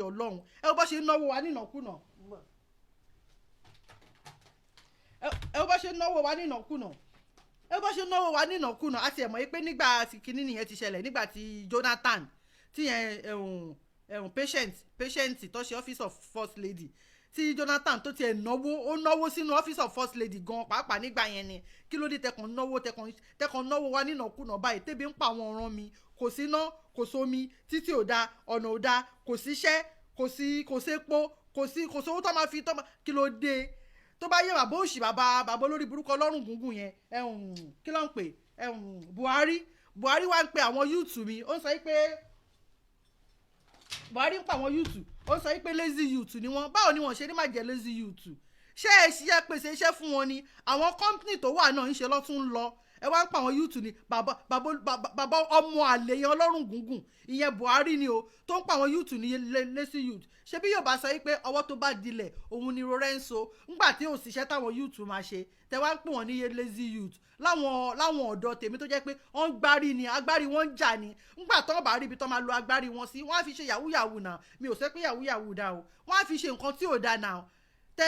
Ọlọ́run ẹ bó ṣe náwó wa nínàkúnà ẹ bó ṣe náwó wa nínàkúnà ẹ bó ṣe náwó wa nínàkúnà àti ẹ̀mọ́ yìí pé nígbà tí kinní nìyẹn ti ṣẹlẹ̀ nígbà tí Jonathan tí yẹn patient tó ṣe office of first lady tí Jonathan tó tiẹ̀ náwó sínú office of first lady gan pàápàá nígbà yẹn ni kí ló dé tẹkàn náwó wa nínàkúnà báyìí tẹ́bi ń pa àwọn ọ̀ràn mi kò síná kò sómi títí ò da ọ̀nà ò da kò síṣẹ́ kò sépo kò sówó tó máa fi kí ló dé tó bá yẹ bàbá òṣì bàbá olórí burúkú ọlọ́run gúngún yẹn kí ló ń pè Buhari wá ń pe àwọn yúùtù mi ó ń sọ pé Buhari ń pa àwọn yúùtù ó ń sọ pé lazy youth ni wọ́n báwo ni wọ́n ṣe ní má jẹ́ lazy youth ṣé ẹ ṣiṣẹ́ pèsè iṣẹ́ fún wọn ni àwọn company tó wà náà ń ṣe lọ́tún lọ ẹ wá ń pa àwọn yúùtù ni bàbá ọmọ àlè yẹn ọlọ́run gúngún ìyẹn Buhari ni o tó ń pa àwọn yúùtù ní lazy youth ṣé bí yóò bá sọ pé ọwọ́ tó bá dilẹ̀ òun ni Lorenzo ńgbà tí òṣìṣẹ́ táwọn yúùtù máa ṣe tẹ wá ń pè wọ́n ní lazy youth láwọn ọ̀dọ́ tèmi tó jẹ́ pé wọ́n gbárí ni agbárí wọn ń jà ni ńgbà tó bá rí ibi tó máa lo agbárí wọn sí wọ́n á fi ṣe yahoo náà mi ò sẹ́ pé yahoo dá o wọ́n á fi ṣe nǹkan tí ò dá náà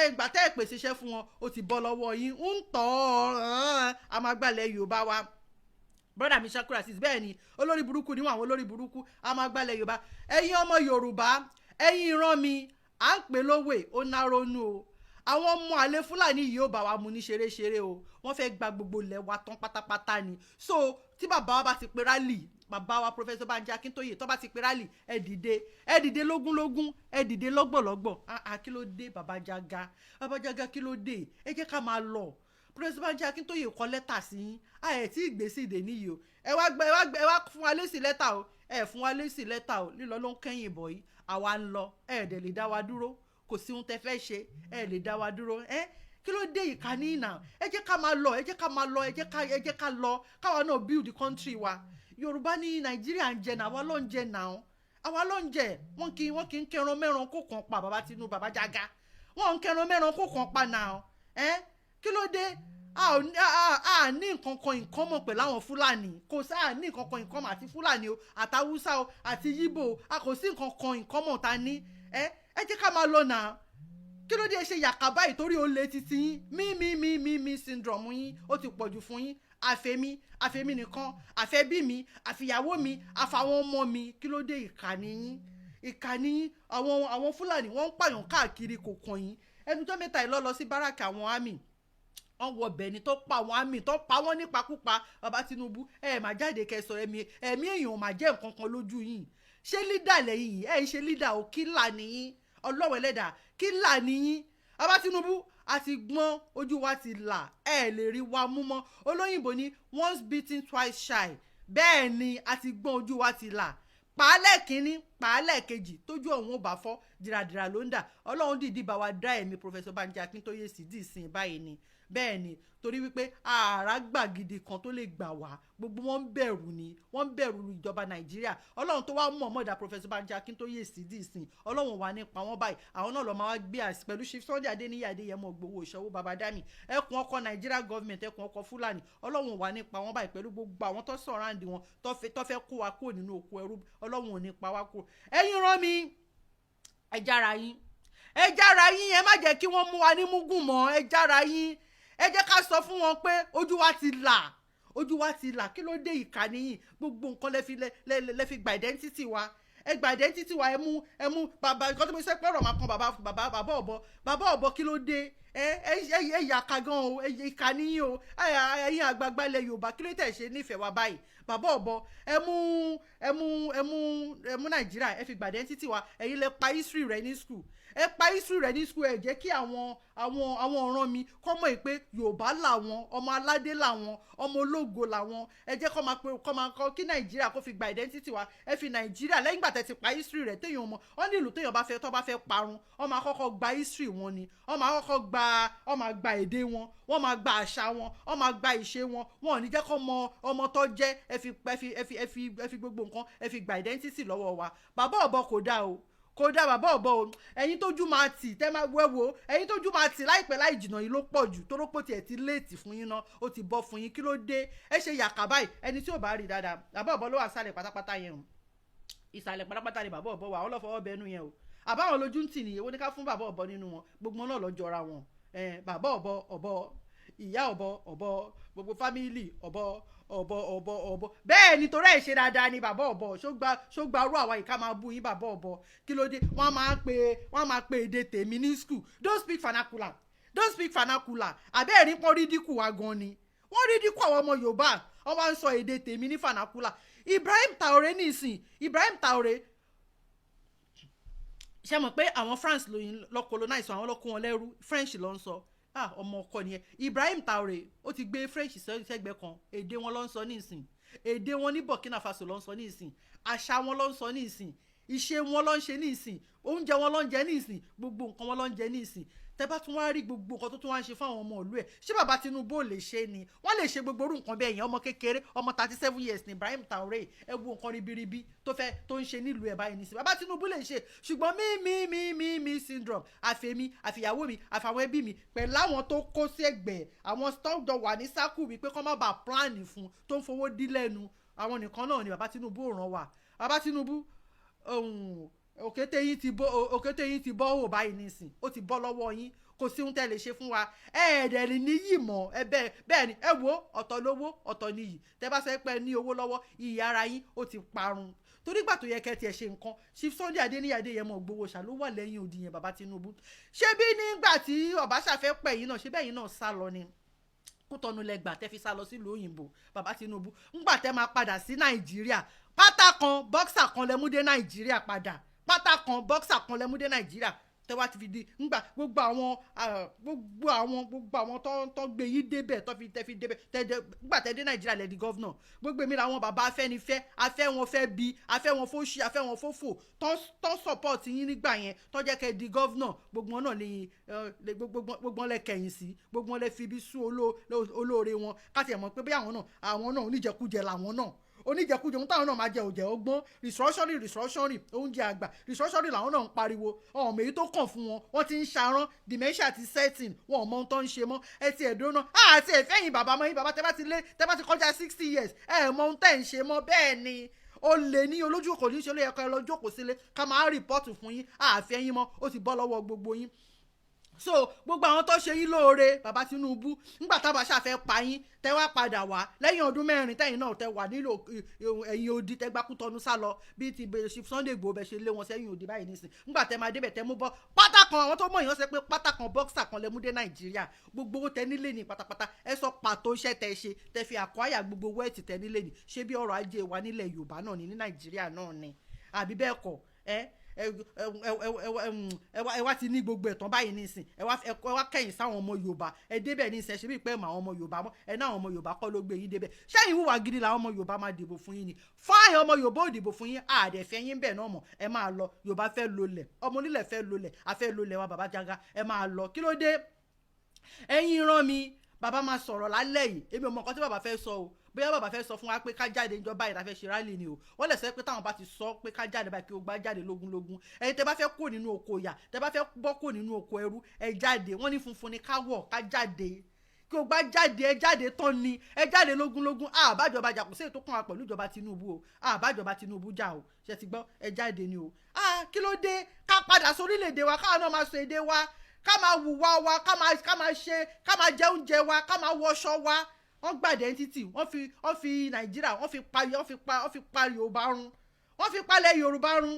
ìgbà tẹ́ ẹ̀ pèsè iṣẹ́ fún wọn ó ti bọ́ lọ́wọ́ yín ń tọ́ àmàgbálẹ̀ Yorùbá wa brother mi Shakura sis bẹ́ẹ̀ ni olórí burúkú níwọ̀n àwọn olórí burúkú àmàgbálẹ̀ Yorùbá ẹ̀yin ọmọ Yorùbá ẹ̀yin ìran mi à ń pè lówè ó ná ronú o àwọn ọmọ àlè Fúlàní yìí ó bá wa mú ní ṣeréṣeré o wọ́n fẹ́ gba gbogbo ilẹ̀ wa tán pátápátá ni so tí bàbá wa bá ti pe rally bàbá wa Professor Banji Akintoye tó bá ti pe rally ẹ dìde lógúnlógún ẹ dìde lọ́gbọ̀lọ́gbọ̀ kí ló dé bàbá Jaga kí ló dé ẹ jẹ́ ká máa lọ Professor Banji Akintoye kọ lẹ́tà sí yín ẹ̀ tí ìgbésí ìdè níyì o ẹ wá fún wa lésì lẹ́tà o ẹ fún wa lésì lẹ́tà o lílọ ló ń kẹ́yìn bọ̀ yìí àwa ń lọ ẹ dẹ̀ lè dá wa dúró kò sí ohun tẹ fẹ́ ṣe ẹ lè dá wa dúró kí ló dé ìkànnì náà ẹ jẹ́ ká máa lọ ẹ jẹ́ ká lọ káwa náà build the country wa Yorùbá ní Nàìjíríà ń jẹ náà àwa ló ń jẹ náà àwa ló ń jẹ wọn kì í kẹran mẹ́ran kó kàn pa bàbá Tinubu bàbá Jaga wọn ń kẹran mẹ́ran kó kàn pa náà kí ló dé a ní nǹkan kan nǹkan mọ̀ pẹ̀lú àwọn Fúlàní kò sáà ní nǹkan kan nǹkan mọ̀ àti Fúlàní o àtàwùsá o àti Yíbò a kò sí nǹkan kan nǹkan mọ̀ ta ní ẹ jẹ́ ká máa lọ náà kí ló dé ṣe yàkàbá ìtorí ó lé títí yín mi syndrome yín ó ti pọ̀jù fún yín àfẹ́mi nìkan àfẹ́bí mi àfìyàwó mi àfàwọn ọmọ mi kí ló dé ìkànnì yín àwọn Fúlàní wọ́n ń pààyàn káàkiri kò kàn yín ẹnu tó mẹ́ta ìlọ́ sí báràkì àwọn àmì wọ́n wọ bẹ̀ni tó pa àwọn àmì tó pa wọ́n nípakúpa bàbá Tinubu má jáde kẹsọ ẹ̀mí èèyàn má jẹ́ nǹkan kan lójú yín ṣé lídà lẹ́yìn ṣe lídà ò kí là nìyín ọlọ́wọ́ ẹlẹ́dà kí là nìyín bàbá Tinubu àti gbọ́n ojú wa ti là lè rí wa mú mọ́ olóyìnbó ní once beaten twice shy bẹ́ẹ̀ ni àti gbọ́n ojú wa ti là pàálẹ̀ kínní pàálẹ̀ kejì tójú ọ̀hún ò bá fọ́ dìràdìrà ló ń dà ọlọ́run dìídì bá wa dá ẹ̀mí Professor Banji Akintoye sí dì sí báyìí ni bẹ́ẹ̀ ni torí wípé ààrá gbàgede kan tó lè gbà wá gbogbo wọn ń bẹ̀rù ìjọba Nàìjíríà ọlọ́run tó wá mọ̀ mọ́dà Professor Banji Akintoye sí dì sí ọlọ́run wà nípa wọn báyìí àwọn náà lọ́ máa wá gbé àsì pẹ̀lú Chief Sunday Adéníyì Adéyẹmọ Ìgbòho ìṣòwò baba dami ẹkùn ọkọ̀ Nàìjíríà government ẹkùn ọkọ̀ Fúlàní ọlọ́run wà nípa wọn báyìí pẹ̀lú gbogbo àwọn tó sọ̀ráǹdì wọn tó fẹ́ kó wa kúrò nínú oko ẹrú ọlọ́run ò ní pa wá kúrò ẹ̀yin rán mi ẹ jára yín ẹ má jẹ́ kí wọ́n mú wa ní múgùn mọ́ ẹ jára yín ẹ jẹ́ ká sọ fún wọn pé ojú wa ti là kí ló dé ìkànnì yìí gbogbo nǹkan lẹ fi gba identity wa ẹ gba identity wa ẹ mú bàbá nǹkan tó mo ṣe pé ọ̀rọ̀ máa kan bàbá ọ̀bọ kí ló dé ẹ yàká gan o ìkànnì yìí o ẹ̀yin àgbààgbà ilẹ̀ Yorùbá kí ló tẹ̀ ṣe nífẹ̀ẹ́ wa báyìí bàbá ọ̀bọ ẹ mú Nàìjíríà ẹ fi gba identity wa ẹ̀yin lẹ pa history rẹ ní school ẹ jẹ́ kí àwọn ọ̀ràn mi kọ́ mọ̀ pé Yorùbá làwọn ọmọ aládé làwọn ọmọ ológo làwọn ẹ jẹ́ kọ́ máa kọ́ kí Nàìjíríà kó fi gba identity wa ẹ fi Nàìjíríà lẹ́yìn gbà tẹ́ ti pa history rẹ̀ téèyàn mọ̀ wọ́n ní ìlú téèyàn bá fẹ́ parun wọ́n máa kọ́kọ́ gba history wọn ni wọ́n máa gba èdè wọn wọ́n máa gba àṣà wọn wọ́n máa gba ìṣe wọn wọn ò ní jẹ́ kọ́ mọ ọmọ tó jẹ́ ẹ fi gbogbo nǹkan ẹ fi gba identity lọ́wọ́ wa bàbá ọ̀bọ kò dá bàbá ọ̀bọ o ẹ̀yin tójú máa tì tẹ́ máa wẹ́wọ́ ẹ̀yin tójú máa tì láìpẹ́ láì jìnnà yìí ló pọ̀ jù tó rọ́pò tiẹ̀ ti léètì fún yín náà ó ti bọ́ fún yín kí ló dé ẹ ṣe yàkà báyìí ẹni tí ò bá rí dáadáa bàbá ọ̀bọ ló wà sálẹ̀ pátápátá yẹn o ìsàlẹ̀ pátápátá ni bàbá ọ̀bọ wà wọ́n lọ́ fọwọ́ bẹnu yẹn o àbáwọn lójú ń tì nìyẹn wọ́n ní ká fún bàbá ọ̀bọ nínú wọn gbogbo náà lọ jọra wọn bàbá ọ̀bọ ìyá ọ̀bọ gbogbo fámìlì ọ̀bọ bẹ́ẹ̀ nítorí ẹ̀ ṣe dáadáa ni bàbá ọ̀bọ ṣó gba rú àwa ìka máa bú yín bàbá ọ̀bọ kí ló dé wọ́n máa pe èdè tèmi ní school don't speak vernacular àbẹ́ẹ̀rí pọ́n rídíkù wa gan ni wọ́n rídíkù àwọn ọmọ Yorùbá wọ́n wá ń sọ èdè tèmi ní vernacular Ibrahim Traoré nísìn Ibrahim Traoré ṣe mọ̀ pé àwọn France ló colonize àwọn ló kó wọn lẹ́rú French ló ń sọ ọmọ ọkọ nìyẹn Ibrahim Traoré ó ti gbé French sẹ́gbẹ́ kan èdè wọn ló ń sọ nísìn èdè wọn ní Burkina Faso ló ń sọ nísìn àṣà wọn ló ń sọ nísìn ìṣe wọn ló ń ṣe nísìn oúnjẹ wọn ló ń jẹ nísìn gbogbo nǹkan wọn ló ń jẹ nísìn tẹ́ bá tún wá rí gbogbo nǹkan tó tún wá ń ṣe fáwọn ọmọ ìlú ẹ̀ ṣé bàbá Tinubu ò lè ṣe ni wọ́n lè ṣe gbogbo orú nǹkan bẹ́ẹ̀ yẹn ọmọ kékeré ọmọ 37 years ní Ibrahim Traoré ẹ wo nǹkan ribiribi tó ń ṣe nílùú ẹ̀ báyìí nísìn bàbá Tinubu lè ṣe ṣùgbọ́n mi syndrome àfẹ́mi àfìyàwó mi àfàwọn ẹbí mi pẹ̀lú àwọn tó kó sí ẹgbẹ́ àwọn stọ́ọ̀dọ̀ wà ní sákù wípé kọ́ má bàa pláàni fún tó ń fowó dí lẹ́nu àwọn nìkan náà ni bàbá Tinubu ò ràn wá bàbá Tinubu òkété yín ti bọ́ ò báyìí nísìn ó ti bọ́ lọ́wọ́ yín kò sí ohun tẹ́ lè ṣe fún wa ẹ̀ẹ́dẹ̀ rí níyì mọ́ bẹ́ẹ̀ ni ẹ wo ọ̀tọ̀ lówó ọ̀tọ̀ níyì tẹ́ bá sọ pé ní owó lọ́wọ́ iyì ara yín ó ti parun torí gbà tó yẹ kẹ́ tiẹ̀ ṣe nǹkan Chief Sunday Adéyẹmọ Ìgbòho ló wà lẹ́yìn odi yẹn bàbá Tinubu ṣé bí nígbà tí Ọbáṣà fẹ́ pẹ̀ yín náà ṣé bẹ́ẹ̀ yín náà sá lọ ni Kútọ́nù lẹ́gbà tẹ́ fi sá lọ sílùú òyìnbó bàbá Tinubu ńgbà tẹ́ máa padà sí Nàìjíríà pátá kan bọ́ksà kan lẹ́múdé Nàìjíríà padà pátá kan bọ́ksà kan lẹ́múdé Nàìjíríà tẹ́wá ti fi di ńgbà gbogbo àwọn tó gbé yín débẹ̀ tó fi débẹ̀ ńgbà tẹ́ dé Nàìjíríà lẹ́ẹ̀dí gọ́vnà gbogbo èmi làwọn bàbá Afẹ́nifẹ́ afẹ́ wọn fẹ́ bí afẹ́ wọn fóṣì afẹ́ wọn fófò tó support yín nígbà yẹn tó jẹ́ kẹ́ di gọ́vnà gbogbo wọn náà gbogbo wọn lẹ kẹ̀yìn sí gbogbo wọn lẹ fi ibi sú olóore wọn káti ẹ̀ mọ̀ pé bí àwọn náà oníjẹkújẹ làwọn náà oníjẹkújẹ ohun táwọn náà máa jẹ òjẹ ọgbọ́n restructuring oúnjẹ àgbà restructuring làwọn náà ń pariwo ọmọ èyí tó kàn fún wọn wọ́n ti ń ṣarán dementia ti setting wọn ò mọ ohun tó ń ṣe mọ́ ẹ ti ẹ̀dùn náà àti ẹ̀fẹ́yìn bàbá mọ́ yín bàbá tẹ́ bá ti kọjá 60 years ẹ mọ ohun tẹ́ ń ṣe mọ́ bẹ́ẹ̀ ni ó lè ní olójú kò ní ṣe ló yẹ ká lọ jókòó sílé ká máa rìpọ́ọ̀tù fún yín àfẹ́yìn mọ́ ó ti bọ́ lọ́wọ́ gbogbo yín so gbogbo àwọn tó ṣe yín lóore bàbá Tinubu ńgbà tábà ṣàfẹ́ pa yín tẹ́ wá padà wá lẹ́yìn ọdún 4 tẹ́yìn náà tẹ́ wà nílò ẹ̀yìn odi tẹ́ gbá Kútọ́nù sá lọ bíi ti Chief Sunday Igboho bẹ́ẹ̀ ṣe lé wọn sẹ́yìn odi báyìí nísìn ńgbà tẹ́ máa débẹ̀ tẹ́ mú bọ́ pátá kan àwọn tó mọ̀ yín ó ṣe pé pátá kan bọ́ksà kan lẹ́mú dé Nàìjíríà gbogbo owó tẹ́ nílé ní pátápátá ẹ sọ pàtó iṣẹ́ tẹ́ ṣe tẹ́ fi àkọ́yà gbogbo wẹ́ẹ̀tì tẹ́ nílé ní ṣé bí ọrọ̀ ajé wa nílẹ̀ Yorùbá náà ní Nàìjíríà náà ni àbí bẹ́ẹ̀ kọ́ ẹ wá ti ní gbogbo ẹ̀tàn báyìí nísìn ẹ wá kẹ́yìn sáwọn ọmọ Yorùbá ẹ débẹ̀ nísìn ẹ ṣe bí pé mọ àwọn ọmọ Yorùbá mọ́ ẹ náà àwọn ọmọ Yorùbá kọ́ ló gbé yín débẹ̀ ṣẹ́yìn hùwà gidi làwọn ọmọ Yorùbá máa dìbò fún yín ni fáyìn ọmọ Yorùbá ò dìbò fún yín àdẹ̀fẹ́ yín bẹ̀ náà mọ̀ ẹ máa lọ Yorùbá fẹ́ lólẹ̀ ọmọ onílẹ̀ fẹ́ lólẹ̀ afẹ́ lólẹ̀ wa bàbá Jaga ẹ máa lọ kí ló dé ẹ̀yin rán mi bàbá máa sọ̀rọ̀ lálẹ́ yìí èmi ò mọ nǹkan tí bàbá fẹ́ sọ o bóyá bàbá fẹ́ sọ fún wa pé ká jáde ìjọba ìta fẹ́ ṣe rálì ni o wọ́n lè sọ pé táwọn bá ti sọ pé ká jáde báyìí kí o gbá jáde lógúnlógún ẹ̀yin tẹ́ bá fẹ́ kó nínú oko ìyà tẹ́ bá fẹ́ bọ́ kó nínú oko ẹrú ẹ jáde wọ́n ní funfun ni ká wọ̀ ká jáde kí o gbá jáde ẹ jáde tán ni ẹ jáde lógúnlógún àbájọba jà kò sí ètò kan wa pẹ̀lú ìjọba Tinubu o àbájọba Tinubu jà o ṣe ti gbọ́ ẹ jáde ni o kí ló dé ká padà sórílẹ̀-èdè wa káwọn náà máa sọ èdè wa ká máa wùwà wa ká máa jẹ oúnjẹ wa ká máa wọṣọ wa wọ́n gba identity wọ́n fi Nàìjíríà wọ́n fi pa Yorùbá run wọ́n fi palẹ̀ Yorùbá run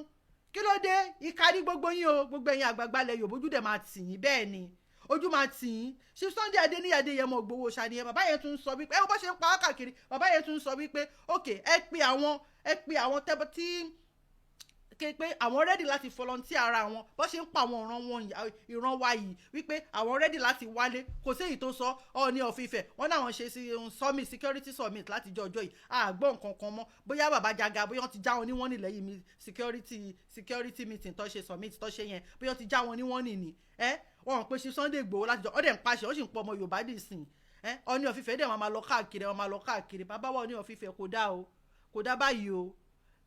kí ló dé ìka ní gbogbo yín o gbogbo ẹ̀yin àgbààgbà lẹ̀ Yorùbá ojú dẹ̀ máa tì yín bẹ́ẹ̀ ni ojú máa tì yín Chief Sunday Adéyẹmọ Ìgbòho ṣàníyàn bàbá yẹn tún sọ wípé ẹ bó ṣe ń pa wá káàkiri bàbá yẹn tún sọ wípé ok ẹ pe àwọn tẹ́bọ̀ tí pé àwọn ready láti volunteer ara wọn bó ṣe ń pa àwọn ìran wa yìí wípé àwọn ready láti wálé kò sí èyí tó sọ Ọọ̀ni of Ifẹ̀ wọn náà wọn ṣe summit security summit láti jọjọ yìí àgbọ̀ nǹkan kan mọ́ bóyá bàbá Jaga bóyá wọ́n ti já wọn ní wọ́n ní lẹ́yìn mi security meeting tó ṣe summit tó ṣe yẹn bóyá wọ́n ti já wọn ní wọ́n ní wọ́n pe Chief Sunday Igboho láti jọ ọ̀dẹ̀ ń paṣẹ ó sì ń pọ̀ ọmọ Yorùbá dì sìn Ọọ̀ni of Ifẹ̀ dẹ̀ wọn máa lọ káàkiri bàbá wa Ọọ̀ni of Ifẹ̀ kò dá báyìí o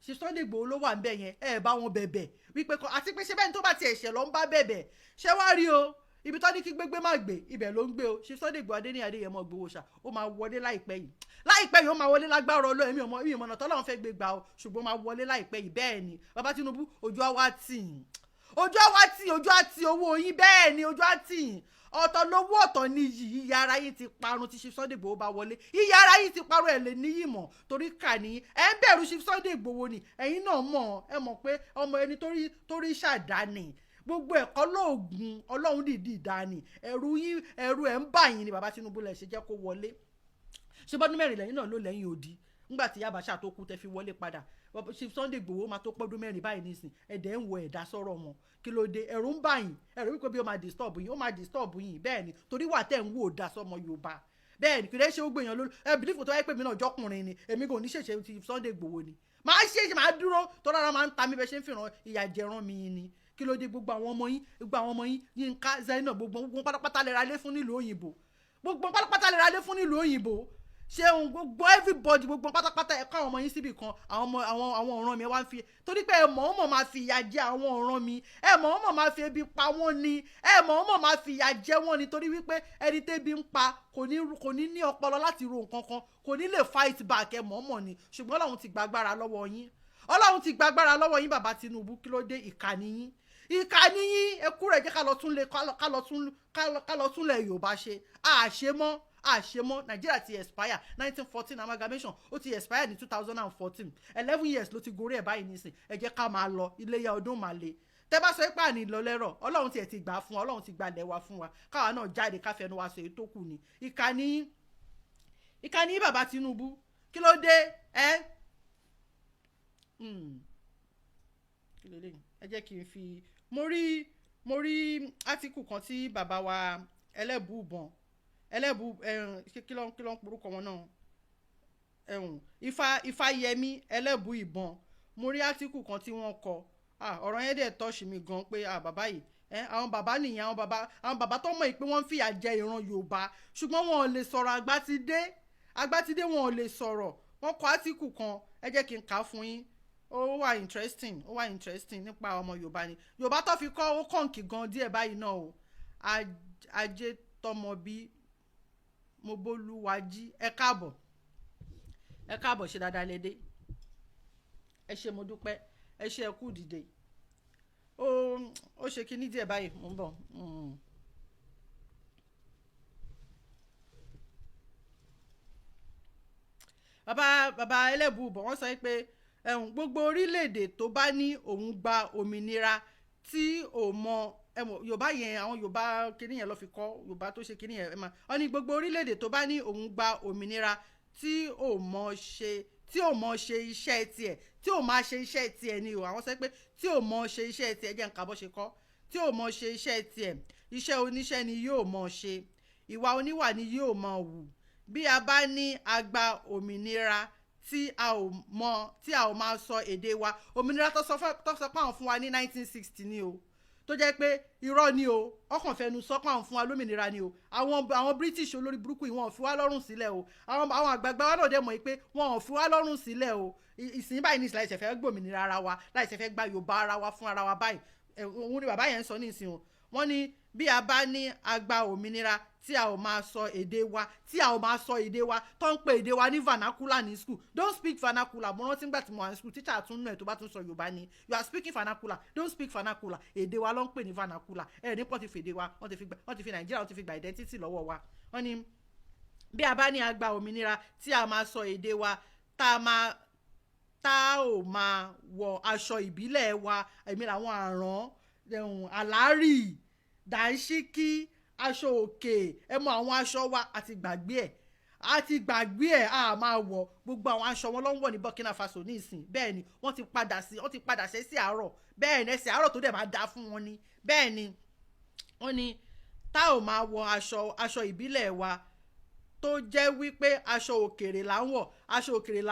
Chief Sunday Igboho ló wà ń bẹ̀ yẹn ẹ bá wọn bẹ̀bẹ̀ wípé àti pé ṣé bẹ́ẹ̀ ni tó bá ti ẹ̀ṣẹ̀ lọ ń bá bẹ̀bẹ̀ ṣé wá rí o ibi tó ní kí gbégbé má gbé ibẹ̀ ló ń gbé o Chief Sunday Igboho Adéyẹmọ Ìgbòho ó máa wọlé láìpẹ́ yìí ó máa wọlé lágbára Ọlọ́run èmi ìmọ̀nà tọ́lọ́run fẹ́ gbé gbà o ṣùgbọ́n máa wọlé láìpẹ́ yìí bẹ́ẹ̀ ni bàbá Tinubu ojú àwa tì ojú àti owó yín bẹ́ẹ̀ ni ojú àti yín ọ̀tọ̀ lówó ọ̀tọ̀ níyì ìyá ara yín ti parun tí Chief Sunday Igboho bá wọlé ìyá ara yín ti parun ẹ̀ lè níyì mọ̀ torí kà ní ẹ̀ ń bẹ̀rù Chief Sunday Igboho ni ẹ̀yin náà mọ̀ ẹ mọ̀ pé ọmọ ẹni torí ṣàdáni gbogbo ẹ̀kọ́ lóògùn ọlọ́run dìdí ìdáni ẹ̀rù ẹ̀ ń bà yín ni bàbá Tinubu lẹ̀ ṣe jẹ́ kó wọlé ṣé bọ́dún mẹ́rin lẹ́yìn náà ló lẹ́yìn odi nígbà tí Abacha tó kú tẹ́ fi wọlé padà Chief Sunday Igboho máa tó pọ́dún mẹ́rin báyìí nísìn ẹ̀dẹ̀ ń wọ ẹ̀dá sọ̀rọ̀ wọn kí ló dé ẹ̀rù ń bà yín ẹ̀rù wípé bí ó máa disturb yín bẹ́ẹ̀ ni torí wà tẹ̀ ń wò dá sọmọ Yorùbá bẹ́ẹ̀ ni kìlẹ̀ ṣe ó gbìyàn lórí bílífù tó wáyé pé mi náà jọkùnrin ni èmi kò ní ṣèṣe Chief Sunday Igboho ni máa dúró tó rárá máa ń ta mi bẹ́ẹ̀ ṣe ń fìràn ìyà jẹran mi ni kí ló dé gbogbo àwọn ọmọ yín Yínká Zainab gbogbo pátápátá lè ra lé fún nílùú òyìnbó ṣeun gbogbo everybody gbogbo pátápátá ẹ̀ka àwọn ọmọ yín síbì kan àwọn ọ̀ràn mi wá ń fi torí pé ẹ mọ̀ ọ́n mọ̀ máa fi ìyà jẹ àwọn ọ̀ràn mi ẹ mọ̀ ọ́n mọ̀ máa fi ebi pa wọ́n ni ẹ mọ̀ ọ́n mọ̀ máa fi ìyà jẹ wọ́n ni torí wípé ẹni tẹ́bi ń pa kò ní ọpọlọ láti ro nǹkan kan kò ní lè fight back ẹ mọ̀ ọ́n mọ̀ ni ṣùgbọ́n Ọlọ́run ti gbàgbára lọ́wọ́ yín bàbá Tinubu kí ló dé ìkànnì yín ẹkú rẹ̀ jẹ́ ká lọ tún lẹ̀ Yorùbá ṣe àṣemọ́ Nàìjíríà ti expire 1914 amalgamation ó ti expire ní 2014 11 years ló ti gorí ẹ̀ báyìí nísìn ẹ jẹ́ ká máa lọ iléyá ọdún máa le tẹ́ bá sọ pé àní lọ lẹ́rọ̀ Ọlọ́run tiẹ̀ ti gbà fún wa Ọlọ́run ti gbà lẹ́wà fún wa káwa náà jáde káfẹ́nu wa sọ èyí tó kù ní ìkànnì bàbá Tinubu kí ló dé kí ló dé ẹ jẹ́ kí n fi mo rí átíkù kan tí bàbá wa ẹlẹ́bùúbọn kí ló ń porúkọ wọn náà Ifáyẹmí ẹlẹ́bùú ìbọn mo rí átíkù kan tí wọ́n kọ ọ̀rọ̀ yẹn dẹ̀ tọ́ṣì mi gan pé bàbá yìí àwọn bàbá nìyẹn àwọn bàbá tó mọ̀ pé wọ́n ń fìyà jẹ ìran Yorùbá ṣùgbọ́n wọn ò lè sọ̀rọ̀ àgbátidé wọn ò lè sọ̀rọ̀ wọ́n kọ átíkù kan ẹ jẹ́ kí n kà á fún yín ó wà interesting nípa ọmọ Yorùbá ni Yorùbá tó fi kọ́ ó kọ̀ǹkì gan díẹ̀ báyìí náà o Ajé Tọmọbí Mobolúwájí ẹ káàbọ̀ ṣe dáadáa lédè ẹ ṣé mo dúpẹ́ ẹ ṣé ẹ kú dìde ó ṣe kinní díẹ̀ báyìí mo ń bọ̀. bàbá ẹlẹ́bùúbọ̀ wọ́n sọ pé gbogbo orílẹ̀-èdè tó bá ní òun gba òmìnira tí ò mọ Yorùbá yẹn àwọn Yorùbá kinní yẹn lọ fi kọ́ Yorùbá tó ṣe kinní yẹn wọ́n ní gbogbo orílẹ̀-èdè tó bá ní òun gba òmìnira tí ò mọ ṣe iṣẹ́ tiẹ̀ tí ò máa ṣe iṣẹ́ tiẹ̀ ni o àwọn sọ pé tí ò mọ ṣe iṣẹ́ tiẹ̀ jẹ́ nǹkan bó ṣe kọ́ tí ò mọ ṣe iṣẹ́ tiẹ̀ iṣẹ́ oníṣẹ́ ni yóò mọ ṣe ìwà oníwà ni yóò mọ wù bí a bá ní a gba òmìnira tí a ò máa sọ èdè wa òmìnira tó sọ pé àwọn fún wa ní 1960 ni o tó jẹ́ pé irọ́ ni o ọkàn fẹnu sọ pé àwọn fún wa lómìnira ni o àwọn British olórí burúkú yìí wọn ò fi wá lọ́rùn sílẹ̀ o àwọn àgbààgbà wa náà dẹ̀ mọ̀ pé wọn ò fi wá lọ́rùn sílẹ̀ o ìsìn báyìí ní ìsìláì ṣẹ̀fẹ̀ gbòmìnira ara wa láì ṣẹ̀fẹ̀ gba Yorùbá ara wa fún ara wa báyìí òun ni bàbá yẹn ń sọ ní ìsìn o wọ́n ní bí a bá ní a gba òmìnira tí a ò máa sọ èdè wa tó ń pe èdè wa ní vernacular ní school don't speak vernacular mo rántí nígbà tí mo wà ní school teacher tún nù ẹ̀ tó bá tún sọ Yorùbá ni you are speaking vernacular don't speak vernacular èdè wa ló ń pè ní vernacular ní pọ̀ ti fi èdè wa wọ́n ti fi Nàìjíríà wọ́n ti fi gba identity lọ́wọ́ wa wọ́n ní bí a bá ní a gba òmìnira tí a máa sọ èdè wa tá ò máa wọ aṣọ ìbílẹ̀ wa èmi làwọn àrán àlárì dàńṣíkí aṣọ òkè ẹ mọ àwọn aṣọ wa àti gbàgbé ẹ̀ a máa wọ gbogbo àwọn aṣọ wọn ló ń wọ̀ ní Burkina Faso ní ìsìn bẹ́ẹ̀ ni wọ́n ti padà sí àárọ̀ bẹ́ẹ̀ ni ẹsẹ̀ àárọ̀ tó dẹ̀ máa dáa fún wọn ni bẹ́ẹ̀ ni wọ́n ní tá ò máa wọ aṣọ ìbílẹ̀ wa tó jẹ́ wípé aṣọ òkèrè là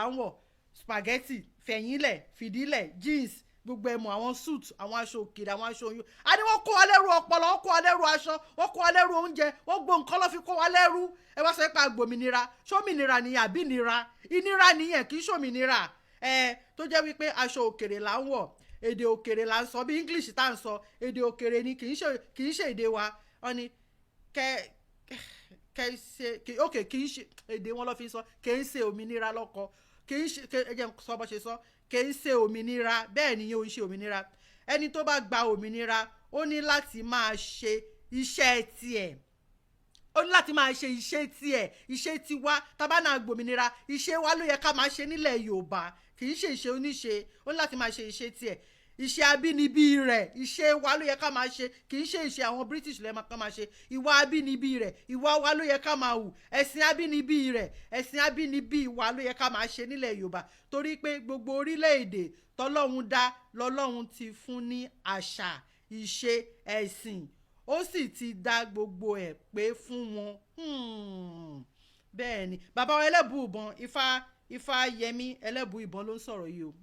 ń wọ̀ spaghetti fẹ̀yìnlẹ̀ fìdílẹ̀ jeans gbogbo ẹ̀mọ àwọn suit àwọn aṣọ òkèrè àwọn aṣọ oyún a ní wọ́n kó wa lẹ́rù ọpọlọ wọ́n kó wa lẹ́rù aṣọ wọ́n kó wa lẹ́rù oúnjẹ wọ́n gbó nǹkan lọ́ fi kó wa lẹ́rù ẹ wá sọ pé agbòmìnira ṣómìnira nìyẹn àbí ìnira nìyẹn kì í ṣòmìnira tó jẹ́ wípé aṣọ òkèrè là ń wọ̀ èdè òkèrè là ń sọ bí English tá à ń sọ èdè òkèrè ni kì í ṣe èdè wa wọ́n ní kì í ṣe èdè wọn lọ́ fi sọ kì í ṣe òmìnira lọ́kọ kì í ṣe ẹ jẹ́ sọ bó ṣe sọ kì í ṣe òmìnira bẹ́ẹ̀ ni yóò ṣe òmìnira ẹni tó bá gba òmìnira ó ní láti máa ṣe iṣẹ́ tiẹ̀, ó ní láti máa ṣe iṣẹ́ tiẹ̀, iṣẹ́ tiwa. Tábánà gbòmìnira, iṣẹ́ wa ló yẹ ká máa ṣe nílẹ̀ Yorùbá, kì í ṣe iṣẹ́ oníṣe. Ó ní láti máa ṣe iṣẹ́ tiẹ̀, iṣẹ́ abínibí rẹ̀, iṣẹ́ wa ló yẹ ká máa ṣe, kì í ṣe iṣẹ́ àwọn British ló yẹ ká máa ṣe. Ìwà abínibí rẹ̀, ìwà wa ló yẹ ká máa hù. Ẹ̀sìn abínibí rẹ̀, ẹ̀sìn abínibí wa ló yẹ ká máa ṣe nílẹ̀ Yorùbá. Torí pé gbogbo orílẹ̀-èdè tọ́lọ́run dá lọ́lọ́run ti fún ní àṣà, ìṣe, ẹ̀sìn, ó sì ti dá gbogbo ẹ̀ pé fún wọn. Bẹ́ẹ̀ ni bàbá wa ẹlẹ́bùú ìbọn Ifá Yẹmí ẹlẹ́bùú ìbọn ló ń sọ̀rọ̀ yìí o.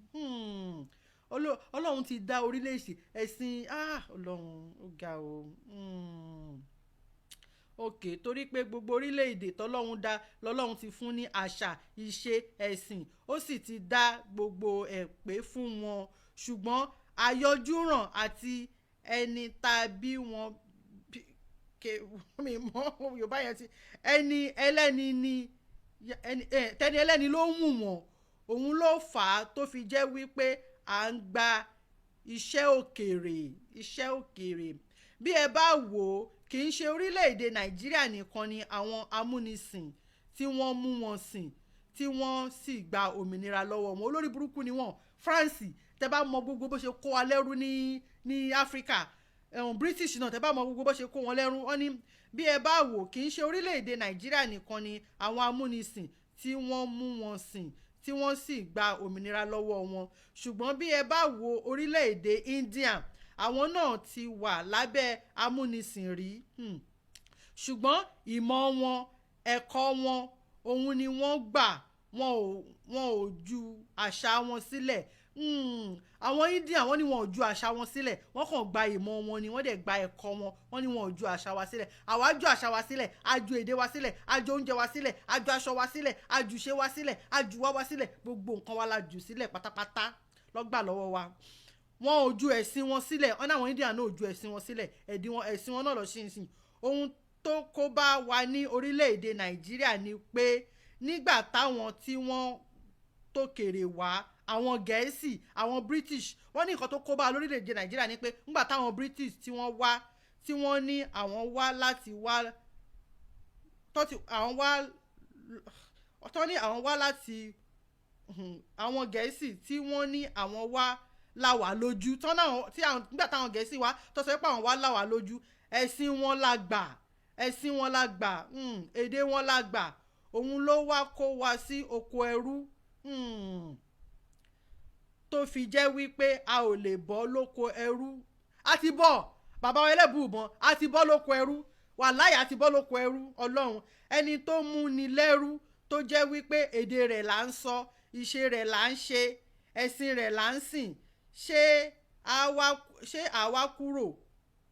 Ọlọ́run ti dá orílẹ̀-èdè ẹ̀sìn, Ọlọ́run ó ga o. Ok, torí pé gbogbo orílẹ̀-èdè tọ́lọ́run dá lọ́lọ́run ti fún ní àṣà, ìṣe, ẹ̀sìn, ó sì ti dá gbogbo ẹ̀ pé fún wọn. Ṣùgbọ́n àyọjúràn àti ẹni tàbí wọn mi mọ Yorùbá yẹn ti ẹni ẹlẹ́ni ni tẹni ẹlẹ́ni ló ń wù wọ́n, òun ló fà á tó fi jẹ́ wípé à ń gba iṣẹ́ òkèèrè. Bí ẹ bá wò ó, kì í ṣe orílẹ̀-èdè Nàìjíríà nìkan ni àwọn amúnisìn tí wọ́n mú wọn sìn tí wọ́n sì gba òmìnira lọ́wọ́ wọn. Olórí burúkú ni wọ́n. France, tẹ bá mọ gbogbo bó ṣe kó wa lẹ́rú ní Áfíríkà, British náà tẹ bá mọ gbogbo bó ṣe kó wọn lẹ́rú. Wọ́n ní bí ẹ bá wò, kì í ṣe orílẹ̀-èdè Nàìjíríà nìkan ni àwọn amúnisìn tí wọ́n mú wọn sìn tí wọ́n sì gba òmìnira lọ́wọ́ wọn. Ṣùgbọ́n bí ẹ bá wo orílẹ̀-èdè India, àwọn náà ti wà lábẹ́ amúnisìn rí. Ṣùgbọ́n ìmọ̀ wọn, ẹ̀kọ́ wọn, òun ni wọ́n gbà, wọn ò ju àṣà wọn sílẹ̀. Àwọn India wọ́n ní wọn ò ju àṣà wọn sílẹ̀, wọ́n kàn gba ìmọ̀ wọn ni, wọ́n dẹ̀ gba ẹ̀kọ́ wọn, wọ́n ní wọn ò ju àṣà wa sílẹ̀. Àwa ju àṣà wa sílẹ̀, a ju èdè wa sílẹ̀, a ju oúnjẹ wa sílẹ̀, a ju aṣọ wa sílẹ̀, a ju ìṣe wa sílẹ̀, a ju wá wa sílẹ̀, gbogbo nǹkan wa la jù sílẹ̀ pátápátá lọ́gbà lọ́wọ́ wa. Wọn ò ju ẹ̀sìn wọn sílẹ̀, ọ̀nà àwọn India náà ò ju ẹ̀sìn wọn sílẹ̀, ẹ̀sìn wọn náà lọ sí ìsìn. Ohun tó kó bá wa ní orílẹ̀-èdè Nàìjíríà ni pé nígbà táwọn tí wọ́n tó kéré wá, àwọn Gẹ̀ẹ́sì, àwọn British, wọ́n ní nǹkan tó kó bá lórílẹ̀-èdè Nàìjíríà ni pé nígbà táwọn British tí wọ́n wá, tí wọ́n ní àwọn wá láti wá àwọn Gẹ̀ẹ́sì tí wọ́n ní àwọn wá là wá lójú, nígbà táwọn Gẹ̀ẹ́sì wá tó sọ pé àwọn wá là wá lójú, ẹ̀sìn wọn la gbà, èdè wọn la gbà, òun ló wá kó wa sí oko ẹrú. Tó fi jẹ́ wípé a ò lè bọ́ lóko ẹrú. A ti bọ́, bàbá wa ẹlẹ́bùú ìbọn, a ti bọ́ lóko ẹrú, wàláhì a ti bọ́ lóko ẹrú. Ọlọ́run, ẹni tó mú ni lẹ́rú, tó jẹ́ wípé èdè rẹ̀ là ń sọ, ìṣe rẹ̀ là ń ṣe, ẹ̀sìn rẹ̀ là ń sìn, ṣé àwa kúrò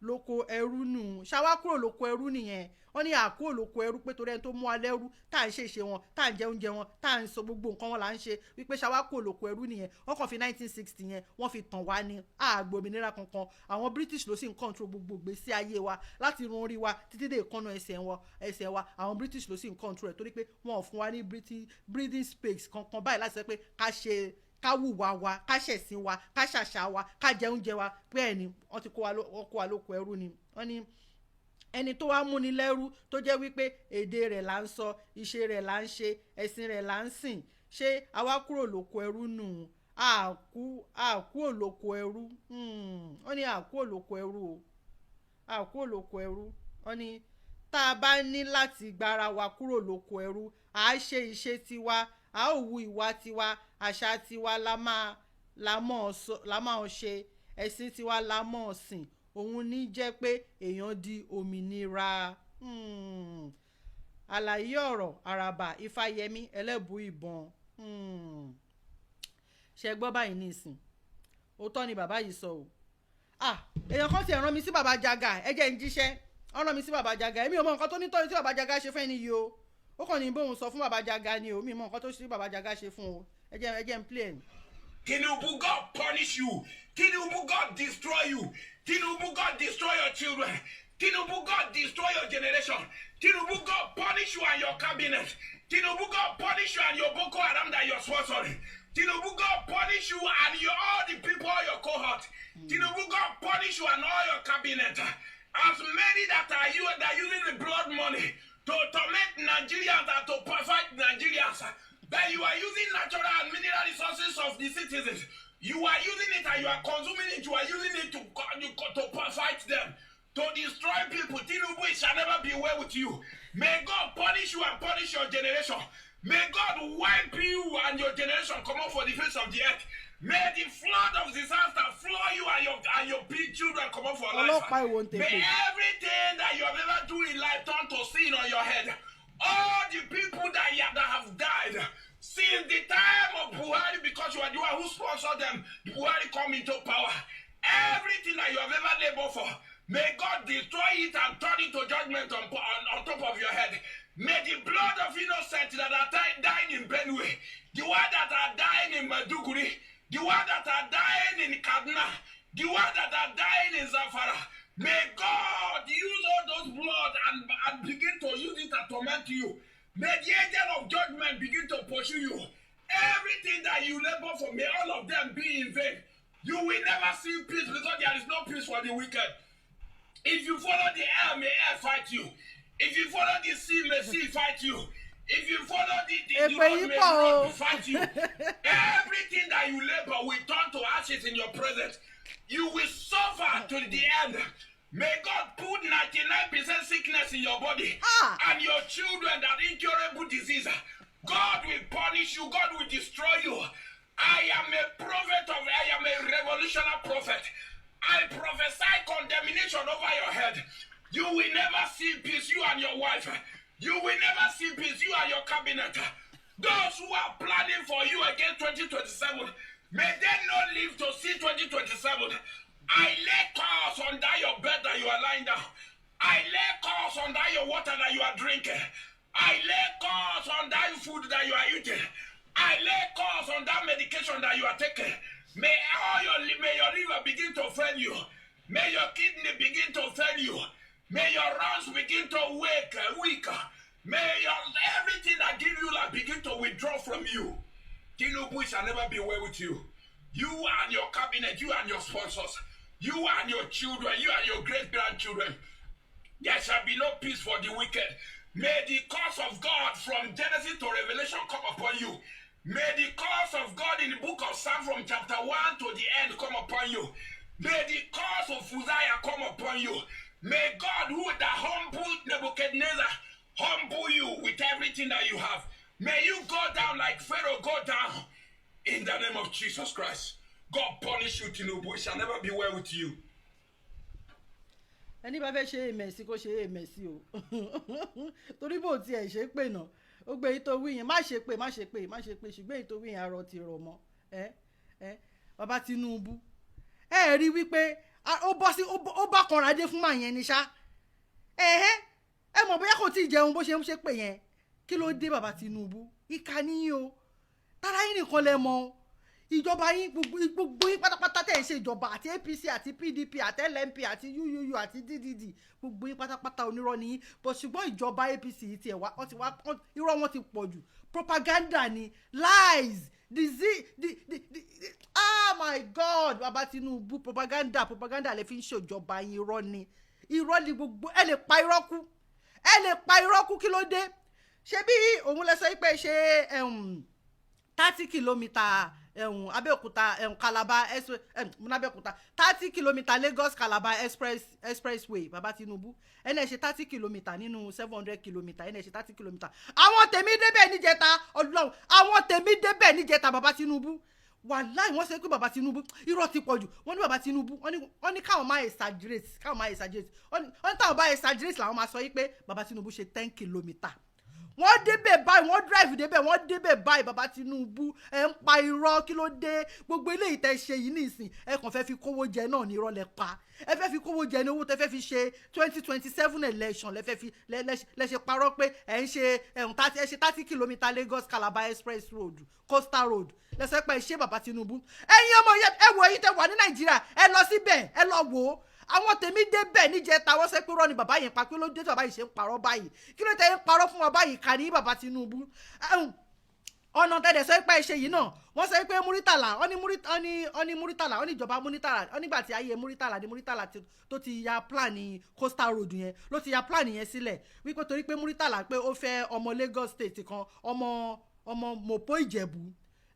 lóko ẹrú nù? Ṣáwá kúrò lóko ẹrú nìyẹn? Wọ́n ní àkúrò lóko ẹrú pé torí ẹni tó mú wa lẹ́rú, tá à ń ṣe ìṣe wọn, tá à ń jẹ oúnjẹ wọn, tá à ń sọ gbogbo nǹkan wọn là ń ṣe, wípé ṣáwá kúrò lóko ẹrú nìyẹn. Wọ́n kàn fi 1960 yẹn wọ́n fi tàn wá ní àgbòmìnira kankan. Àwọn British ló sì ń control gbogbo ìgbésí ayé wa láti run orí wa títí dé ìkànnà ẹsẹ̀ wa. Àwọn British ló sì ń control ẹ̀ torí pé wọn ò fún wa ní breathing space kankan báyìí láti sọ pé ká wùwà wa, ká ṣẹ̀sìn wa, ká ṣàṣà wa, ká jẹ oúnjẹ wa. Bẹ́ẹ̀ ni wọ́n ti kó wa lóko ẹrú ni. Wọ́n ní ẹni tó wá múni lẹ́rú, tó jẹ́ wípé èdè rẹ̀ là ń sọ, ìṣe rẹ̀ là ń ṣe, ẹ̀sìn rẹ̀ là ń sìn, ṣé àwa kúrò lóko ẹrú nù? àkú olóko ẹrú. Wọ́n ní àkú olóko ẹrú o, àkú olóko ẹrú. Wọ́n ní tá a bá ní láti gbára wa kúrò lóko ẹrú, à á ṣe ìṣe tiwa, a ó wu ìwà tiwa, àṣà tiwa la máa ṣe, ẹ̀sìn tiwa la máa sìn. Òun ní jẹ́ pé èèyàn di òmìnira. Àlàyé ọ̀rọ̀ Àràbà Ifáyẹmí ẹlẹ́bùú ìbọn. Ṣé gbọ́ báyìí nísìn? Òótọ́ ni bàbá yìí sọ o. Èèyàn kan ti rán mi sí bàbá Jaga, ẹ jẹ́ ń jíṣẹ́. Ó rán mi sí bàbá Jaga, èmi ò mọ nǹkan tó nítorí tí bàbá Jaga ṣe fẹ́ ni yìí o. Ó kàn ní bóun sọ fún bàbá Jaga ni o, mi mọ nǹkan tó ṣe bàbá Jaga ṣe fún o. Ẹ jẹ́ ń play ẹ̀. Tinubu, God punish you. Tinubu, God destroy you. Tinubu, God destroy your children. Tinubu, God destroy your generation. Tinubu, God punish you and your cabinet. Tinubu, God punish you and your Boko Haram that you're sponsoring. Tinubu, God punish you and all the people, all your cohort. Tinubu, God punish you and all your cabinet. As many that are using the blood money to torment Nigerians and to fight Nigerians, that you are using natural and mineral resources of the citizens. You are using it and you are consuming it. You are using it to fight them, to destroy people. Tinubu, it shall never be well with you. May God punish you and punish your generation. May God wipe you and your generation come up for the face of the earth. May the flood of disaster flood you and your big children come up for life. May everything that you have ever done in life turn to sin on your head. All the people that have died since the time of Buhari, because you are the one who sponsored them, Buhari come into power. Everything that you have ever labored for, may God destroy it and turn it to judgment on top of your head. May the blood of innocents that are dying in Benue, the ones that are dying in Maduguri, the ones that are dying in Kaduna, the ones that are dying in Zamfara, may God use all those blood and begin to use it to torment you. May the angel of judgment begin to pursue you. Everything that you labor for, may all of them be in vain. You will never see peace because there is no peace for the wicked. If you follow the air, may air fight you. If you follow the sea, may sea fight you. If you follow the road, may road fight you. Everything that you labor will turn to ashes in your presence. You will suffer to the end. May God put 99% sickness in your body and your children that incurable disease. God will punish you. God will destroy you. I am a revolutionary prophet. I prophesy condemnation over your head. You will never see peace, you and your wife. You will never see peace, you and your cabinet. Those who are planning for you against 2027, may they not live to see 2027. I lay curse under your bed that you are lying down. I lay curse under your water that you are drinking. I lay curse under your food that you are eating. I lay curse on that medication that you are taking. May your liver begin to fail you. May your kidney begin to fail you. May your lungs begin to weaker. May everything that gives you life begin to withdraw from you. Tinubu shall never be well with you. You and your cabinet, you and your sponsors, you and your children, you and your great-grandchildren. There shall be no peace for the wicked. May the curse of God from Genesis to Revelation come upon you. May the curse of God in the book of Psalm from chapter 1 to the end come upon you. May the curse of Uzziah come upon you. May God, who that humbled Nebuchadnezzar, humble you with everything that you have. May you go down like Pharaoh go down in the name of Jesus Christ. God punish you, Tinubu. It shall never be well with you. Ẹni bá fẹ́ ṣe èmẹ̀sí kó ṣe èmẹ̀sí o torí bó tiẹ̀ ṣe pé náà ó gbé yín tó wí yẹn má ṣe pé ṣùgbọ́n èyí tó wí yẹn arọ ti rọ̀ mọ́ bàbá Tinubu rí wípé ó bá kanra dé fún màá yẹn ni ṣá ẹ mọ̀ bóyá kò tí ì jẹun bó ṣe ń ṣe pé yẹn kí ló dé bàbá Tinubu ìkà níyìn o tara yín nìkan lẹ mọ̀ ìjọba yín gbogbo yín pátápátá tẹ̀ ń ṣe ìjọba àti APC àti PDP àti LNP àti UUU àti DDD gbogbo yín pátápátá onírọ́ ni yín bó ṣùgbọ́n ìjọba APC yìí tiẹ̀ wá irọ́ wọn ti pọ̀ jù propaganda ni lies oh my God bàbá Tinubu propaganda lè fi ń ṣèjọba yín irọ́ ni gbogbo ẹ lè pa irọ́ kú kí ló dé ṣé bí òun lẹ sọ pé ṣe 30 kilometre Abẹ́òkúta Calabar Abẹ́òkúta 30 kilometre Lagos Calabar expressway bàbá Tinubu ẹnẹ ṣe 30 kilometre nínú 700 kilometre ẹnẹ ṣe 30 kilometre àwọn tèmi débẹ̀ níjẹta Ọlọ́run àwọn tèmi débẹ̀ níjẹta bàbá Tinubu wàláì wọ́n ṣe pé bàbá Tinubu irọ́ ti pọ̀ jù wọ́n ní bàbá Tinubu wọ́n ní káwọn máa exaggerate wọ́n ní táwọn bá exaggerate làwọn máa sọ yí pé bàbá Tinubu ṣe 10 kilometre wọ́n débẹ̀ báyìí wọ́n drive débẹ̀ wọ́n débẹ̀ báyìí bàbá Tinubu ẹ̀ ń pa irọ́ kí ló dé gbogbo eléyìí tẹ́ ṣe yìí nísìn ẹ kàn fẹ́ fi kówó jẹ náà ní irọ́ lẹ pa ẹ fẹ́ fi kówó jẹ ní owó tẹ́ fẹ́ fi ṣe 2027 election lẹ́ṣẹ̀ parọ́ pé ẹ̀ ń ṣe 30 kilometre Lagos Calabar express road coastal road lẹ́sẹ̀ pé ṣé bàbá Tinubu ẹ̀yin ọmọ yẹn ẹ wo èyí tẹ́ wà ní Nàìjíríà ẹ lọ síbẹ̀ ẹ lọ wò ó àwọn tèmi débẹ̀ níjẹta wọ́n sẹ́ pé rọ́ ni bàbá yẹn pa kí ló dé tí bàbá yìí ṣe ń parọ́ báyìí kí ló tẹ́ ń parọ́ fún wa báyìí kà ní bàbá Tinubu ọ̀nà tẹ̀dẹ̀ sọ pé ṣe yìí náà wọ́n sọ pé Muritala ó ní Muritala ó ní ìjọba Muritala ó nígbà tí ayé Muritala ní Muritala tó ti ya plan coastal road yẹn ló ti ya plan yẹn sílẹ̀ wípé torí pé Muritala pé ó fẹ́ ọmọ Lagos state kan ọmọ Mopo Ìjẹ̀bú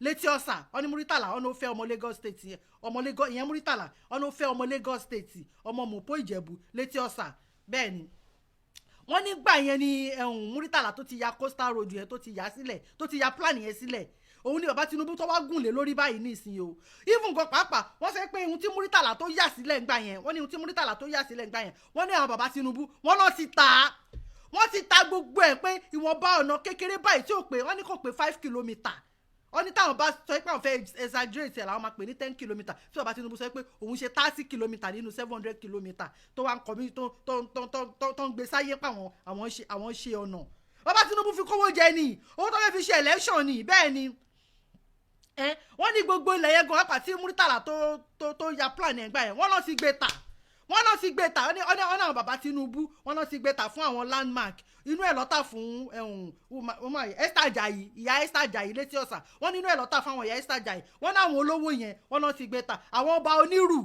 Létí Ọ̀sà ó ní Muritala ó ní ó fẹ́ ọmọ Lagos state yẹn ọmọ Lagos ìyẹn Muritala ó ní ó fẹ́ ọmọ Lagos state ọmọ Mopo Ìjẹ̀bú Létí Ọ̀sà bẹ́ẹ̀ ni wọ́n nígbà yẹn ni Muritala tó ti ya coastal road yẹn tó ti ya sílẹ̀ tó ti ya plan yẹn sílẹ̀ òun ni bàbá Tinubu tó wá gùn lé lórí báyìí ní ìsìn o even gan pàápàá wọ́n sọ pé ihun tí Muritala tó yà sílẹ̀ ńgbà yẹn wọ́n ní ihun tí Muritala tó yà sílẹ̀ ńgbà yẹn wọ́n ní àwọn bàbá Tinubu wọ́n lọ ti ta wọ́n ti ta gbogbo ẹ̀ pé ìwọ̀nba ọ̀nà kékeré báyìí tí ò pé wọ́n ní kò pé 5 kilometre wọ́n ní táwọn bá sọ pé àwọn fẹ́ exaggerate ẹ̀ làwọn máa pè ní 10 kilometre tí bàbá Tinubu sọ pé òun ṣe 30 kilometre nínú 700 kilometre tó wá ń kọ́ mi tó ń gbé sáyé pé àwọn ṣe ọ̀nà bàbá Tinubu fi kówó jẹ ni owó tó fẹ́ fi ṣe election ni bẹ́ẹ̀ ni wọ́n ní gbogbo ilẹ̀ yẹn gan apá tí Muritala tó ya plan ẹ̀ gbà yẹn wọ́n lọ sí gbé ta wọ́n náà bàbá Tinubu wọ́n lọ sí gbé ta fún àwọn landmark inú ẹ̀ lọ́tà fún Esther Ajayi ìyá Esther Ajayi Létí Ọ̀sà wọ́n nínú ẹ̀ lọ́tà fún àwọn ìyá Esther Ajayi wọ́n náà àwọn olówó yẹn wọ́n lọ sí gbé ta àwọn ọba onírù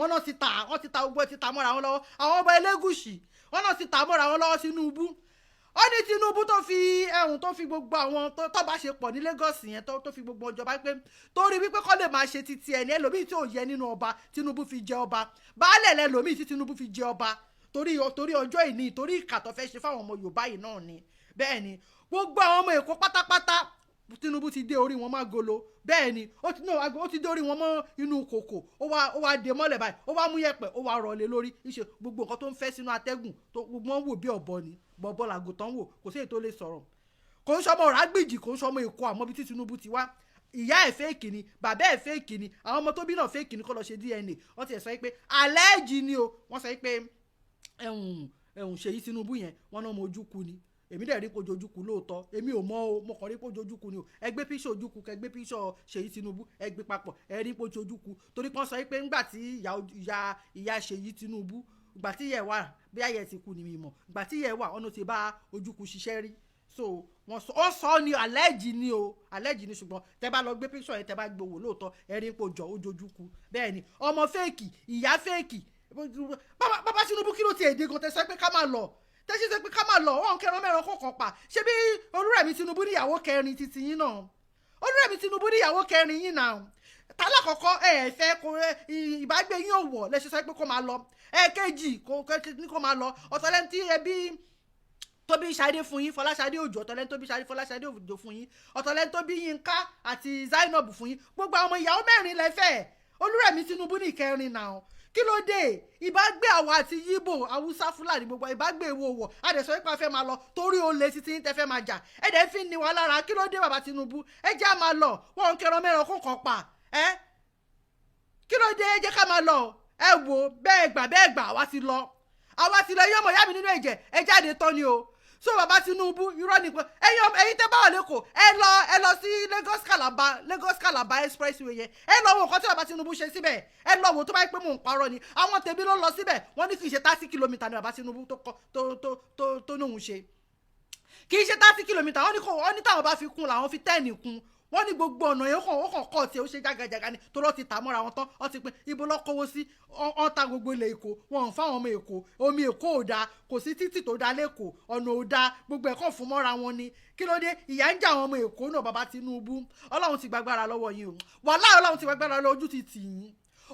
wọ́n náà ti ta wọ́n ti ta gbogbo ti ta mọ́ra wọn lọ́wọ́ àwọn ọba Elégùṣì wọ́n náà ti ta mọ́ra wọn lọ́wọ́ Tinubu ó ní Tinubu tó fi gbogbo àwọn tó bá ṣe pọ̀ ní Lagos yẹn tó fi gbogbo ọjọba pé torí wípé kọ́ lè máa ṣe titi ẹni ẹlòmíì tí ò yẹ nínú ọba Tinubu fi jẹ ọba baálẹ̀ lẹ́lòmíì tí Tinubu fi jẹ ọba torí ọjọ́ ìní torí ìkà tó fẹ́ ṣe fáwọn ọmọ Yorùbá yìí náà ni bẹ́ẹ̀ ni gbogbo àwọn ọmọ Èkó pátápátá Tinubu ti dé orí wọn má golo bẹ́ẹ̀ ni ó ti dé orí wọn mọ́ inú kòkò ó wá dé mọ́lẹ̀ báyìí ó wá mú yẹ̀pẹ̀ ó wá rọ̀lé lórí ìṣe gbogbo nǹkan tó ń fẹ́ sínú atẹ́gùn tó gbogbo wọn wò bí ọ̀bọ ni bọ̀bọ̀ làgùntàn wò kò sí èyí tó lè sọ̀rọ̀ kò ń sọmọ Ràgbìjì kò ń sọmọ Èkó àmọ́ bí tí Tinubu ti wá ìyá ẹ̀ fẹ́ẹ̀kì ni bàbá ẹ̀ fẹ́ẹ̀kì ni àwọn ọmọ tó bí náà fẹ́ẹ̀kì ni kó lọ ṣe DNA wọ́n ti sọ pé àlẹ́jì ni o wọ́n sọ pé Ṣèyí Tinubu yẹn wọ́n náà mọ ojúkú ni èmi dẹ̀ rí pojú ojúkú lóòótọ́ èmi ò mọ̀ o mo kàn rí pojú ojúkú ni o ẹgbẹ́ píṣọ̀ ojúkú kẹgbẹ́ píṣọ̀ Ṣèyí Tinubu ẹgbẹ́ papọ̀ ẹ rí pojú ojúkú torí pọ́n sọ pé ńgbà tí ìyá Ṣèyí Tinubu ìgbà tí yẹ wà bí ayẹ ti kú ni mi mọ̀ ìgbà tí yẹ wà ọ̀nà ti bá ojúkú ṣiṣẹ́ rí so wọ́n sọ ni àlẹ́jì ni o àlẹ́jì ni ṣùgbọ́n tẹ́ bá lọ gbé píṣọ̀ yẹn tẹ́ bá gbowó lóòótọ́ ẹ rí pojú ojúkú bẹ́ẹ̀ ni ọmọ fẹ́ẹ̀kì ìyá fẹ́ẹ̀kì bàbá Tinubu kí ló ti èdè gan tẹ́ sọ pé ká máa lọ tẹ́sí sọ pé ká máa lọ wọn kẹran mẹ́ran kọ̀ọ̀kan pa ṣé bí Olúrẹ̀mí Tinubu níyàwó kẹrin titi yín náà Olúrẹ̀mí Tinubu níyàwó kẹrin yín náà tálákọ̀ọ́kọ́ fẹ́ kó ìbágbé yín ò wọ̀ lẹ́sẹ̀ sọ pé kó máa lọ ẹ̀ẹ́kejì ní kó máa lọ ọ̀tọ̀lẹ́ntì ẹbí tóbi Ṣadé fún yín Fọláṣadé Òjó ọ̀tọ̀lẹ́ntì tóbi Fọláṣadé Òjó fún yín ọ̀tọ̀lẹ́ntì tóbi Yínká àti Zainab fún yín gbogbo àwọn ìyàwó mẹ́rin lẹ́fẹ̀ẹ́ Olúrẹ̀mí Tinubu ní ìkẹrin náà kí ló dé ìbágbé àwa àti Yíbò Haúsá Fúlàní gbogbo ìbágbé èwo wọ̀ adẹ̀sọ ipa fẹ́ máa lọ torí olè títí tẹ́ fẹ́ máa jà ẹ̀dẹ̀ fi ní wa lára kí ló dé bàbá Tinubu ẹ jẹ́ á máa lọ wọn kẹran mẹ́ran kó kàn pa kí ló dé ẹ jẹ́ ká máa lọ ẹ wò bẹ́ẹ̀ gbà àwa ti lọ yọmọ ìyá mi nínú ẹ̀jẹ̀ ẹ jáde tán ni o so bàbá Tinubu irọ́ nìkan ẹ̀yin tẹ́ bá wà lẹ́kọ̀ọ́ ẹ lọ sí Lagos Calabar expressway yẹn ẹ lọ wo nǹkan tí bàbá Tinubu ṣe síbẹ̀ ẹ lọ wo tó bá yẹ pé mò ń parọ́ ni àwọn tèmi ló lọ síbẹ̀ wọ́n ní kì í ṣe 30 kilometre ni bàbá Tinubu tó nóhun ṣe kì í ṣe 30 kilometre wọ́n ní táwọn bá fi kún làwọn fi 10 kún wọ́n ní gbogbo ọ̀nà yẹn ó kàn kọ́ ọ̀tí ó ṣe jágajàga ni tó lọ́ọ́ ti tà mọ́ra wọn tán ó ti pín ibo lọ́ kówó sí ọ̀n ta gbogbo ilẹ̀ Èkó wọn ò fáwọn ọmọ Èkó omi Èkó ò dáa kò sí títì tó dáa lẹ́kọ̀ọ́ ọ̀nà ò dáa gbogbo ẹ̀kọ́ fún mọ́ra wọn ni kí ló dé ìyà ń jà àwọn ọmọ Èkó náà bàbá Tinubu Ọlọ́run ti gbàgbára lọ́wọ́ yín o wàláhì Ọlọ́run ti gbàgbára lọ́wọ́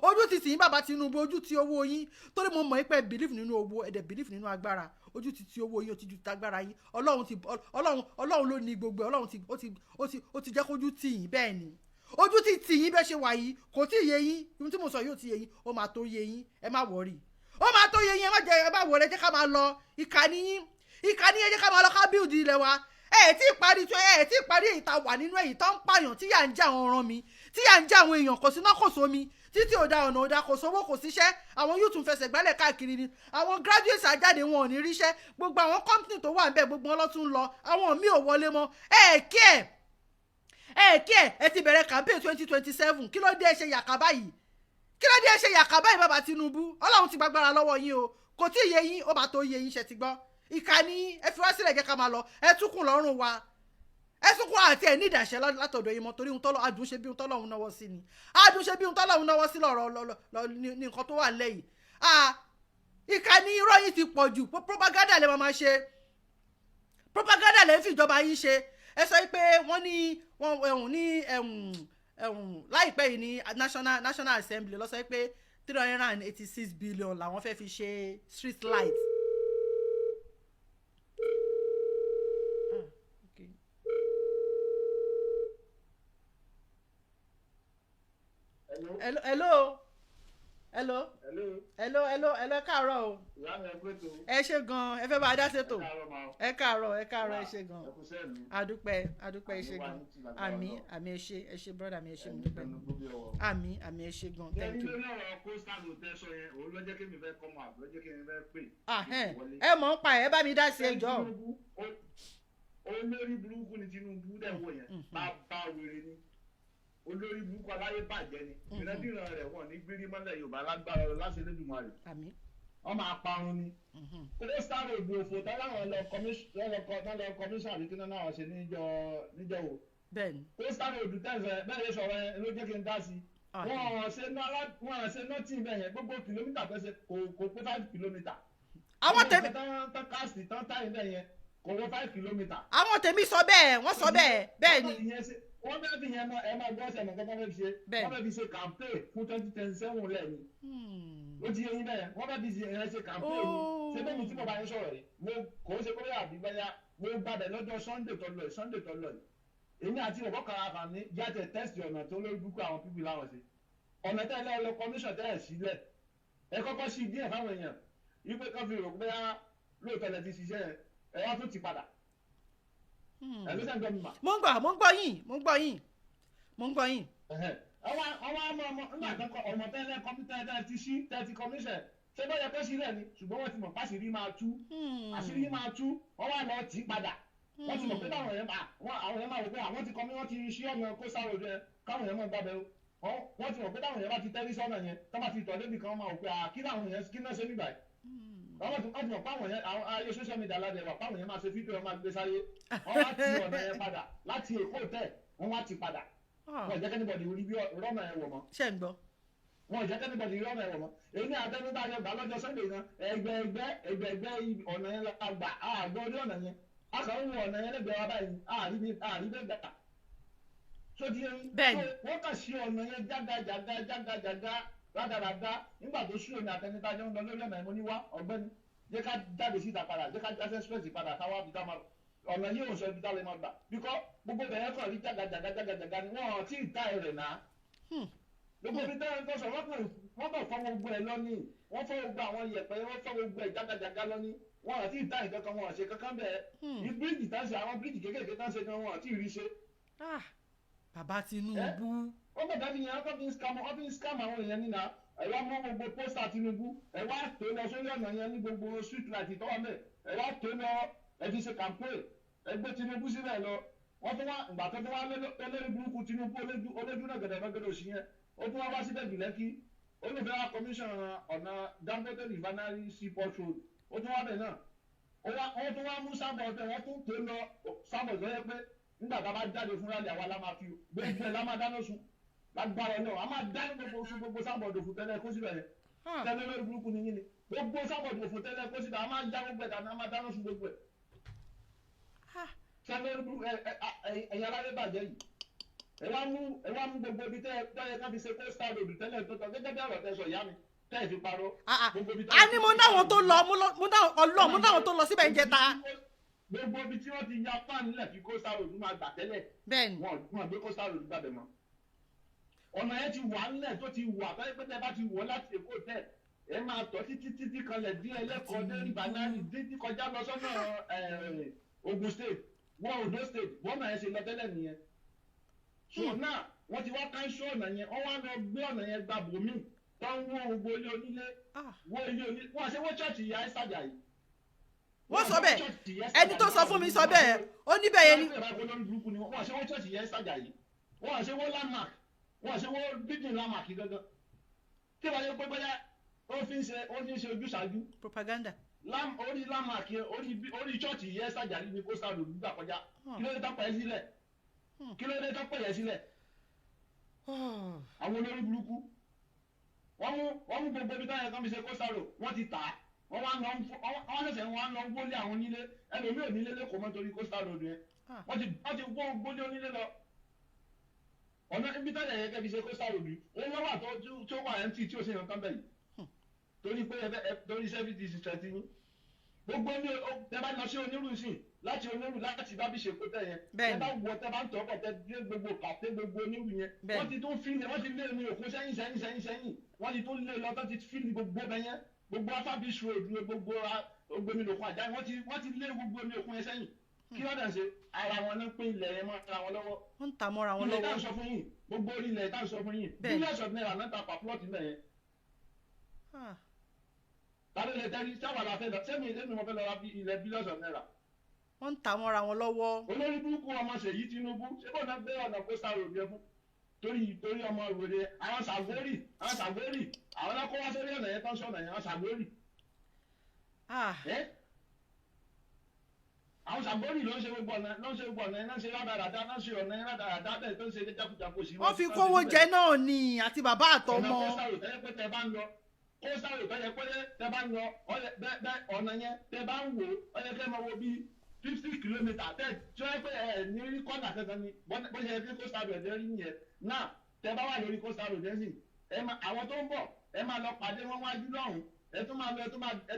ojú ti tì yín bàbá Tinubu ojú ti owó yín torí mo mọ̀ pé believe nínú owó ẹ̀dẹ̀ believe nínú agbára ojú ti owó yín ó ti ju tagbára yín Ọlọ́run ló ní gbogbo Ọlọ́run ti jẹ́ kójú tì yín bẹ́ẹ̀ ni ojú ti tì yín bẹ́ẹ̀ ṣe wà yìí kò tí ì yé yín ohun tí mo sọ yóò ti yé yín ó máa tó yé yín ẹ má wọrí ó máa tó yé yín ẹ má wọrí ẹ jẹ́ ká máa lọ ìkànnì yín ẹ jẹ́ ká máa lọ ká build ilẹ̀ wa ẹ tí ì parí èyí tá wà nínú èyí tó ń pààyàn tí yà ń jẹ àwọn ọ̀ràn mi tí yà ń jẹ àwọn èèyàn kò sí náà kò sómi títí ò da ọ̀nà ò da kò sówó kò síṣẹ́ àwọn yóò tún fẹsẹ̀ gbálẹ̀ káàkiri ni àwọn graduates àjáde wọn ò ní ríṣẹ́ gbogbo àwọn company tó wà ń bẹ̀ gbogbo wọn ló tún lọ àwọn míì ò wọlé mọ́ ẹ ti bẹ̀rẹ̀ campaign 2027 kí ló dé ṣe yàkà báyìí bàbá Tinubu Ọlọ́run ti gbàgbára lọ́wọ́ yín o kò tí ì yé yín ó bá tó yé yín ṣe ti gbọ́ ìkànnì ẹ fi wá sílẹ̀ jẹ́ ká máa lọ ẹ túkùn lọ́rùn wa ẹ̀sùn kó àti ẹ̀ ní ìdàṣẹ́ látọ̀dọ̀ yìí mọ́ torí àdúnṣe bí ohun tọ́lọ́run náwó sí ni àdúnṣe bí ohun tọ́lọ́run náwó sí lọ́rọ̀ ní nǹkan tó wà lẹ́yìn ìkànnì irọ́ yìí ti pọ̀ jù propaganda lè máa ṣe propaganda lè fi ìjọba yìí ṣe ẹ sọ pé wọ́n ní wọ́n ní láìpẹ́ yìí ní national assembly ló sọ pé 386 billion làwọn fẹ́ fi ṣe street light. hello káàárọ̀ o. ẹ ṣe gan ẹ fẹ́ bá a dá ṣètò ẹ káàárọ̀ ẹ ṣe gan adúpẹ́ ẹ ṣe gan àmì ẹ ṣe brother mi ẹ ṣe dúpẹ́ àmì ẹ ṣe gan thank you. ẹ mọ̀ ń pa ẹ bá mi dá sí ẹjọ́. olórí burúkú ni Tinubu dẹ̀ wọ̀ yẹn bàbá wèrè ni olórí burúkú aláyé bàjẹ́ ni ìrẹ́bìrán rẹ̀ wọ̀ ní gbérí mọ́lẹ̀ Yorùbá lágbára láti Elédùmarè wọ́n máa parun ni ó sáré ìbò òfò táwọn lọ kọmíṣán àbí kí náà ṣe níjọ wo ó sáré ìbò tẹ̀sán bẹ́ẹ̀ lè sọ̀rọ̀ yẹn ló jẹ́ kí n dá sí wọ́n ṣe nọ́tì bẹ́ẹ̀ yẹn gbogbo kìlómítà tó ṣe kò pé 5 kìlómítà àwọn tẹ̀mí tán káàsì tán táyì bẹ́ẹ̀ yẹn kò wọ 5 kìlómítà. àwọn tèmi sọ bẹ́ẹ̀ wọ́n sọ bẹ́ẹ̀ ni. wọ́n bẹ́ẹ̀ fi yẹn ẹ máa gbọ́ sẹ́nu kọ́kọ́ bẹ́ẹ̀ fi ṣe wọ́n bẹ́ẹ̀ fi ṣe campaign fún 2027 lẹ́yìn. ó ti yẹ yín bẹ́ẹ̀ wọ́n bẹ́ẹ̀ fi ṣe campaign ni ṣé bẹ́ẹ̀ mi tí mo bá yín sọ̀rọ̀ yìí mo kò ń ṣe pé àbí bẹ́yà mo gbàdẹ̀ lọ́jọ́ Sunday tó lọ yìí èmi àti ọ̀bọ̀ kan ní jáde tẹ́sì ọ̀nà tó lórí burúkú àwọn pípì láwọn ṣe ọ̀nà tẹ́lẹ̀ ọlọ commission tẹ́lẹ̀ sílẹ̀ ẹ kọ́kọ́ sí díẹ̀ fáwọn èèyàn yìí pé kọ́fì rò pé lóòótọ́ lẹ ti ṣiṣẹ́ yẹn ẹ wá tún ti padà. ẹ ló sẹ́ńtọ́ mi mà. mo ń gbọ́ yín. ọwọ́ ọmọ nígbà kan ọmọ tẹ́lẹ̀ kọ́mítẹ́ tẹ́lẹ̀ ti ṣí tẹ́lẹ̀ ti commission ṣé bẹ́ẹ̀ yẹ kó sílẹ̀ ni ṣùgbọ́n wọ́n ti mọ̀ pàṣírí máa tú wọ́n wá lọ tì í padà wọ́n ti mọ̀ pé àwọn yẹn máa wò pé àwọn ti kọ́ mi wọ́n ti ṣí ọ̀nà kó sáré ojú ẹ káwọn yẹn mọ̀ gbàgbẹ́ o wọ́n ti mọ̀ pé táwọn yẹn bá ti tẹ́rí sọ́nà yẹn tó bá ti tọ̀ débi kan máa wò pé kí láwọn yẹn kí náà ṣe nígbà yìí wọ́n ti mọ̀ páwọn yẹn ayé social media ládẹ wà páwọn yẹn máa ṣe fídíò máa gbé sáyé wọ́n wá ti ọ̀nà yẹn padà láti Èkó tẹ̀ wọ́n wá ti padà wọ́n jẹ́ kẹ́nìbọ̀dì orí bí rọ́nà yẹn wọ̀ mọ́ wọ́n jẹ́ kẹ́nìbọ̀dì rọ́nà yẹn wọ̀ mọ́ èyí ni àtẹnudá yẹn gbà lọ́jọ́ Sunday náà ẹgbẹ́ ọ̀nà yẹn gbà àgbọ̀ orí ọ̀nà yẹn akọ̀wé ọ̀nà yẹn lẹ́gbẹ̀ẹ́ wa báyìí àríbẹ̀gbà tó di ẹyin wọ́n kà sí ọ̀nà yẹn jágajàga rádaràda nígbà tó sún èmi àtẹnitájọ́ ń lọ lórí ọ̀nà ìmọ̀ níwá ọ̀gbẹ́ni jẹ́ ká jáde síta padà jẹ́ ká jáde express padà káwá bí dáma ọ̀nà yìí ò sọ ibi táwọn máa gbà bíkọ́ gbogbo bẹ̀rẹ̀ kọ̀ rí jágajàga ni wọ́n ti ìta rẹ̀ náà gbogbo ibi tẹ́lẹ̀ tó sọ wọ́n kàn fọ́ gbogbo ẹ̀ lọ́ní wọ́n fọ́ gbogbo àwọn yẹ̀pẹ̀ wọ́n fọ́ gbogbo ẹ̀ jágajàga lọ́ní wọn àti ìta ìkankan wọn àṣe kankan bẹ́ẹ̀ ní bíríìjì tá ń ṣe àwọn bíríìjì kékèké tá ń ṣe gan wọn àti ìrí ṣe. bàbá Tinubu. wọ́n bẹ̀rẹ̀ bí yẹn wọ́n fi ń scam àwọn èèyàn nínú ẹ̀ wá mọ́ gbogbo pósítà Tinubu ẹ̀ wá tó lọ sórí ọ̀nà yẹn ní gbogbo street light tọ́wọ́ mẹ́ ẹ̀ wá tó lọ ẹ̀ fi ṣe campaign ẹ̀ gbé Tinubu sílẹ̀ lọ wọ́n tún wá ìgbà tó tún wá lórí burúkú Tinubu olójú náà gẹ̀dẹ̀ òsì yẹn ó tún wá síbẹ̀ bìlẹ́kì olùfẹ́ wa commission ọ̀nà Dangote refinery seaport road ó tún wá bẹ̀ náà wọ́n tún wá mú sábà ọ̀tẹ̀ wọ́n tún tó lọ sábà ọ̀tẹ̀ yẹ pé nígbà tá a bá jáde fún rálẹ̀ àwa la máa fi gbogbo ẹ̀ la máa dáná sun lágbára náà a máa dáná gbogbo sábà ọ̀dọ̀ fún tẹ́lẹ̀ kó síbẹ̀ yẹn tẹ́lẹ̀ lórí burúkú ni yín ni gbogbo sábà ọ̀dọ̀ fún tẹ́lẹ̀ kó síbẹ̀ a máa já gbogbo ẹ̀ dáná a máa dáná sun gbogbo ẹ̀ tẹ́lẹ̀ lórí burúkú ẹ̀yà aláyé bàjẹ́ yìí ẹ wá mú gbogbo ibi tẹ́lẹ̀ ká fi ṣe coastal road tẹ́lẹ̀ tó tọ́ gẹ́gẹ́ bí ọ̀rọ̀ tẹ́ sọ ìyá mi tẹ́ẹ̀ fi parọ́. a ní mo náwọn tó lọ síbẹ̀ ń jẹta. gbogbo ibi tí wọ́n ti ya pan nílẹ̀ fi coastal road máa gbà tẹ́lẹ̀. bẹ́ẹ̀ni wọ́n gbé coastal road gbàbẹ̀ mọ́. ọ̀nà yẹn ti wà nílẹ̀ tó ti wà báyìí pé tẹ́ bá ti wọ̀ láti Èkó tẹ̀ ẹ máa tọ́ títí kanlẹ̀ dín ẹlẹ́kọ̀ọ́ dé ìbànújẹ́ dídí kọjá lọ sọ́nà Ogun state wọ́n Ondo state wọ́n náà yẹn ṣe lọ tẹ́lẹ̀ nìyẹn. so náà wọ́n ti wá káńsó ọ̀nà yẹn wọ́n wá lọ gbé ọ̀nà yẹn gbà bòmí tó ń wọ́n gbogbo ilé onílé wọ́n ilé onílé wọ́n ṣe wọ́n chọ́ọ̀chì ìyá ìsàjà yìí. wọ́n sọ bẹ́ẹ̀ ẹni tó sọ fún mi sọ bẹ́ẹ̀ ó níbẹ̀ yẹn ni. wọ́n ṣe wọ́n chọ́ọ̀chì ìyá ìsàjà yìí wọ́n ṣe wọ́n landmark wọ́n ṣe wọ́n bídìn landmark gangan tí wọ́n yẹ pé bóyá ó fi ń ṣe ojúṣàájú. propaganda. orí landmark orí chọ́ọ̀chì ìyá ìsàjà yìí ni kó sáré olùgbà kọjá kí ló dé tápà ẹ́ sílẹ̀ kí ló dé tó pè yẹn sílẹ̀ àwọn olórí burúkú wọ́n mú gbogbo ibi táyà kan fi ṣe kóṣàrò wọ́n ti tà á wọ́n ṣẹ̀ṣẹ̀ wọ́n á lọ wọlé àwọn onílé ẹlòmíì ò nílé lẹ́kọ̀ọ́ mọ́ torí kóṣàrò yẹn wọ́n ti wọ́ gbólé onílé lọ ọ̀nà ibi táyà yẹn kẹ́ fi ṣe kóṣàrò bí òun lọ́wọ́ àtọ́ tó wà empty tí ò sí ìrántán bẹ́ẹ̀ yìí torí sẹ́fìtì ṣiṣẹ́ ti yín gbogbo ní tẹ bá lọ sí onírú sí láti onírú láti dábì ṣe kó tẹ yẹn tẹ bá wọ tẹ bá ń tọ́ ọkọ̀ tẹ dé gbogbo kàtẹ́ gbogbo onírú yẹn wọ́n ti tún fílẹ̀ wọ́n ti lé omi òkun sẹ́yìn wọ́n ti tún lé lọ tó ti fílẹ̀ gbogbo bẹ yẹn gbogbo afábíṣu òdu gbogbo omi òkun àjà wọ́n ti lé gbogbo omi òkun yẹn sẹ́yìn kí wọ́n dẹ̀ ṣe ara wọn ní pín ilẹ̀ yẹn mọ́ra wọn lọ́wọ́ wọ́n ń ta mọ́ra wọn lọ́wọ́ ilẹ̀ táwọn sọ fún yín gbogbo orí ilẹ̀ táwọn sọ fún yín billions of naira náà ta pa plọ́ọ̀tì náà yẹn tàbí ilẹ̀ tẹ́lí sáwà la fẹ́ lọ sẹ́mi mo fẹ́ lọ ra ilẹ̀ billions of naira. wọ́n ń ta mọ́ra wọn lọ́wọ́. olórí burúkú ọmọ Ṣèyí Tinubu ṣé bọ́ọ̀ náà gbé ọ̀nà coastal road yẹn fún torí ọmọ ìwòye àwọn Ṣàgórì àwọn náà kó wá sórí ọ̀nà yẹn tán sọ̀nà yẹn àwọn Ṣàgórì. àwọn Ṣàgórì ló ń ṣe gbogbo ọ̀nà yẹn náà ṣe rádaràdá náà ṣe ọ̀nà yẹn rádaràdá bẹ́ẹ̀ tó ń ṣe jákujàku sí. wọ́n fi kówó jẹ náà ni àti bàbá àtọmọ. ọ̀nà coastal road tẹ́lẹ̀ pé tẹ bá ń lọ kóòsàrò ìtọ́jẹ pé tẹ bá ń lọ bẹ́ẹ̀ ọ̀nà yẹn tẹ bá ń wò ó yẹ kẹ́ máa wo bí 50 kìlómítà tẹ tí wọ́n pẹ́ ẹ̀ ní rí kọ́nà kankan ni bó ṣe yẹ kí kóòsàrò ẹ̀dẹ́ rí yẹn náà tẹ bá wà lórí kóòsàrò ẹ̀dẹ́ sì àwọn tó ń bọ̀ ẹ máa lọ pàdé wọn wájú lọ́hùn ẹ tún máa lọ ẹ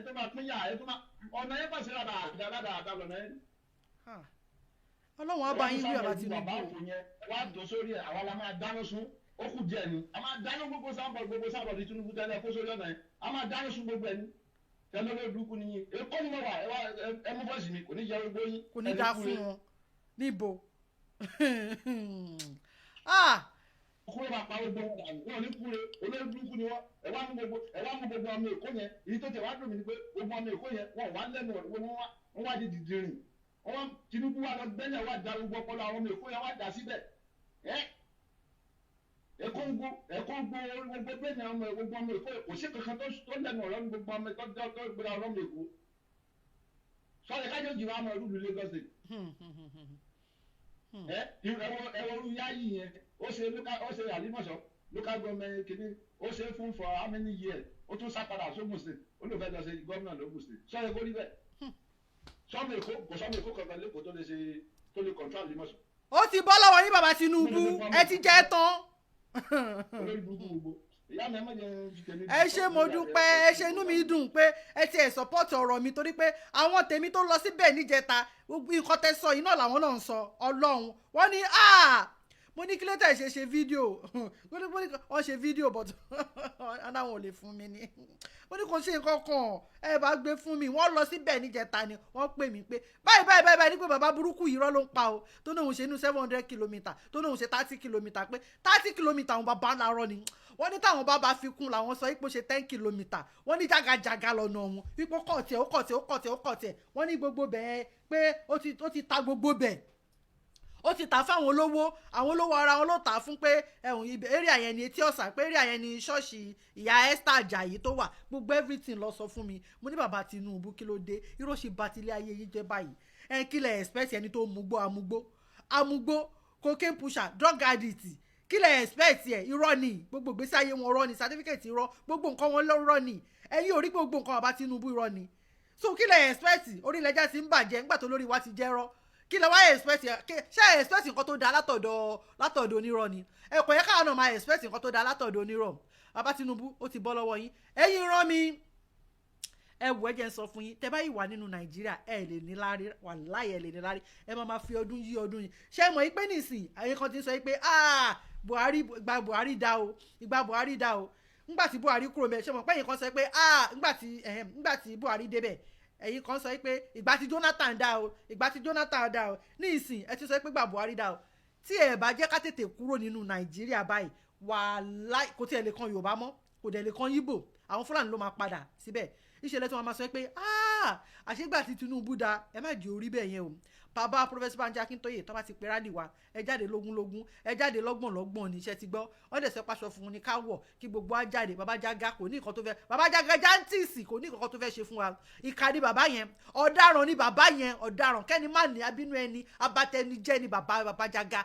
tún máa pínyà ọ̀nà yẹn pàṣẹ rádaràdà lọ́nà yẹn. ọlọ́run á bá yín rí ọ̀la Tinubu. wàá dùn sórí ẹ̀ àwa la máa dáná sun ó kù díẹ̀ ni a máa dáná gbogbo sábọ̀ di Tinubu tẹ́lẹ̀ kó sórí ọ̀nà yẹn a máa dáná sun gbogbo ẹni tẹ́lẹ̀ ló dúkú nìyí èkó ni mo wà ẹ mú bọ́ọ̀sì mi kò ní jẹ́ gbogbo yín. kò ní dá fún wọn níbo. kúrò bá pa gbogbo wọn ní kúrò olórí dúkú ni wọn ẹ wá mú gbogbo ọmọ èkó yẹn èyí tó tẹ wá dùn mí ni pé gbogbo ọmọ èkó yẹn wọn wá lẹ́nu wọn wá di dìdìrìn wọn Tinubu wà lọ gbẹ́lẹ̀ wá da gbogbo ọpọlọ àwọn ọmọ èkó yẹn wá dà síbẹ̀ ẹ̀kọ́ gbogbo bẹ́ẹ̀ ni ọmọ gbogbo ọmọ èkó kò sí kankan tó lẹ́nu ọ̀rọ̀ ní gbogbo ọmọ tó gbéra ọ̀rọ̀ ọmọ èkó sọ́ọ̀rẹ́ kájọ́ jìnnà ọmọ ìlú Lagos ẹ̀wọ̀ olú yáyì yẹn ó ṣe àlímọ̀ṣọ́ local government kìíní ó ṣe fún for how many years ó tún sá padà sógun state ó lè fẹ́ lọ ṣe gómìnà lógun state sọ́ọ̀rẹ́ kó rí bẹ́ẹ̀ sọ́ọ̀mù èkó kankan lẹ́kọ̀ọ́ tó lè control àlímọ̀ṣọ́. ó ti bọ́ lọ́wọ́ yín bàbá Tinubu ẹ ti jẹ́ tán. ẹ ṣé mo dúpẹ́ ẹ ṣé inú mi dùn pé ẹ ti ẹ̀ support ọ̀rọ̀ mi torí pé àwọn tèmi tó lọ síbẹ̀ níjẹta nǹkan tẹ́ sọ yìí náà làwọn náà ń sọ Ọlọ́run wọ́n ní mo ní kí ló tẹ̀ ṣe fídíò wọ́n ṣe fídíò but aláwọn ò lè fún mi ní ó ní kò ṣe nǹkan kan ẹ bá gbé fún mi wọ́n lọ síbẹ̀ níjẹta ni wọ́n pè mí pé báyìí ní pé bàbá burúkú yìí rọ́ ló ń pa o tó ní òun ṣe inú 700 kìlómítà tó ní òun ṣe 30 kìlómítà pé 30 kìlómítà àwọn bàbá làárọ̀ ni wọ́n ní táwọn bàbá fi kún làwọn sọ pé ó ṣe 10 kìlómítà wọ́n ní jàgàjàgà lọ́nà ọ̀hún wípé ó kọ̀ tiẹ̀ wọ́n ní gbogbo bẹ́ẹ̀ pé ó ti ta gbogbo bẹ́ẹ̀ ó ti tà fáwọn olówó ara wọn ló tà fún pé ẹ̀hún area yẹn ni Etí Ọ̀sà pé area yẹn ni ṣọ́ọ̀ṣì ìyá Esther Ajayi tó wà gbogbo everything lọ sọ fún mi mo ní bàbá Tinubu kí ló dé irọ́ ṣe bá tilé ayé yìí jẹ́ báyìí kí lẹ̀ expect ẹni tó amúgbó cocaine pusher drug addict kí lẹ̀ expect irọ́ ni gbogbo ìgbésí ayé wọn irọ́ ni certificate irọ́ gbogbo nǹkan wọn irọ́ ni ẹ̀yin ò rí gbogbo nǹkan bàbá Tinubu irọ́ ni so kí lẹ̀ expect orílẹ̀-èdè ti ń bàjẹ́ nígbà tó lórí wa ti jẹ́rọ́ kí lẹ wá expect ṣé expect nǹkan tó dáa látọ̀dọ̀ onírọ́ ni ẹ̀kọ́ yẹ káwọn náà máa expect nǹkan tó dáa látọ̀dọ̀ onírọ́ bàbá Tinubu ó ti bọ́ lọ́wọ́ yín ẹ̀yin rán mi ẹ wò ẹ jẹ́ ń sọ fún yín tẹ́ bá yìí wà nínú Nàìjíríà ẹ lè ní lárí wàláhì ẹ lè ní lárí ẹ máa fi ọdún yí ọdún yìí ṣé mọ̀ yí pé nìsín àyè kan ti ń sọ yí pé ìgbà Buhari dá o ńgbà tí Buhari kúrò mẹ́ ṣé mọ̀ pé ẹ̀yin kan sọ pé ńgbà tí Buhari débẹ̀ ẹ̀yin kan sọ pé ìgbà tí Jonathan dá o ní ìsìn ẹ ti sọ pé ìgbà Buhari dá o tí ẹ bá jẹ́ ká tètè kúrò nínú Nàìjíríà báyìí wàláhì kò tiẹ̀ lè kan Yorùbá mọ́ kò dẹ̀ lè kan Ìgbò àwọn Fúlàní ló máa padà síbẹ̀ ìṣẹ̀lẹ̀ tí wọ́n máa sọ pé àṣegbà tí Tinubu da ẹ má jẹ́ orí bẹ́ẹ̀ yẹn o bàbá Professor Banji Akintoye tó bá ti pe rálì wa ẹ jáde lógúnlógún ẹ jáde lọ́gbọ̀nlọ́gbọ̀n ní iṣẹ́ ti gbọ́ wọ́n dẹ̀ sẹ́ pàṣọ fún un ní ká wọ̀ kí gbogbo á jáde bàbá Jágá kò ní nǹkan tó fẹ́ bàbá Jágá jántìsì kò ní nǹkan tó fẹ́ ṣe fún wa ìkà ni bàbá yẹn ọ̀daràn ni bàbá yẹn ọ̀daràn kẹ́ni má ní abínú ẹni abatẹnijẹ́ ni bàbá Jágá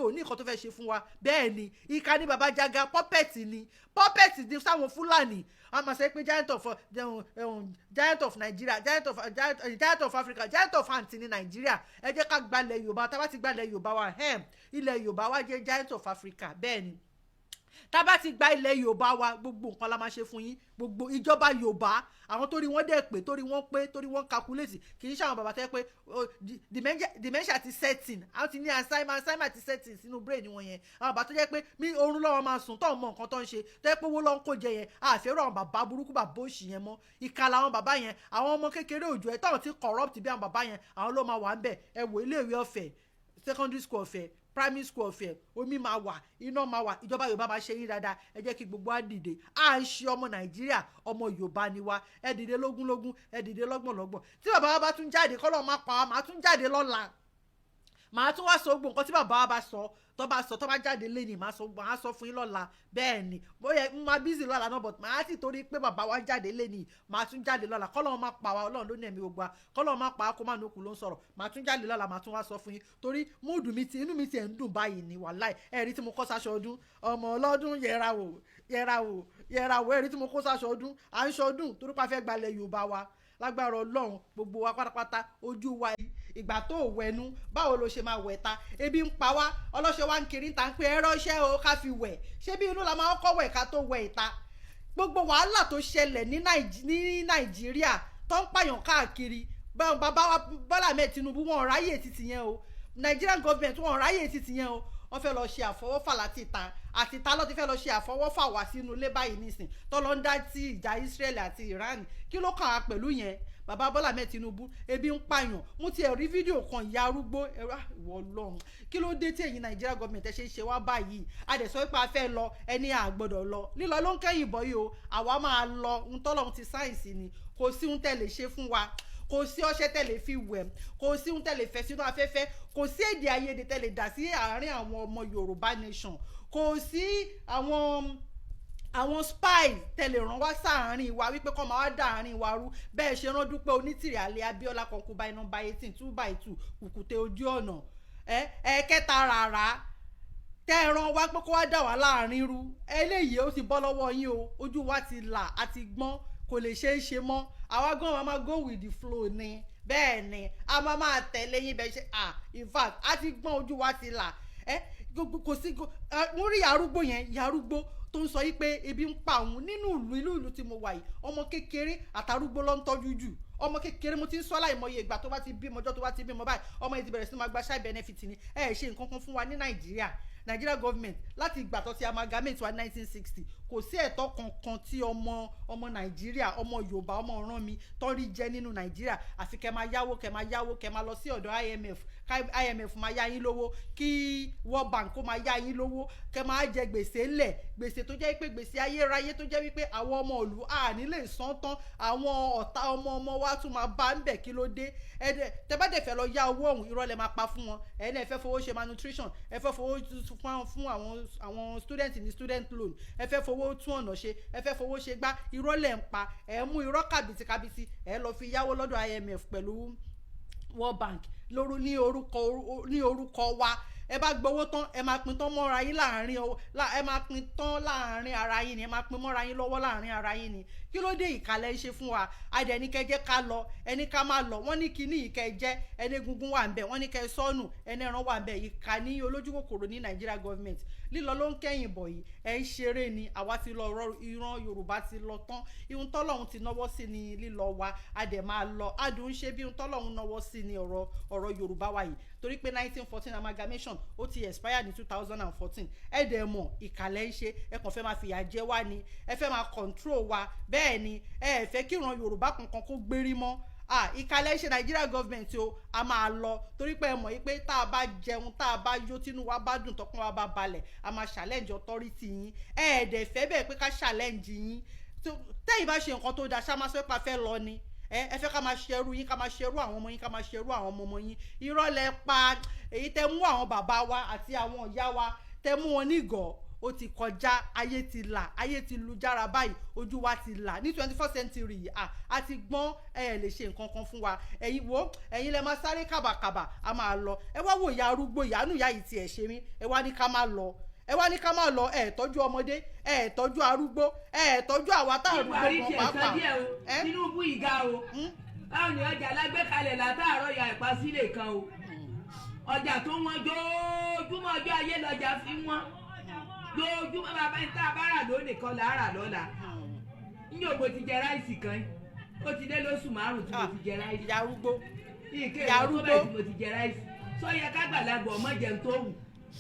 ò ní nǹkan tó fẹ́ ṣe fún wa bẹ́ẹ̀ ni ìkà ni bàbá Jágá puppet ni sáwọn Fúlàní a máa sọ pé giant of Nigeria giant of Africa giant of ant ní Nigeria ẹ jẹ́ ká gbalẹ̀ Yorùbá tá bá ti gbalẹ̀ Yorùbá wa ilẹ̀ Yorùbá wa jẹ́ giant of Africa bẹ́ẹ̀ ni tá bá ti gba ilẹ̀ Yorùbá wa gbogbo nǹkan la máa ṣe fún yín gbogbo ìjọba Yorùbá àwọn torí wọ́n dẹ̀ pé torí wọ́n calculate kì í ṣe àwọn bàbá tẹ́ pé dementia ti setting àwọn ti ní Alzheimer ti setting sínú brain wọn yẹn àwọn bàbá tó jẹ́ pé oorun lọ́wọ́ máa sùn tó mọ nǹkan tó ń ṣe tó jẹ́ pé owó ló ń kó jẹ yẹn àfẹ́rọ̀ àwọn bàbá burúkú bàbá òṣì yẹn mọ́ ìka làwọn bàbá yẹn àwọn ọmọ kékeré òjò ẹ̀ táwọn ti corrupt bí àwọn bàbá yẹn àwọn ló máa wà ń bẹ̀ ẹ wò iléèwé ọ̀fẹ́ secondary school ọ̀fẹ́ primary school ọ̀fẹ́ omi máa wà iná máa wà ìjọba Yorùbá máa ṣe yín dáadáa ẹ jẹ́ kí gbogbo á dìde à ń ṣe ọmọ Nàìjíríà ọmọ Yorùbá ni wá ẹ dìde lógúnlógún ẹ dìde lọ́gbọ̀nlọ́gbọ̀n tí bàbá wa bá tún jáde kọ́lọ́ máa pa wá máa tún jáde lọ́la màá tún wá sọ gbogbo nǹkan tí bàbá wa bá sọ tó bá jáde lẹ́nìí màá sọ fún yín lọ́la bẹ́ẹ̀ ni bóyá n máa bízì lọ́la náà but màá sì torí pé bàbá wa jáde lẹ́nìí màá tún jáde lọ́la kọ́lọ́run má pa wá Ọlọ́run ló ní ẹ̀mí gbogbo wa kọ́lọ́run má pa wá kó má nókun ló ń sọ̀rọ̀ màá tún jáde lọ́la màá tún wá sọ fún yín torí múùdù mi ti inú mi ti ẹ̀ ń dùn báyìí ni wàláì ẹ̀rí tí mo kọ́ sáṣọ ọdún ọmọ ọlọ́dún yẹra wò ẹ̀rí tí mo kọ́ sáṣọ ọdún à ń ṣọdún torí pa fẹ́ gbalẹ̀ Yorùbá wa lágbára Ọlọ́run gbogbo wa pátápátá ojú wa ìgbà tó wẹnu báwo ló ṣe máa wẹ̀ ta ebi ń pa wá ọlọ́ṣẹ́ wa ń kiri ta ń pé ẹ̀rọ iṣẹ́ o ká fi wẹ̀ ṣé bí inú la máa kọ́ wẹ̀ ká tó wẹ̀ ìta gbogbo wàhálà tó ṣẹlẹ̀ ní Nàìjíríà tó ń pààyàn káàkiri bàbá wa Bọ́lá Ahmed Tinubu wọn ráyè títì yẹn o Nigerian government wọn ráyè títì yẹn o wọ́n fẹ́ lọ ṣe àfọwọ́fà láti ta àti ta ló ti fẹ́ lọ ṣe àfọwọ́fà wá sínú ilé báyìí nísìn tó lọ ń dá sí ìjà Israel àti Iran kí ló kàn á pẹ̀lú yẹn bàbá Bọ́lá Ahmed Tinubu ebi ń pààyàn mo ti rí fídíò kan ìyá arúgbó ìwọ Ọlọ́run kí ló dé tí ẹ̀yin Nigeria government ẹ ṣe ń ṣe wá báyìí adẹ̀sọ́ pé a fẹ́ lọ ẹni àgbọ̀dọ̀ lọ lílọ ló ń kẹ́yìn bọ̀ yìí o àwa máa lọ ń tọ́lọ́run ti sáyẹ̀nsì ni kò sí ń tẹ̀lé ṣe fún wa kò sí ọṣẹ tẹ̀lé fi wẹ̀ kò sí ń tẹ̀lé fẹ́ sínú afẹ́fẹ́ kò sí èdè àìyedè tẹ̀lé dà sí àárín àwọn ọmọ Yorùbá nation kò sí àwọn spy tẹ̀lé ràn wá sáàárín wa wípé kọ́ máa wá dá àárín wa rú bẹ́ẹ̀ ṣe rán Dúpẹ́ Onítìrì Alẹ́ Abíọ́lá kan kú báyìí nọ́mbà 18 2x2 kùkùté ojú ọ̀nà ẹ̀ẹ́kẹta rárá tẹ́ ẹ rán wá pé kó wá dà wá láàárín rú eléyìí ó ti bọ́ lọ́wọ́ yín o ojú wa ti là àti gbọ́n kò lè ṣeé ṣe mọ́ àwa gan wa máa go with the flow ni bẹ́ẹ̀ ni a máa tẹ̀lé yín bẹ́ẹ̀ ṣe in fact a ti gbọ́n ojú wa ti là kò sí mo rí arúgbó yẹn arúgbó tó ń sọ yìí pé ebi ń pa òun nínú ìlú tí mo wà yìí ọmọ kékeré àtàrúgbó ló ń tọ́jú jù ọmọ kékeré mo ti ń sọ láìmọye ìgbà tó bá ti bímọ ọjọ́ tó bá ti bímọ báyìí ọmọ yìí ti bẹ̀rẹ̀ sí ní máa gba child benefit ni ṣe nǹkan kan fún wa ní Nigeria government láti ìgbà tó ti amalgamate wa 1960 kò sí ẹ̀tọ́ kankan tí ọmọ Nàìjíríà ọmọ Yorùbá ọmọ ọ̀ràn mi tọ́rí jẹ nínú Nàìjíríà àfi kẹ́ máa yáwó kẹ́ máa lọ sí ọ̀dọ̀ IMF máa yá yín lówó kí World Bank kó máa yá yín lówó kẹ́ máa jẹ gbèsè ńlẹ̀ gbèsè tó jẹ́ pé gbèsè ayérayé tó jẹ́ wípé àwọn ọmọ ìlú àní lè san tán àwọn ọ̀tá ọmọ wa tún máa bá ń bẹ̀ kí ló dé tẹ́ bá dẹ̀ fẹ́ lọ yá owó ọ̀hún irọ́ lẹ máa pa fún wọn ẹ fẹ́ fowó ṣe malnutrition ẹ fẹ́ fowó fún àwọn student ní student loan ẹ fẹ́ fowó tún ọ̀nà ṣe ẹ fẹ́ fowó ṣe gbá irọ́ lẹ̀ ń pa ẹ mú irọ́ kàbìtìkàbìtì ẹ lọ fi yáwó lọ́dọ̀ IMF pẹ̀lú World Bank ní orúkọ wa ẹ bá gbowó tán ẹ máa pín tán mọ́ra yín ẹ máa pín tán láàrin ara yín ni ẹ máa pín mọ́ra yín lọ́wọ́ láàrin ara yín ni kí ló dé ìkàlẹ̀ ń ṣe fún wa adẹ̀ni kẹjẹ́ ká lọ ẹni ká má lọ wọ́n ní kíní ìkẹjẹ́ ẹni egungun wà ń bẹ̀ wọ́n ní kẹ sọ́nù ẹni ẹran wà ń bẹ̀ ìkà ní olójú kòkòrò ní Nigeria government lílọ ló ń kẹ́yìn bọ̀ yìí ẹ̀ ń ṣeré ni àwa ti lọ ìran Yorùbá ti lọ tán ihun tọ́lọ́hun ti náwó sí ni lílọ wa adẹ̀ máa lọ adùn ṣe bí ihun tọ́lọ́hun náwó sí ni ọ̀rọ̀ Yorùbá wa yìí torí pé 1914 amalgamation ó ti expire ní 2014 ẹ dẹ̀ mọ̀ ìkàlẹ̀ ń ṣe ẹ kàn fẹ́ máa fìyà jẹ wá ni ẹ fẹ́ máa control wa bẹ́ẹ̀ ni ẹ fẹ́ kí ìran Yorùbá kankan kó gbérí mọ́ ìkàlẹ̀ ṣe Nigeria government o a máa lọ torí pé ẹ mọ̀ yìí pé tá a bá jẹun tá a bá yó tínú wa bá dùn tọkàn wa bá balẹ̀ a máa challenge authority yín ẹ̀ẹ́dẹ̀ fẹ́ bẹ́ẹ̀ pé ká challenge yín tẹ́yìn bá ṣe nǹkan tó dáa ṣá máa sọ pé a fẹ́ lọ ni ẹ fẹ́ ká máa ṣerú yín, ká máa ṣerú àwọn ọmọ yín, ká máa ṣerú àwọn ọmọ yín. Irọ́ lẹ pa. Èyí tẹ́ mú àwọn bàbá wa àti àwọn ìyá wa tẹ́ mú wọn nígọ̀, ó ti kọjá, ayé ti là, ayé ti lu jára báyìí, ojú wa ti là ní 21st century yìí. A ti gbọ́n, ẹ lè ṣe nǹkan kan fún wa. Ẹ̀yin lẹ máa sáré kàbàkàbà, a máa lọ. Ẹ wá wò ìyá arúgbó, ìyá nù ìyá yìí ti ẹ̀ ṣe mí, ẹ wá ní ká má lọ. Ẹ tọ́jú ọmọdé, ẹ tọ́jú arúgbó, ẹ tọ́jú àwa tá arúgbó kan pàápàá. Tinubu ìga o, báwo ni ọjà alágbèékalẹ̀ látàárọ̀ ya ìpàsílẹ̀ kan o, ọjà tó wọ́n jójúmọ́ ọjọ́ ayé lọ́jà fi wọ́n, jójúmọ́ bàbá ń tá bára lónìí kan lára lọ́la. Ní ògbó ti jẹ ráìsì kan, ó ti dé lóṣù 5 tí mo ti jẹ ráìsì. Ìyá arúgbó, ìyá arúgbó tí mo ti jẹ ráìsì. Sọ yẹ ká gbàlagbà ọmọ jẹun tó wù.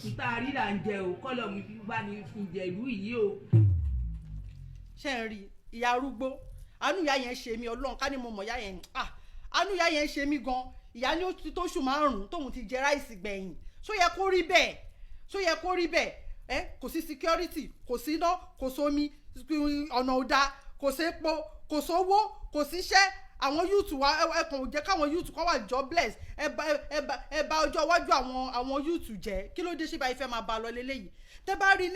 Ìta ríra ń jẹ o, kọ́lọ̀ mi bá ní ìjẹ̀lú yìí o. Ṣé ń rí ìyá arúgbó? Àánú ìyá yẹn ṣe mí, Ọlọ́run ká ní mo mọ̀ ìyá yẹn. Àánú ìyá yẹn ṣe mí gan. Ìyá ní ó ti tó oṣù 5 tóun ti jẹ ráìsì gbẹ̀yìn. Ṣó yẹ kó rí bẹ́ẹ̀? Ṣó yẹ kó rí bẹ́ẹ̀? Kò sí security, kò sí iná, kò sómi, ọ̀nà ò dáa, kò sí epo, kò sówó, kò síṣẹ́. Àwọn youth wa ẹkàn ò jẹ́ káwọn youth kan wà jobless. Ẹ bà ọjọ́ iwájú àwọn youth jẹ́. Kí ló dé ṣé báyìí fẹ́ máa bá lọ leléyìí? Tẹ́ bá rí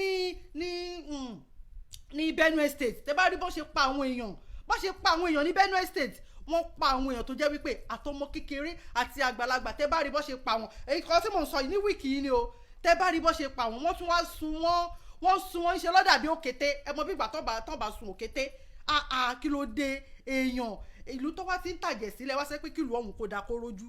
ní Benue State, tẹ́ bá rí bó ṣe pa àwọn èèyàn ní Benue State. Wọ́n pa àwọn èèyàn tó jẹ́ wípé àtọmọ kékeré àti àgbàlagbà. Tẹ́ bá rí bó ṣe pa wọn. Èyí kan tí mò ń sọ yìí ní wíìkì yìí ni o. Tẹ́ bá rí bó ṣe pa wọn, wọ́n tún wá sun wọ́n ṣe lọ́dà bí òkété. Ẹ mọ bí ìgbà tán bá sun òkété. Kí ló dé èèyàn? Ìlú tó bá ti ń tàjẹ̀ sílẹ̀ wá sẹ́ pé kí ìlú ọ̀hún kó da kó rojú.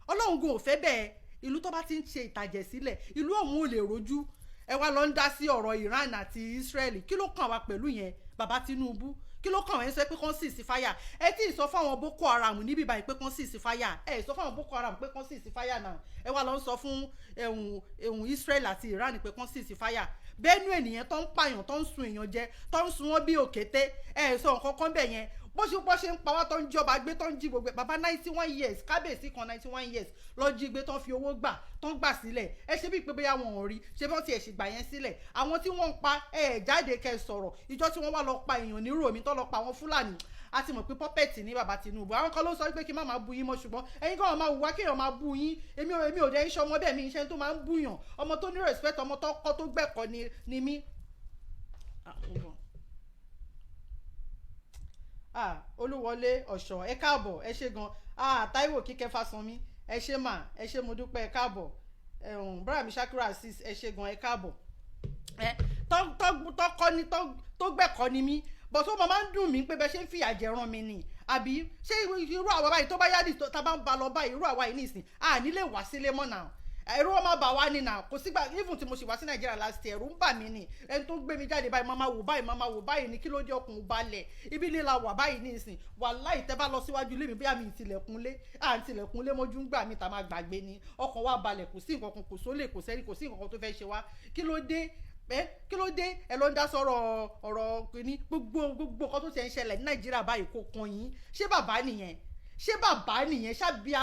Ọlọ́run gan ò fẹ́ bẹ́ẹ̀. Ìlú tó bá ti ń ṣe ìtàjẹ̀ sílẹ̀, ìlú ọ̀hún ò lè rojú. Ẹ wá lọ ń dá sí ọ̀rọ̀ Iran àti Israel. Kí ló kàn wá pẹ̀lú yẹn, bàbá Tinubu? Kí ló kàn wá ń sọ pé kán sì sí fáyà? Ẹ tí ì sọ fáwọn Boko Haram níbí báyìí pé kán sì sí fáyà. Ẹ sọ fáwọn Boko Haram pé kán sì sí fáyà náà. Ẹ wá lọ ń sọ fún Israel àti Iran pé kán sì sí fáyà. Benue nìyẹn tó ń pààyàn, tó ń sun èèyàn jẹ, tó ń sun wọn bí òkété. Ẹ sọ nǹkan kan bẹ̀ yẹn. Bó ṣe ń pa wá tó ń jọba gbé, tó ń jí gbogbo bàbá 91 years, kábíyèsí kan 91 years lọ jí gbé, tó ń fi owó gbà, tó ń gbà sílẹ̀. Ẹ ṣe bí pé bóyá wọn ò rí, ṣe bí wọ́n ti ẹ̀ ṣì gbà yẹn sílẹ̀. Àwọn tí wọ́n ń pa jáde kẹ́ sọ̀rọ̀. Ìjọ tí wọ́n wá lọ pa èèyàn ní Ròmí, tó lọ pa àwọn Fúlàní. A ti mọ̀ pé pọ́pẹ́tì ní bàbá Tinubu. Àwọn kan ló sọ pé kí má máa bú yín mọ́, ṣùgbọ́n ẹ̀yin kan máa wùwá kéèyàn máa bú yín. Èmi ò dẹ̀ iṣẹ́ ọmọ bẹ́ẹ̀ mi, iṣẹ́ tó máa ń búyàn. Ọmọ tó ní respect, ọmọ tó kọ́ tó gbẹ̀kọ́ ni mí. Olúwọlé Ọ̀ṣọ́, ẹ káàbọ̀, ẹ ṣé gan. Táíwò Kíkẹ́ Fásánmi, ẹ ṣé mà, ẹ ṣé mo dúpẹ́, ẹ káàbọ̀. Bọ́dà mi Ṣakira Azeez, ẹ ṣé gan, ẹ káàbọ̀. Tó gbẹ̀kọ́ ni mí, bọ̀ tó máa ń dùn mí pé bẹ́ẹ̀ ṣe ń fìyà jẹ ràn mí ni. Àbí ṣé irú àwa báyìí tó bá yáàdì tá a bá ń ba lọ báyìí, irú àwa yìí nìsín nílé wá sílé mọ́ náà. Ẹ̀rù wọn máa bà wá ní náà. Kò sígbà even tí mo ṣì wá sí Nàìjíríà last year, ẹ̀rù ń bà mí ni. Ẹni tó gbé mi jáde báyìí máa wò báyìí ni kí ló dé ọkùnrin balẹ̀. Ibi ilé la wà báyìí nísìn. Wàláhì tẹ́ bá lọ síwájú ilé mi bí àmì ìtìlẹ̀kùnlé mojú ń gbà mí tá máa gbàgbé ni. Ọkàn wa balẹ̀, kò sí nǹkan kan, kò sólè, kò sẹ́rí, kò sí nǹkan kan tó fẹ́ ṣe wá. Kí ló dé? Ẹ lọ ń dá sọ̀rọ̀ ọ̀rọ̀ ní gbogbo nǹkan tó ti ń ṣẹlẹ̀ ní Nàìjíríà báyìí kò kan yín. Ṣé bàbá nìyẹn? Ṣábí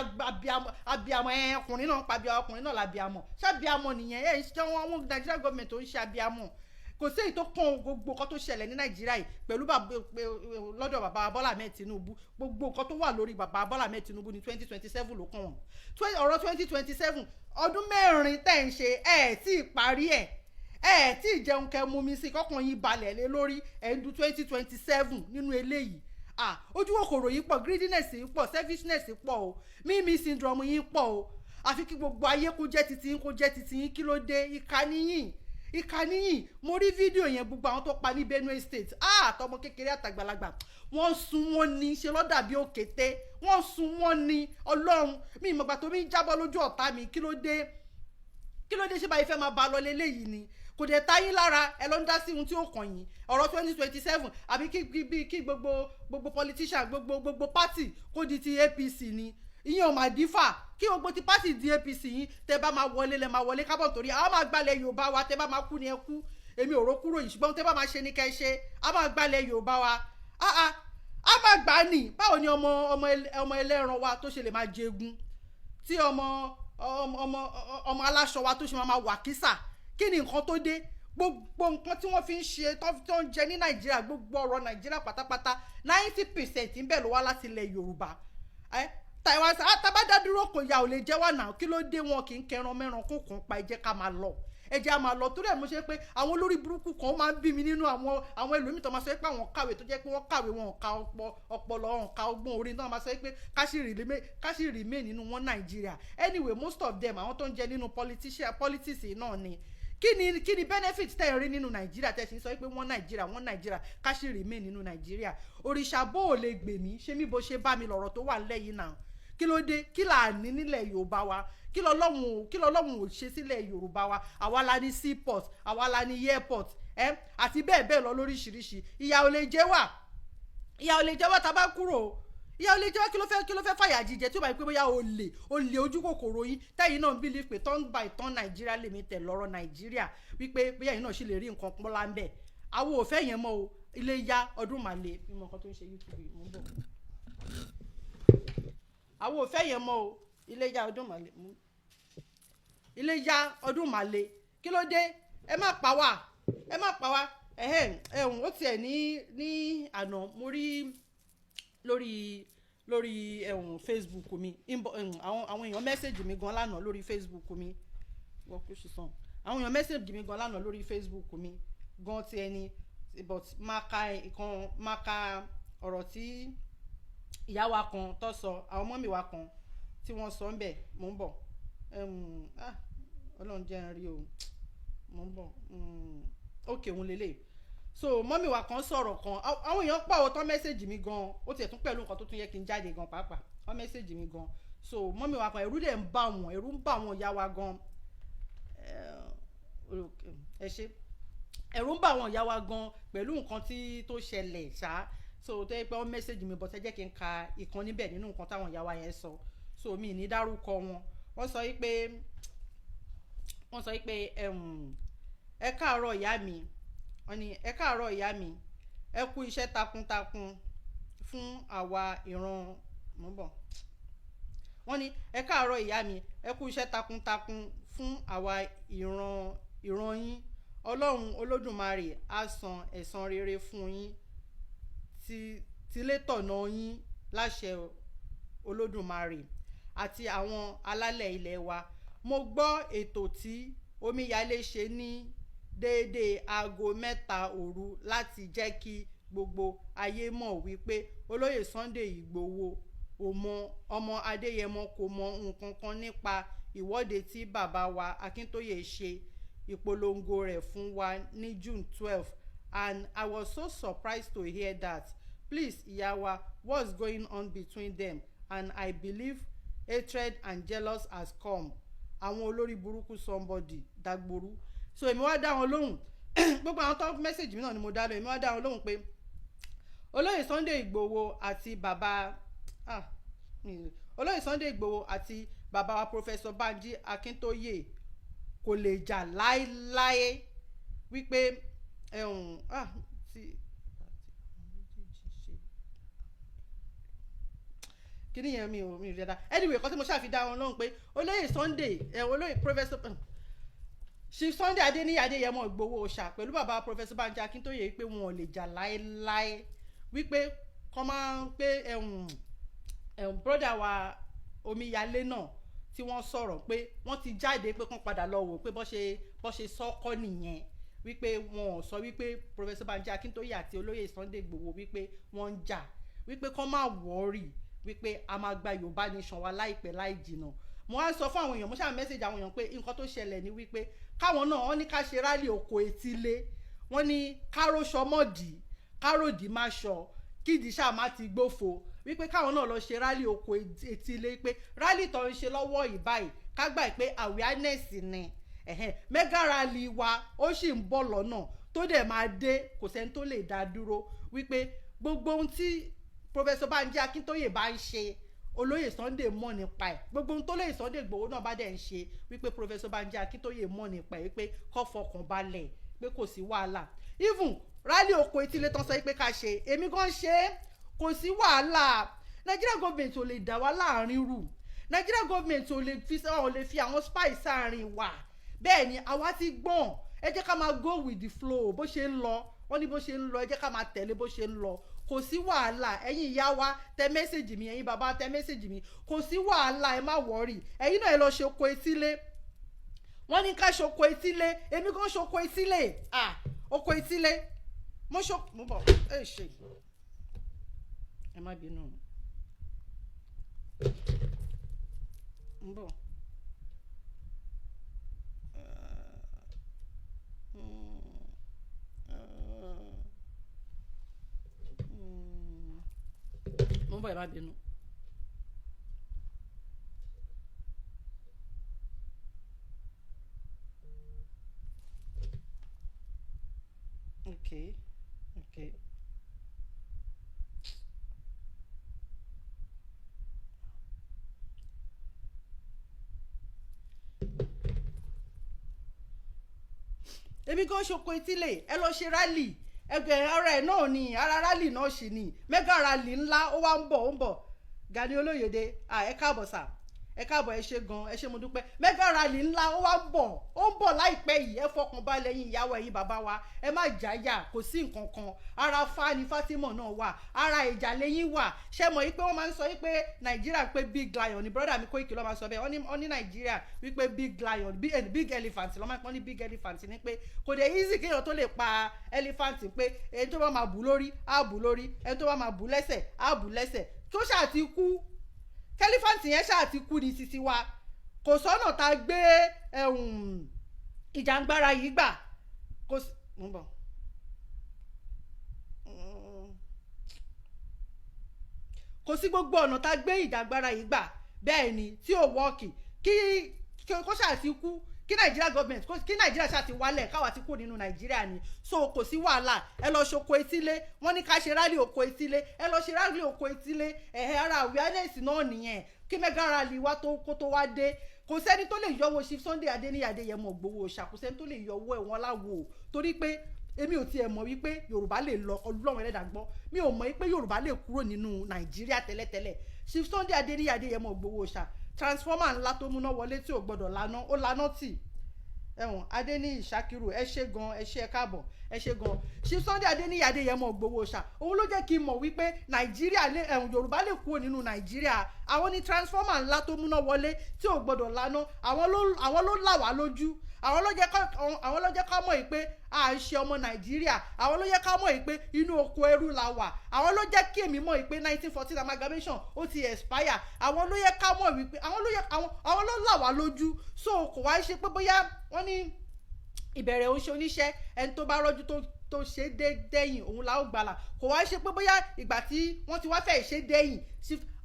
abiyamọ ọkùnrin náà ń pa ọkùnrin náà lábíamọ. Ṣábíamọ nìyẹn. Ṣé àwọn Nàìjíríà gọ́ọ̀mẹ̀ntì tó ń ṣe abiyamọ? Kò sí èyí tó kàn gbogbo nǹkan tó ṣẹlẹ̀ ní Nàìjíríà yìí pẹ̀lú lọ́dọ̀ bàbá Bọ́lá Ahmed Tinubu. Gbogbo nǹkan tó wà lórí bàbá Bọ́lá Ahmed Tinubu ní 2027 ló kàn wọ́n. Ọ̀rọ̀ 2027 ọdún 4 tẹ̀ ń ṣe tí ì parí tí ì jẹun kẹ́ mú mi sí kọ́kàn yín balẹ̀ lé lórí ẹ̀ńdù 2027 nínú eléyìí. Ojú kòkòrò yìí pọ̀, greediness yìí pọ̀, selfishness yìí pọ̀ o, mímí syndrome yìí pọ̀ o. Àfi kí gbogbo ayé kó jẹ́ titi yín, kí ló dé? Ìkà níyìn. Mo rí fídíò yẹn, gbogbo àwọn tó pa ní Benue State. Àtọmọ kékeré àtàgbàlagbà. Wọ́n sun wọ́n ní, ṣe lọ́dà bí òkété. Wọ́n sun wọ́n ní. Ọlọ́run mi ìmọ̀gbà tó mi ń jábọ́ lójú ọ̀tá mi. Kí ló dé? Ṣé báyìí fẹ́ máa bá lọ léléyìí ni? Kò dé táyín lára, ẹ lọ ń dá sí ohun tí ó kàn yín. Ọ̀rọ̀ 2027 àbí kí gbogbo politician, gbogbo party kó di ti APC ni. Ìyẹn ò máa dífà. Kí gbogbo ti party di APC yín, tẹ́ bá máa wọlé lẹ máa wọlé kábọ̀ torí àwọn máa gbalẹ̀ Yorùbá wa, tẹ́ bá máa kú ni ẹ kú. Èmi ò rò kúrò yìí, ṣùgbọ́n tẹ́ bá máa ṣe ni kẹ́ ṣe. A máa gbalẹ̀ Yorùbá wa. A máa gbà ní. Báwo ni ọmọ ẹlẹ́ran wa tó ṣe lè máa jẹgun? Tí ọmọ aláṣọ wa tó ṣe máa wà kísà. Kí ni nǹkan tó dé? gbogbo nǹkan tí wọ́n fi ń ṣe tó ń jẹ ní nàìjíríà gbogbo ọ̀rọ̀ nàìjíríà pátápátá 90% ń bẹ̀ ló wá láti ilẹ̀ yorùbá taiwan tabadádúró kò yà ò lè jẹ́ wà náà kí ló dé wọn kì í kẹran mẹ́ran kókàn pa ẹ jẹ́ ká máa lọ ẹ jẹ́ á máa lọ torí ẹ̀ mo ṣe pé àwọn olórí burúkú kan máa ń bí mi nínú àwọn ẹlòmíì tó máa sọ pé àwọn kàwé tó jẹ́ pé wọ́n kàwé wọn ka ọpọlọ wọn ka ọgbọ́n orí náà máa sọ pé káṣí remain nínú wọn nàìjíríà anyway most of them àwọn tó ń jẹ nínú politics náà ni kí ni benefit tẹ́ ẹ rí nínú nàìjíríà tẹ́ ẹ sì ń sọ pé wọ́n nàìjíríà káṣí remain nínú nàìjíríà òrìṣà bó ò lè gbè mí ṣé mi bó ṣe bá mi lọ̀rọ̀ tó wà nílẹ̀ yìí náà kí ló dé kí là ní nílẹ̀ yorùbá wa kí lọ́lọ́run ò ṣe sílẹ̀ yorùbá wa àwa la ní seaport àwa la ní airport àti bẹ́ẹ̀ bẹ́ẹ̀ lọ lóríṣiríṣi ìyà ò lè jẹ wá tá a bá kúrò ìyà ò lè jẹ wá kí ló fẹ́ fàyà jíjẹ tí ó bá yẹ pé bóyá olè ojú kòkòrò yín tẹ́yìn náà ń believe pé turn by turn nàìjíríà limited lọ́rọ̀ nàìjíríà wípé bóyá yìí náà sì lè rí nǹkan pọ́nlá ń bẹ̀ àwọn ò fẹ́ yẹn mọ́ o ilé yá ọdún màlẹ́ mímọ nǹkan tó ń ṣe youtube mú bọ̀ àwọn ò fẹ́ yẹn mọ́ o ilé yá ọdún màlẹ́ kí ló dé ẹ má pa wá ó tiẹ̀ ní àná mo rí lórí facebook mi àwọn èèyàn mẹ́sẹ̀gì mi gan lánàá lórí facebook mi àwọn èèyàn mẹ́sẹ̀gì mi gan lánàá lórí facebook mi gan ti ẹni but máa ka ọ̀rọ̀ tí ìyá wa kan tó sọ àwọn mọ́mì wa kan tí wọ́n sọ ń bẹ̀ mò ń bọ̀ ọlọ́run jẹ́ ń rí o mò ń bọ̀ ókè òun lélẹ̀ so mọ́mì wa kan sọ̀rọ̀ kan àwọn èèyàn pàwọ́ tán mẹ́sẹ̀gì mi gan ó tiẹ̀ tún pẹ̀lú nǹkan tó tún yẹ kí n jáde gan pàápàá wọ́n mẹ́sẹ̀gì mi gan so mọ́mì wa kan ẹ̀rù ń bà wọ́n ìyá wa gan ẹ̀rù ń bà wọ́n ìyá wa gan pẹ̀lú nǹkan tó ṣẹlẹ̀ ṣáá so tó yẹ pé wọ́n mẹ́sẹ̀gì mi bọ́tẹ́ jẹ́ kí n ka ìkan níbẹ̀ nínú nǹkan táwọn ìyá wa yẹn sọ so mi ní dárúkọ wọn wọ́n sọ pé ẹ káàárọ̀ ìyá mi wọ́n ní ẹ káàárọ̀ ìyá mi ẹ kú iṣẹ́ takuntakun fún àwa ìran mọ́bọ̀ wọ́n ní ẹ káàárọ̀ ìyá mi ẹ kú iṣẹ́ takuntakun fún àwa ìran yín ọlọ́run olódùmarè á san ẹ̀san rere fún yín tilétọ̀nà yín láṣẹ olódùmarè àti àwọn alálẹ̀ ilẹ̀ wa mo gbọ́ ètò tí omíyalé ṣe ní déédéé aago 3 òru láti jẹ́ kí gbogbo ayé mọ̀ wípé olóyè Sunday Ìgbòho ọmọ Adéyẹmọ kò mọ nǹkan kan nípa ìwọ́de tí bàbá wa Akíntóyè ṣe ìpolongo rẹ̀ fún wa ní June 12 and I was so surprised to hear that. Please, Iyawa, what's going on between them? And I believe hatred and jealous has come. Àwọn olórí burúkú somebody dagboru. So èmi wá dá wọn lóhùn gbogbo àwọn tó message mi náà ni mo dá lọ èmi wá dá wọn lóhùn pé olóyè Sunday Ìgbòho àti bàbá wa Professor Banji Akíntóyè kò lè jà láéláé wípé kíní yẹn mi ò rí dáadáa anyway kan tí mo ṣàfi dá wọn lóhùn pé olóyè Professor Chief Sunday Adéyẹmọ Ìgbòho Òòṣà pẹ̀lú bàbá Professor Banji Akíntóyè pé wọn ò lè jà láéláé wípé kọ́ máa ń pé brother wa Omíyalé náà tí wọ́n sọ̀rọ̀ pé wọ́n ti jáde pé kán padà lọ wò pé bọ́ ṣe sọ́kọ́ nìyẹn wípé wọn ò sọ wípé Professor Banji Akíntóyè àti olóyè Sunday Ìgbòho wípé wọ́n ń jà wípé kán má wọ́ọ̀rì wípé a máa gba Yorùbá Nation wa láìpẹ́ láì jìnnà mo wá sọ fún àwọn èèyàn mo ṣáà mẹ́sẹ̀jì àwọn èèyàn pé nǹkan tó ṣẹlẹ̀ ni wípé káwọn náà wọ́n ní ká ṣe rálì oko etílé wọ́n ní káròṣọ mọ́dì káròdì má ṣọ kídìí ṣáà má ti gbófo wípé káwọn náà lọ ṣe rálì oko etílé pé rálì tó ń ṣe lọ́wọ́ ìbáyìí ká gbà pé awareness ni mega rally wa ó sì ń bọ̀ lọ́nà tó dẹ̀ máa dé kò sẹ́ni tó lè dá dúró wípé gbogbo ohun tí Professor Banji Akíntóyè bá ń ṣe olóyè Sunday mọ̀ nípa ẹ̀ gbogbo ohun tó lóyè Sunday Ìgbòho náà bá dẹ̀ ń ṣe wípé Professor Banji Akíntóyè mọ̀ nípa ẹ̀ wípé kó fọkàn balẹ̀ pé kò sí wàhálà even rally oko etílé tán sọ pé ká ṣe èmi gan ṣe kò sí wàhálà Nigeria government ò lè dá wa láàrin rù Nigeria government ò lè fi àwọn spy sáàrin wa bẹ́ẹ̀ ni àwa ti gbọ́n ẹ jẹ́ ká máa go with the flow bó ṣe ń lọ wọ́n ní bó ṣe ń lọ ẹ jẹ́ ká máa tẹ̀lé bó ṣe ń lọ kò sí wàhálà ẹ̀yin ìyá wa tẹ mẹ́sẹ̀gì mi ẹ̀yin bàbá tẹ mẹ́sẹ̀gì mi kò sí wàhálà ẹ má wọ́ọ̀rì ẹ̀yin náà ẹ lọ ṣe oko etílé wọ́n ní ká ṣoko etílé èmi kan ṣoko etílé oko etílé mo bọ̀ ẹ ṣe ẹ má bínú ń bọ̀ mo bọ̀ ẹ má bínú. Okay. Èmi gan ṣoko etílé ẹ lọ ṣe rálì ẹgbẹ́ ara ẹ̀ náà ni ara rálì náà ṣì ni mẹ́gà rálì ńlá ó wá ń bọ̀ Gani Olóyèdè ẹ káàbọ̀ sà ẹ káàbọ̀ ẹ ṣé gan ẹ ṣé mo dúpẹ́ mẹ́gà rálì ńlá ó wá ń bọ̀ láìpẹ́ yìí ẹ fọkàn balẹ̀ yín ìyàwó ẹ̀yin bàbá wa ẹ má jáyà kò sí nǹkan kan ara Fani Fatima náà wà ara ìjà lẹ́yìn wà ṣé mọ̀ yí pé wọ́n máa ń sọ yí pé Nàìjíríà pé big lion ni brother mi Koiki ló máa sọ bẹ́ẹ̀ wọ́n ní Nàìjíríà wípé big lion big elephant ló máa ń pọ́n ní big elephant ni pé kò dé easy kéèyàn tó lè pa elephant pé ẹni tó bá máa bù lórí á bù lórí ẹni tó bá máa bù lẹ́sẹ̀ á bù lẹ́sẹ̀ tó ṣáà ti kú kẹ́lífàǹtì yẹn ṣáà ti kú ní títí wa kò sọ́nà tá a gbé ìjàngbara yìí gbà kò sí mo bọ̀ kò sí gbogbo ọ̀nà tá a gbé ìjàngbara yìí gbà bẹ́ẹ̀ ni tí ò wọ́ọ̀kì kó ṣáà ti kú kí Nàìjíríà government kí Nàìjíríà ṣáà ti wálẹ̀ káwa ti kú nínú Nàìjíríà ni so kò sí wàhálà ẹ lọ ṣoko etílé wọ́n ní ká ṣe rálì oko etílé ẹ lọ ṣe rálì oko etílé ara awareness náà nìyẹn kí mẹ́gà rálì wa kó tó wá dé kò sẹ́ni tó lè yọwọ́ Chief Sunday Adéníyì Adéyẹmọ Ìgbòho Òòṣà kò sẹ́ni tó lè yọwọ́ ẹ̀wọ̀n láwo torí pé èmi ò tiẹ̀ mọ̀ wípé Yorùbá lè lọ Ọlọ́run ẹlẹ́dàá gbọ́ mi ò mọ̀ wípé Yorùbá lè kúrò nínú Nàìjíríà tẹ́lẹ̀tẹ́lẹ̀ Chief Sunday Adéníyì Adéyẹmọ Ìgbòho Òòṣà transformer ńlá tó múná wọlé tí ò gbọdọ̀ lánà ó lánà tì ẹ̀wọ̀n Adéníyì Ṣakiru ẹ ṣé gan ẹ ṣé ẹ káàbọ̀ ẹ ṣé gan Chief Sunday Adéníyì Adéyẹmọ Ìgbòho Òòṣà òun ló jẹ́ kí n mọ̀ wípé Nàìjíríà Yorùbá lè kúrò nínú Nàìjíríà àwọn ní transformer ńlá tó múná wọlé tí ò gbọdọ̀ lánà àwọn ló là wá lójú àwọn ló jẹ́ ká mọ̀ yìí pé à ń ṣe ọmọ Nàìjíríà àwọn ló yẹ ká mọ̀ yìí pé inú oko ẹrú la wà àwọn ló jẹ́ kí èmi mọ̀ yìí pé 1914 amalgamation ó ti expire àwọn ló yẹ ká mọ̀ wípé àwọn ló là wá lójú so kò wá ṣe pé bóyá wọ́n ní ìbẹ̀rẹ̀ oṣù oníṣẹ́ ẹni tó bá rọ́jú tó ṣe dẹ́yìn òun la ó gbàlà kò wá ṣe pé bóyá ìgbà tí wọ́n ti wá fẹ́ ṣe dẹ́yìn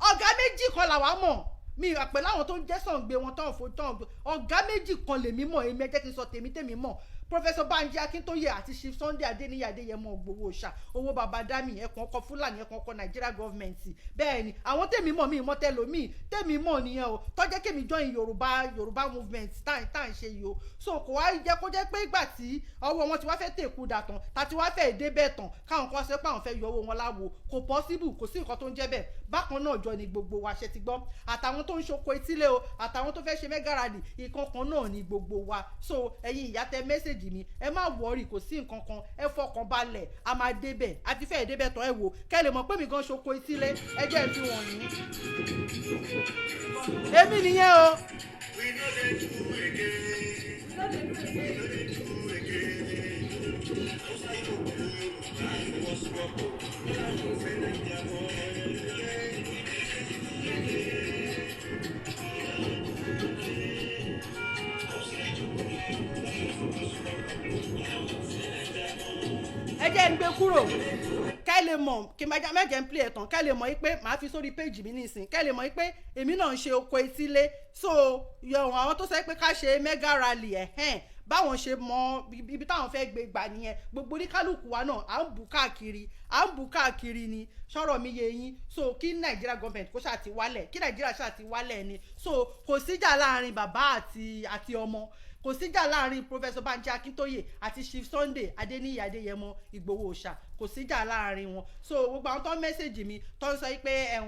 ọ̀gá méjì kan làwa mọ̀ mi àpẹ láwọn tó ń jẹ́ sàngbé wọn tán fò tán ọ̀gá méjì kan lèmi mọ̀ èmi ẹ jẹ́ kí n sọ tèmi mọ̀ Professor Banji Akintoye àti Chief Sunday Adéníyì Adéyẹmọ Ìgbòho Òòṣà owó baba dami ẹ̀kan ọkọ̀ Fúlàní ẹ̀kan ọkọ̀ Nigeria government bẹ́ẹ̀ ni àwọn tèmi mọ̀ mi ìmọ̀ tẹlòmíì tèmi mọ̀ nìyẹn o tọ́jẹ́ kémi join Yorùbá movement tá à ń ṣe yìí o so kò wá jẹ́ kó jẹ́ pé ìgbà tí ọwọ́ wọn ti wá fẹ́ tèkú dà tán tàti wá fẹ́ débẹ̀ tán káwọn kan ṣe pé àwọn fẹ́ yọ owó wọn láwo kò possible kò sí nǹkan tó ń jẹ́ bẹ́ẹ̀ bákan náà jọ ni gbogbo wa ṣe ti gbọ́ àtàwọn tó ń ṣoko etílé o àtàwọn tó fẹ́ ṣe mẹ́gàràdì ìkankan náà ni gbogbo wa so ẹ̀yin ìyá tẹ mẹ́sẹ̀gì mi ẹ má wọrí kò sí nǹkan kan ẹ fọkàn balẹ̀ a máa débẹ̀ a ti fẹ́ débẹ̀ tán ẹ wò kẹ́ lè mọ̀ pé mi gan ṣoko etílé ẹ jẹ́ fi wọ̀nyí. èmi nìyẹn o. ẹ jẹ́ ń gbé kúrò ká lè mọ̀ kí mẹ́jẹ̀ ń play ẹ̀ tán ká lè mọ̀ pé màá fi sórí péjì mi nísìn ká lè mọ̀ pé èmi náà ń ṣe oko etílé so yọ̀wọ̀n àwọn tó sọ pé ká ṣe mega rally báwọn ṣe mọ ibi táwọn fẹ́ gbé gbà nìyẹn gbogbo oníkálukú wa náà à ń bù káàkiri ni sọ̀rọ̀ mi yé yín so kí Nàìjíríà gọ́ọ̀mẹ̀ntì kó ṣáà ti wálẹ̀ kí Nàìjíríà ṣáà ti wálẹ̀ ni so kò síjà láàrin bàbá àti ọmọ kò síjà láàrin Professor Banji Akintoye àti Chief Sunday Adeniyi Adeyemo Igboho Òòṣà kò síjà láàrin wọn. So gbogbo àwọn tó ń mẹ́sẹ̀gì mi tó ń sọ pé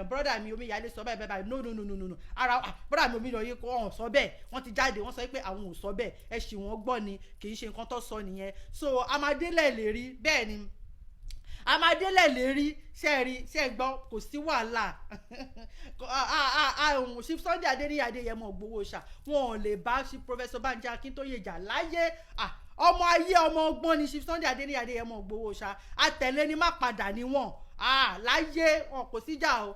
brọ́dà mi Omíyalé sọ bẹ́ẹ̀ bẹ́ẹ̀ no ara brọ́dà mi Omíyalé kò hàn sọ bẹ́ẹ̀ wọ́n ti jáde wọ́n sọ pé àwọn ò sọ bẹ́ẹ̀ ẹ ṣì wọ́n gbọ́ ni kì í ṣe nǹkan tó sọ nìyẹn. So amadélẹ̀ lè rí bẹ́ẹ̀ ni amadélẹ̀ lè rí ṣe gbọ́ kò sí wàhálà Chief Sunday Adeniyi Adeyemo Igboho Òòṣà wọn ò lè bá Professor Banji Akintoye jà láyé ọmọ ayé ọmọ ọgbọ́n ni Chief Sunday Adeniyi Adeyemo Igboho Òòṣà àtẹ̀lé ni má padà ní wọn láyé wọn kò síjà o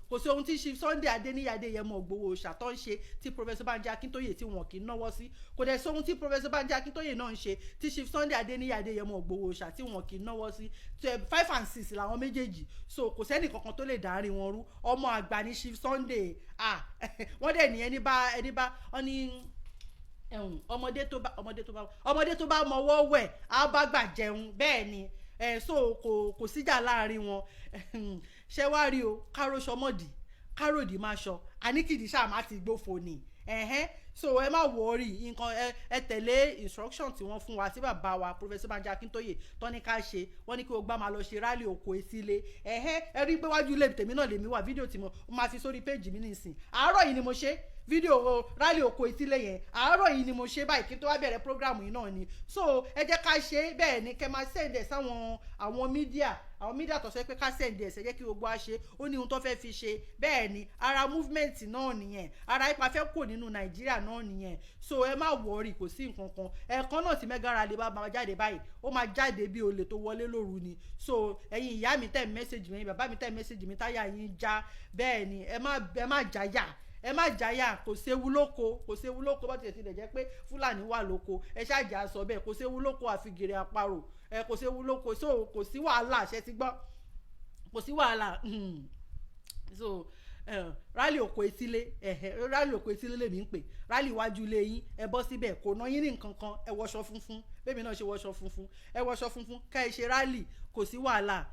kò sí ohun tí Chief Sunday Adeniyi Adeyemo Igboho Òòṣà tó ń ṣe tí Professor Banji Akintoye tí wọn kì í náwó sí kò dẹ̀ sí ohun tí Professor Banji Akintoye náà ń ṣe tí Chief Sunday Adeniyi Adeyemo Igboho Òòṣà tí wọn kì í náwó sí 5 and 6 làwọn méjèèjì so kò sẹ́nì kankan tó lè dárin wọn rú ọmọ àgbà ní Chief Sunday wọ́n dẹ̀ ní ẹni bá wọ́n ní ọmọdé tó bá mọwọ́ wẹ̀ á bá gbà jẹun bẹ́ẹ̀ ni so kò síjà láàrin wọn ṣé wá rí o káró ṣọmọdì káròdì máa ṣọ àníkìdí ṣáà má ti gbófo ni so ẹ má wọrí nǹkan ẹ tẹ̀lé instruction tí wọ́n fún wa sí bàbá wa Professor Banji Akintoye tọ́ni ká ṣe wọ́n ní kí o gbá máa lọ ṣe rálì oko etílé ẹ rí pé wájú ilé tèmi náà lèmi wà fídíò tí mo máa fi sórí péjì mi nísìn àárọ̀ yìí ni mo ṣe fídíò rálì oko etílé yẹn àárọ̀ yìí ni mo ṣe báyìí kí n tó wá bẹ̀rẹ̀ program yìí náà ni so ẹ jẹ́ ká ṣe bẹ́ẹ̀ ni kẹ́ máa send ẹ̀ sáwọn àwọn mídíà tó sọ pé ká send ẹ̀ ṣẹ́jẹ́ kí gbogbo wa ṣe ó ní ohun tó fẹ́ fi ṣe bẹ́ẹ̀ ni ara movement náà nìyẹn ara ipa fẹ́ kò nínú Nàìjíríà náà nìyẹn so ẹ má wọrí kò sí nǹkan kan ẹ̀ẹ̀kan náà tí Mega Rally bá máa jáde báyìí ó máa jáde bí olè tó wọlé lóru ni so ẹ̀yin ìyá mi tẹ̀ mẹ́sẹ̀gì mi bàbá mi tẹ̀ mẹ́sẹ̀gì mi táyà yín já bẹ́ẹ̀ ni ẹ má jáyà kò séwu lóko bó tilẹ̀ jẹ́ pé Fúlàní wà lóko ẹ ṣáàjà sọ bẹ́ẹ̀ kò séwu lóko àfigèrè àparò kò séwu lóko so kò sí wàhálà ṣe ti gbọ́ kò sí wàhálà so rálì òkò etílé lèmi ń pè rálì iwájú ilé yín ẹ bọ́ síbẹ̀ kò ná yín ní nǹkan kan ẹ wọṣọ funfun bẹ́ẹ̀ náà ṣe wọṣọ funfun ká ẹ ṣe rálì kò sí wàhálà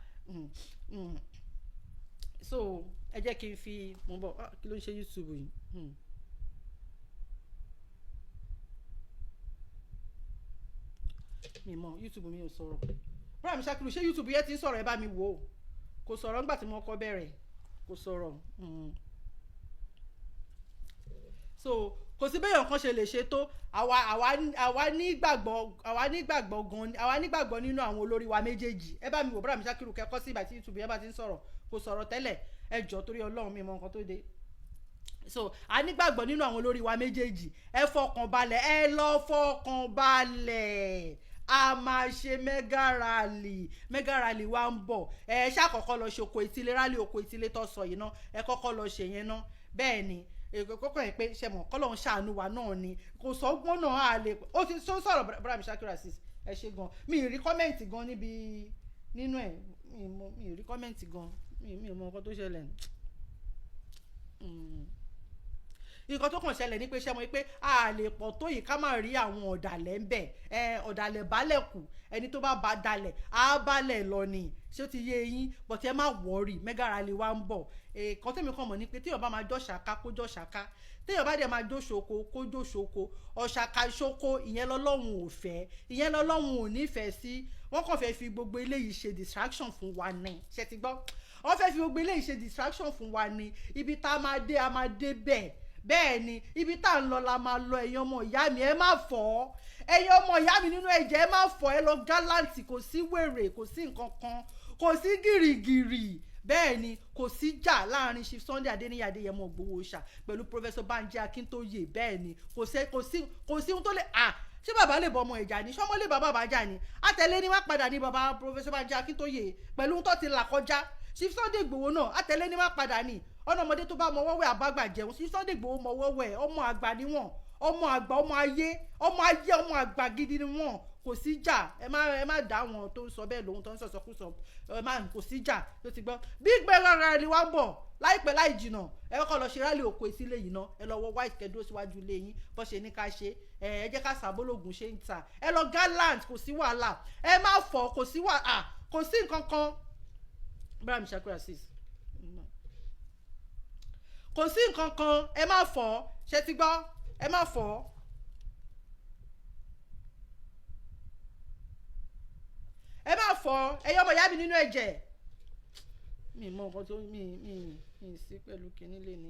so ẹ jẹ́ kí n fi mo bọ̀ kí ló ń ṣe YouTube yìí mi mọ YouTube mi ò sọ̀rọ̀ bọ́lá mi ṣàkìlù ṣé YouTube yẹn ti ń sọ̀rọ̀ ẹ bá mi wò ó kò sọ̀rọ̀ nígbà tí mo kọ́ bẹ̀rẹ̀ kò sọ̀rọ̀ so kò sí béèyàn kan ṣe lè ṣe tó àwa nígbàgbọ́ nínú àwọn olórí wa méjèèjì ẹ bá mi wò bọ́lá mi ṣàkìlù kẹ́kọ́ sí ìgbà tí YouTube yẹn bá ti ń sọ̀rọ̀ kò sọ̀rọ̀ tẹ́lẹ̀ ẹ jọ̀ọ́ torí Ọlọ́run mi mọ nǹkan tó dé so a nígbàgbọ́ nínú àwọn olórí wa méjèèjì ẹ fọkàn balẹ̀ ẹ lọ fọkàn balẹ̀ a máa ṣe Mega Rally wa ń bọ̀ ẹ ṣàkọ́kọ́ lọ ṣe oko etílé rálì oko etílé tó sọ yìí ná ẹ kọ́kọ́ lọ ṣe yẹn ná bẹ́ẹ̀ ni kọ́kọ́ yẹn pé ṣe mọ̀ kọ́lọ́run ṣàánú wa náà ni kò sọ́gbọ́n náà á lè ó ti sọ̀rọ̀ bọ́dà mi Shakiru Azeez ẹ ṣe gan mi ì rí kọ́mẹ̀ntì gan níbi nínú ẹ̀ mi ì rí kọ́mẹ̀ntì gan mi ò mọ nǹkan tó ṣẹlẹ̀ nǹkan tó kàn ṣẹlẹ̀ ní pé ṣe mọ̀ pé a lè pọ̀ tó yìí ká má rí àwọn ọ̀dàlẹ̀ ń bẹ̀ ọ̀dàlẹ̀ balẹ̀ kù ẹni tó bá ba dalẹ̀ á balẹ̀ lọ ni ṣé ó ti yé yín but ẹ má wọ̀ọ́rì Mega Rally wa ń bọ̀ kan tẹ́mi kàn mọ̀ ní pé téèyàn bá máa jọ́ ṣàká kó jọ́ ṣàká téèyàn bá dẹ̀ máa jó ṣoko kó jó ṣoko ọ̀ṣàká ṣoko ìyẹn lọ́lọ́run ò fẹ́ ìyẹn lọ́lọ́run ò nífẹ̀ẹ́ sí wọ́n kàn fẹ́ fi gbogbo eléyìí ṣe distraction fún wa ní ṣe ti gbọ́ wọ́n fẹ́ fi gbogbo eléyìí ṣe distraction fún wa ní ibi tá a máa dé bẹ́ẹ̀ ni ibi tá à ń lọ la máa lọ ẹ̀yin ọmọ ìyá mi ẹ má fọ́ ẹ̀yin ọmọ ìyá mi nínú ẹ̀jẹ̀ ẹ má fọ́ ẹ lọ gálàǹtì kò sí wèrè kò sí nǹkan kan kò sí gìrìgìrì bẹ́ẹ̀ ni kò sí jà láàrin Chief Sunday Adeniyi Adeyemo Igboho Òòṣà pẹ̀lú Professor Banji Akintoye bẹ́ẹ̀ ni kò sí ohun tó lè ṣé bàbá lè bọ ọmọ ìjà ni ṣọmọ lè bá bàbá jà ni àtẹ̀lé ni wá padà ní bàbá Professor Banji Akintoye pẹ̀lú ohun tó ti là kọjá Chief Sunday Igboho náà àtẹ̀lé ni wá padà ní ọ̀nà ọmọdé tó bá mọ wọ́wẹ́ àbágbà jẹun Chief Sunday Igboho mọ wọ́wẹ́ ọmọ àgbà ni wọ́n ọmọ àgbà ọmọ àgbà gidi ni wọ́n kò sí jà ẹ má dá wọn tó ń sọ bẹ́ẹ̀ lóhun tó ń sọ̀sọ̀kúsọ kò sí jà tó ti gbọ́ Big Mega Rally wa ń bọ̀ láìpẹ́ láì jìnà ẹ kọ́kọ́ lọ ṣe rálì òkò ìsílẹ̀ yìí náà ẹ lọ wọ white kẹ́dúró síwájú ilé yín bó ṣe ní ká ṣe ẹ jẹ́ ká sàbólògùn ṣe ń ta ẹ lọ gallant kò sí wàhálà ẹ má fọ kò sí wàhálà kò sí nǹkan kan bra mi Shakiru Azeez kò sí nǹkan kan ẹ má fọ ṣe ti gbọ́ ẹ má fọ ẹ má fọ ẹyọ ọmọ ìyá mi nínú ẹ̀jẹ̀ mi mọ nǹkan tó mi sí pẹ̀lú kinní lè ní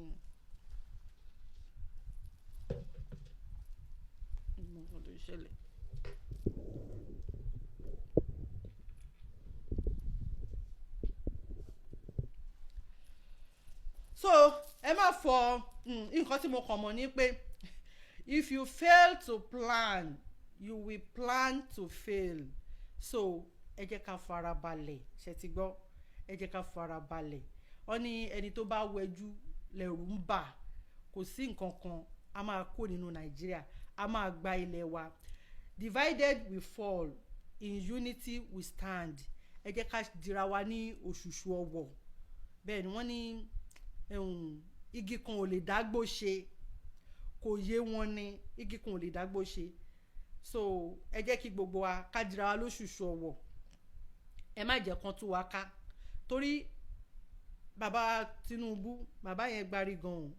mọ nǹkan tó ṣẹlẹ̀. so ẹ má fọ nǹkan tí mo kàn mọ̀ ní pé if you fail to plan you will plan to fail so ẹ jẹ́ ká fara balẹ̀ ṣe ti gbọ́ ẹ jẹ́ ká fara balẹ̀ wọ́n ní ẹni tó bá wẹjú lẹ̀rù ń bà kò sí nǹkan kan a máa kó nínú Nàìjíríà a máa gba ilẹ̀ wa divided we fall in unity we stand ẹ jẹ́ ká dira wa ní òṣùṣù ọwọ̀ bẹ́ẹ̀ ni wọ́n ní igi kan ò lè dágbó ṣe kò yé wọn ní igi kan ò lè dágbó ṣe so ẹ jẹ́ kí gbogbo wa ká dira wa lóṣùṣù ọwọ̀ ẹ má jẹ́ kan tú wa ká torí bàbá Tinubu bàbá yẹn gbárí gan-an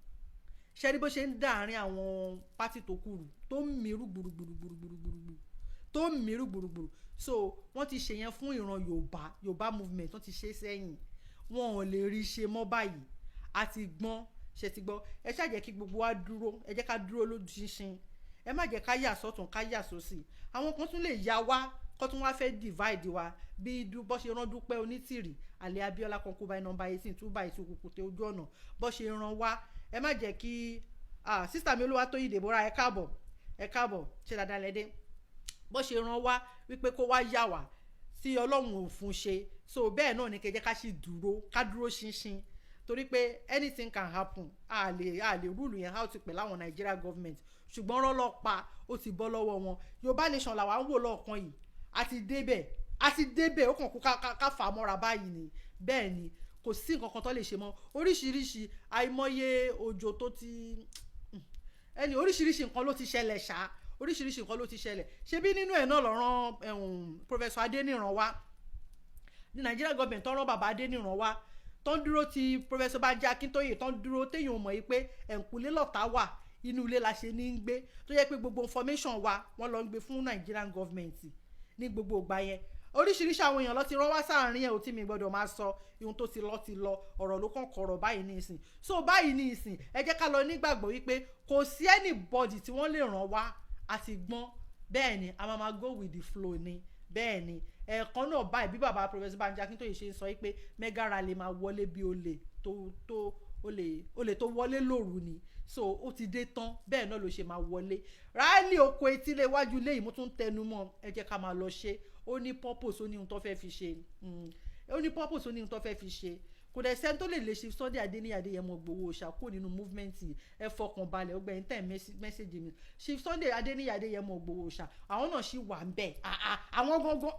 ṣe rí bó ṣe ń dàárín àwọn pátì tó kù tó ń mìíràn gbùrùgbùrùgbùrùgbùrù tó ń mìíràn gbùrùgbùrù so wọ́n ti ṣe yẹn fún ìran Yorùbá movement wọ́n ti ṣe sẹ́yìn wọn ò lè rí ṣe mọ́ báyìí àti gbọ́n ṣe ti gbọ́ ẹ ṣáà jẹ́ kí gbogbo wa dúró ẹ jẹ́ ká dúró lójúṣinṣin ẹ má jẹ́ ká yà sọ́tún ká yà sósì àwọn kan tún lè ya wá kó tún wá fẹ́ divide wa bí bó ṣe rán Dúpẹ́ Onítìrì Àlẹ́ Abíọ́lá kan kó báyìí nọ́mbà 18 2 by 2 kùkùté ojú ọ̀nà bó ṣe rán wá ẹ má jẹ́ kí sísà mi Olúwatóyìn Deborah ẹ káàbọ̀ ṣe dáadáa lẹ́dẹ́ bó ṣe rán wá wípé kó wá yà wá tí Ọlọ́run ò fún ṣe so bẹ́ẹ̀ náà ni kẹjẹ́ ká sì ká dúró ṣinṣin torí pé anything can happen a lè rúùlù yẹn how ti pè láwọn Nigeria government ṣùgbọ́n rọ́lọ́pàá ó ti bọ́ lọ́wọ́ wọn Yorùbá Nation làwa ń wò lọ́ọ̀kan yìí a ti débẹ̀ ó kàn kú ká fà á mọ́ra báyìí ni bẹ́ẹ̀ ni kò sí nǹkan kan tó lè ṣe mọ́ oríṣiríṣi àìmọye òjò tó ti oríṣiríṣi nǹkan ló ti ṣẹlẹ̀ ṣá oríṣiríṣi nǹkan ló ti ṣẹlẹ̀ ṣebí nínú ẹ̀ náà lọ́rán Professor Adéníran wá ní Nigeria government tó rán bàbá Adéníran wá tó ń dúró ti Professor Banji Akintoye tó ń dúró téèyàn mọ̀ yìí pé ẹ̀ǹkùlé lọ́tà wà inú ilé la ṣe ní ń gbé tó yẹ pé gbogbo information wa wọ́n lọ ń gbé fún Nigerian government ní gbogbo ìgbà yẹn oríṣiríṣi àwọn èèyàn lọ ti rán wá sáàrin ẹ̀ ò tí mi gbọ́dọ̀ máa sọ ihun tó ti lọ ọ̀rọ̀ ló kàn kọ̀rọ̀ báyìí ní ìsìn so báyìí ní ìsìn ẹ jẹ́ ká lọ nígbàgbọ́ wípé kò sí anybody tí wọ́n lè ràn wá àti gbọ́n bẹ́ẹ̀ ni a máa go with the flow ni bẹ́ẹ̀ ni ẹ̀ẹ̀kan náà báyìí bí bàbá Professor Banji Akintoye ṣe ń sọ pé mega rally máa wọlé bí olè tó wọlé lóru ni so ó ti dé tán bẹ́ẹ̀ náà ló ṣe máa wọlé rally oko etílé iwájú ilé yìí mo tún tẹnu mọ́ ẹ jẹ́ ká máa lọ ṣe ó ní purpose ó ní ohun tó fẹ́ fi ṣe kò dẹ̀ sẹ́ni tó lè ṣe Sunday Adéníyì Adéyẹmọ Ìgbòho ṣàkó nínú movement ẹ fọkàn balẹ̀ ọgbẹ́ni tẹ̀ mẹ́sẹ̀gì mi ṣe Sunday Adéníyì Adéyẹmọ Ìgbòho ṣà àwọn náà ṣì wà ń bẹ̀ àwọn gangan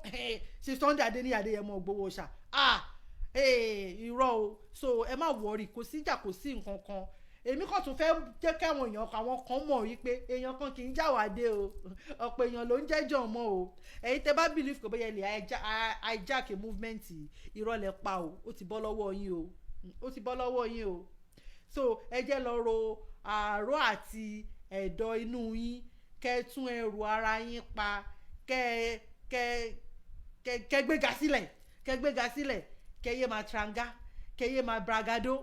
ṣe Sunday Adéníyì Adéyẹmọ Ìgbòho ṣà irọ́ o so ẹ má wọrí kò sí ìjà kò sí nǹkan kan èmi kàn tún fẹ́ jẹ́ káwọn èèyàn àwọn kan mọ̀ wípé èèyàn kan kì í jáwádé o ọ̀pọ̀ èèyàn ló ń jẹ́jọ́ mọ́ o ẹ̀yin tẹ́ bá believe kò bẹ́yẹ lè hijack movement ìrọ̀lẹ́ pa o ó ti bọ́ lọ́wọ́ yín o so ẹ jẹ́ lọ ro àárọ̀ àti ẹ̀dọ̀ inú yín kẹ́ tún ẹrù ara yín pa kẹ́ gbéga sílẹ̀ kẹ́ yé máa tranga kẹ́ yé máa bragado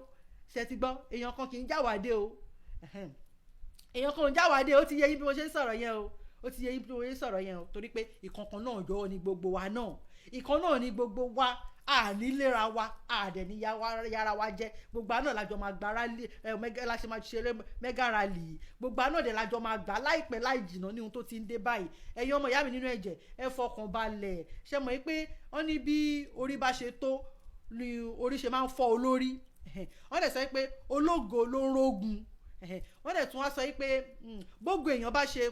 ṣe ti gbọ́ èèyàn kan kì í jáwádé o èèyàn kan ò jáwádé ó ti yé yín bí mo ṣe ń sọ̀rọ̀ yẹn o torí pé ìkankan náà yọ ní gbogbo wa náà ìkan náà ní gbogbo wa àníléra wa àdẹ̀ní yára wa jẹ́ gbogbo àná lájọ máa gbà láṣẹ máa ṣeré mega rally gbogbo àná dẹ̀ lájọ máa gbà láìpẹ́ láì jìnnà ní ohun tó ti ń dé báyìí ẹ̀yin ọmọ ìyá mi nínú ẹ̀jẹ̀ ẹ fọkàn balẹ̀ ṣe mọ̀ pé wọ́n ní bí orí bá ṣe tó ni orí ṣe máa ń fọ́ olórí wọ́n dẹ̀ sọ pé ológo ló ń rógun wọ́n dẹ̀ tún wá sọ pé gbogbo èèyàn bá ṣe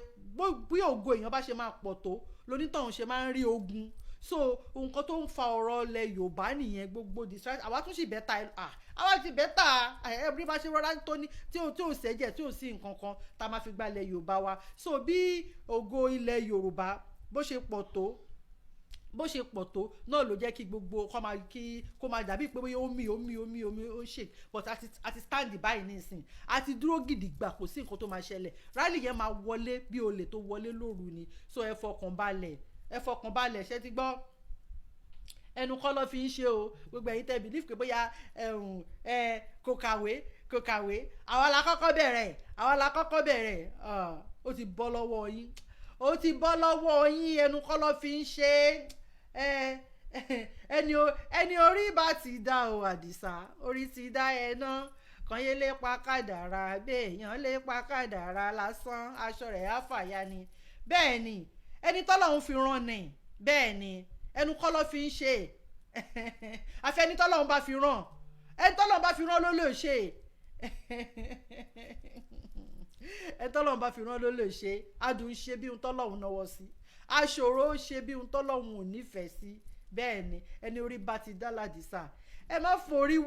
bí ògo èèyàn bá ṣe máa pọ̀ tó lónítọ̀hún ṣe máa ń rí ogun so nǹkan tó ń fa ọ̀rọ̀ ilẹ̀ Yorùbá nìyẹn gbogbo distract àwa tún sì bẹ́tà àwa ti bẹ́tà ẹbí bá ṣe rọra tó ní tí ò sẹ́jẹ̀ tí ò sí nǹkan kan tá a máa fi gba ilẹ̀ Yorùbá wa so bí ògo ilẹ̀ Yorùbá bó ṣe pọ̀ tó náà ló jẹ́ kí gbogbo kó máa dàbí pé bóyá omi ó ń ṣe but àti stand báyìí nísìn àti dúró gidigba kò sí nǹkan tó máa ṣẹlẹ̀ rally yẹn máa wọlé bí olè tó wọlé lóru ni so ẹ fọkàn balẹ̀ ṣe ti gbọ́ ẹnu kọ́ ló fi ń ṣe o gbogbo ẹ̀yin tẹ́ believe pé bóyá kò kàwé àwa la kọ́kọ́ bẹ̀rẹ̀ ó ti bọ́ lọ́wọ́ yín ẹnu kọ́ ló fi ń ṣe ẹni orí bá ti dá o Àdìsá orí ti dá ẹ náà kan yé lépa kádàrá béèyàn lépa kádàrá lásán aṣọ rẹ̀ á fàya ni bẹ́ẹ̀ ni ẹni tọ́lọ́run fi rán ni bẹ́ẹ̀ ni ẹnu kọ́ ló fi ń ṣe àfi ẹni tọ́lọ́run bá fi rán ló lè ṣe ẹni tọ́lọ́run bá fi rán ló lè ṣe adùn ṣe bí ohun tọ́lọ́run náwó sí aṣòro ṣe bí ohun tọ́lọ́run ò nífẹ̀ẹ́ sí bẹ́ẹ̀ ni ẹni orí bá ti dá l'Àdìsá ẹ má forí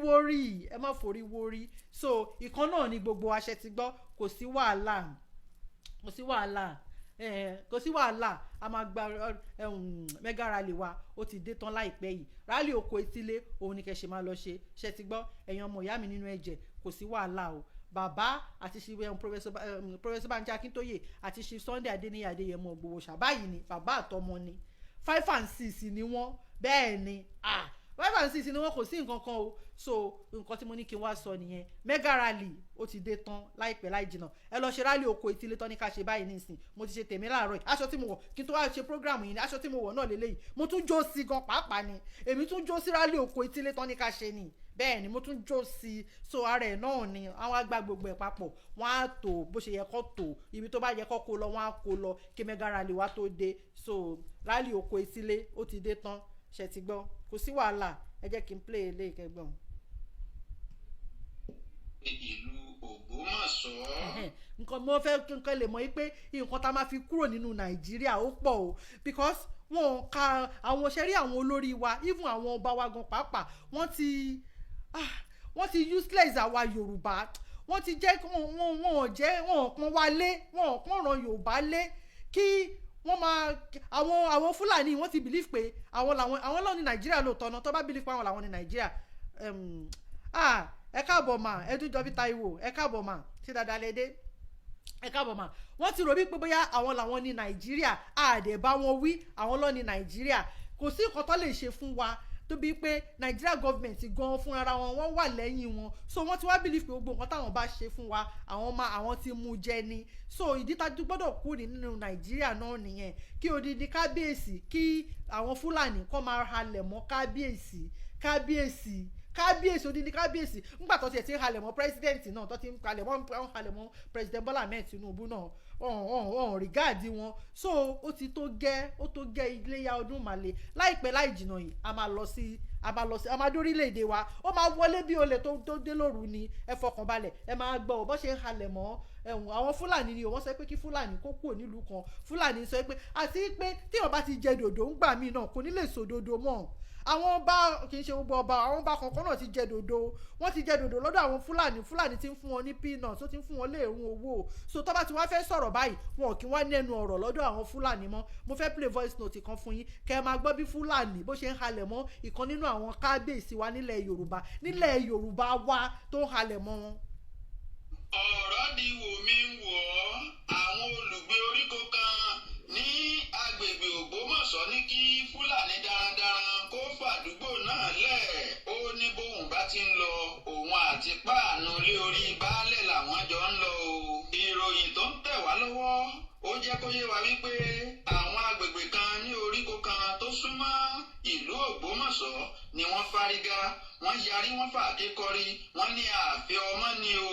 wórí so ìkan náà ni gbogbo aṣẹ ti gbọ́ kò sí wàhálà a máa gba mega rally wa ó ti dé tán láìpẹ́ yìí rally oko etílé òun ni kẹ́ ṣe máa lọ ṣe ti gbọ́ ẹ̀yin ọmọ ìyá mi nínú ẹ̀jẹ̀ kò sí wàhálà o bàbá àti ṣe professor Banji Akintoye àti ṣe Sunday Adeniyi Adeyemo Igboho ṣàbáyìí ni bàbá àtọmọ ni 5 and 6 ni wọ́n bẹ́ẹ̀ ni 5 and 6 ni wọ́n kò sí nǹkan kan o so nǹkan tí mo ní kí n wá sọ nìyẹn mega rally ó ti dé tán láìpẹ́ láì jìnnà ẹ lọ ṣe rally oko etílé tán ní ká ṣe báyìí nísìn mo ti ṣe tèmi láàárọ̀ yìí aṣọ tí mo wọ̀ kí n tó wá ṣe program yìí ni aṣọ tí mo wọ̀ náà lélẹ́yìí mo tún jó sí gan pàápàá ni èmi tún jó sí rally oko etílé tán ní ká ṣe ni bẹ́ẹ̀ ni mo tún jó sí so ara ẹ̀ náà ni àwọn àgbà gbogbo ẹ̀ papọ̀ wọ́n á tò bó ṣe yẹ kó tò ibi tó bá yẹ kó kó lọ wọ́n á kó lọ kí mega rally wá tó dé so rally oko etílé ó ti dé tán ṣe ti gbọ́ kò sí wàhálà ẹ jẹ́ kí n play ilé ìkẹgbọ́n. ìlú Ògbómọ̀ṣọ́. nǹkan mo fẹ́ kí nǹkan lè mọ̀ pé nǹkan tá a máa fi kúrò nínú Nàìjíríà ó pọ̀ o because wọn ka àwọn ṣẹ́rí àwọn olórí wa even àwọn ọba wa gan pàápàá wọ́n ti useless àwa Yorùbá wọ́n ti jẹ́ wọn pọ́n wa lé wọn pọ́n ràn Yorùbá lé kí wọ́n máa àwọn Fúlàní wọ́n ti believe pé àwọn làwọn ní Nàìjíríà lóòótọ́ náà tó bá believe pé àwọn làwọn ní Nàìjíríà ẹ káàbọ̀ mà Ẹdúnjọbí Táíwò ẹ káàbọ̀ mà ṣé dáadáa lè dé ẹ káàbọ̀ mà wọ́n ti rò bí pé bóyá àwọn làwọn ní Nàìjíríà àdè bá wọn wí àwọn lọ ní Nàìjíríà kò sí nǹkan tó lè ṣe fún wa tó bí pé Nàìjíríà gọ́ọ̀mẹ̀ntì gan fúnra wọn wọ́n wà lẹ́yìn wọn so wọ́n ti wá believe pé gbogbo nǹkan táwọn bá ṣe fún wa àwọn ti mú jẹ ni so ìdí tájú gbọ́dọ̀ kú nínú Nàìjíríà náà nìyẹn kí odidi kábíyèsí kí àwọn Fúlàní kọ́ máa halẹ̀ mọ́ kábíyèsí odidi kábíyèsí nígbà tó tiẹ̀ ti ń halẹ̀ mọ́ pírẹsidẹ́ǹtì náà tó ti ń halẹ̀ mọ́ pírẹsidẹ́ǹtì Bọ́lá Ahmed Tinubu náà ọ̀hún rìgáàdì wọn so ó tó gẹ́ iléyà ọdún màlẹ̀ láìpẹ́ láì jìnnà yìí a máa dórílẹ̀-èdè wa ó máa wọlé bí olè tó dé lóru ni ẹ fọkànbalẹ̀ ẹ máa gbọ́ bó ṣe ń halẹ̀ mọ́ àwọn Fúlàní ni wọ́n sọ pé kí Fúlàní kó kúrò nílùú kan Fúlàní sọ pé àti pé tí wọ́n bá ti jẹ dòdò ń gbà mí náà kò ní lè sòdodo mọ́ àwọn ọba kì í ṣe gbogbo ọba àwọn ọba kankan náà ti jẹ dòdò wọ́n ti jẹ dòdò lọ́dọ̀ àwọn Fúlàní ti ń fún wọn ní peanuts ó ti ń fún wọn léèrún owó so tó bá ti wá fẹ́ sọ̀rọ̀ báyìí wọn kì í wá nẹnu ọ̀rọ̀ lọ́dọ̀ àwọn Fúlàní mọ́ mo fẹ́ play voice note kan fún yín kẹ́ ẹ máa gbọ́ bí Fúlàní bó ṣe ń halẹ̀ mọ́ ìkan nínú àwọn kábíyèsí wa nílẹ̀ Yorùbá wa tó ń halẹ̀ mọ́ wọn. ọ̀rọ̀ di wò mí wọ̀ àwọn olùgbé oríko kan ní agbègbè Ògbómọ̀ṣọ́ ní kí Fúlàní darandaran kó fàdúgbò náà lẹ̀ ó ní bóun bá ti ń lọ òun àti páànù lé orí baálẹ̀ làwọn jọ ń lọ o. ìròyìn tó ń tẹ̀ wá lọ́wọ́ ó jẹ́ kó yé wa wípé àwọn agbègbè kan ní oríko kan tó súnmọ́ ìlú Ògbómọ̀ṣọ́ ni wọ́n fárígá wọ́n yarí wọ́n fàáké kọrí wọ́n ní àfi ọmọ ni o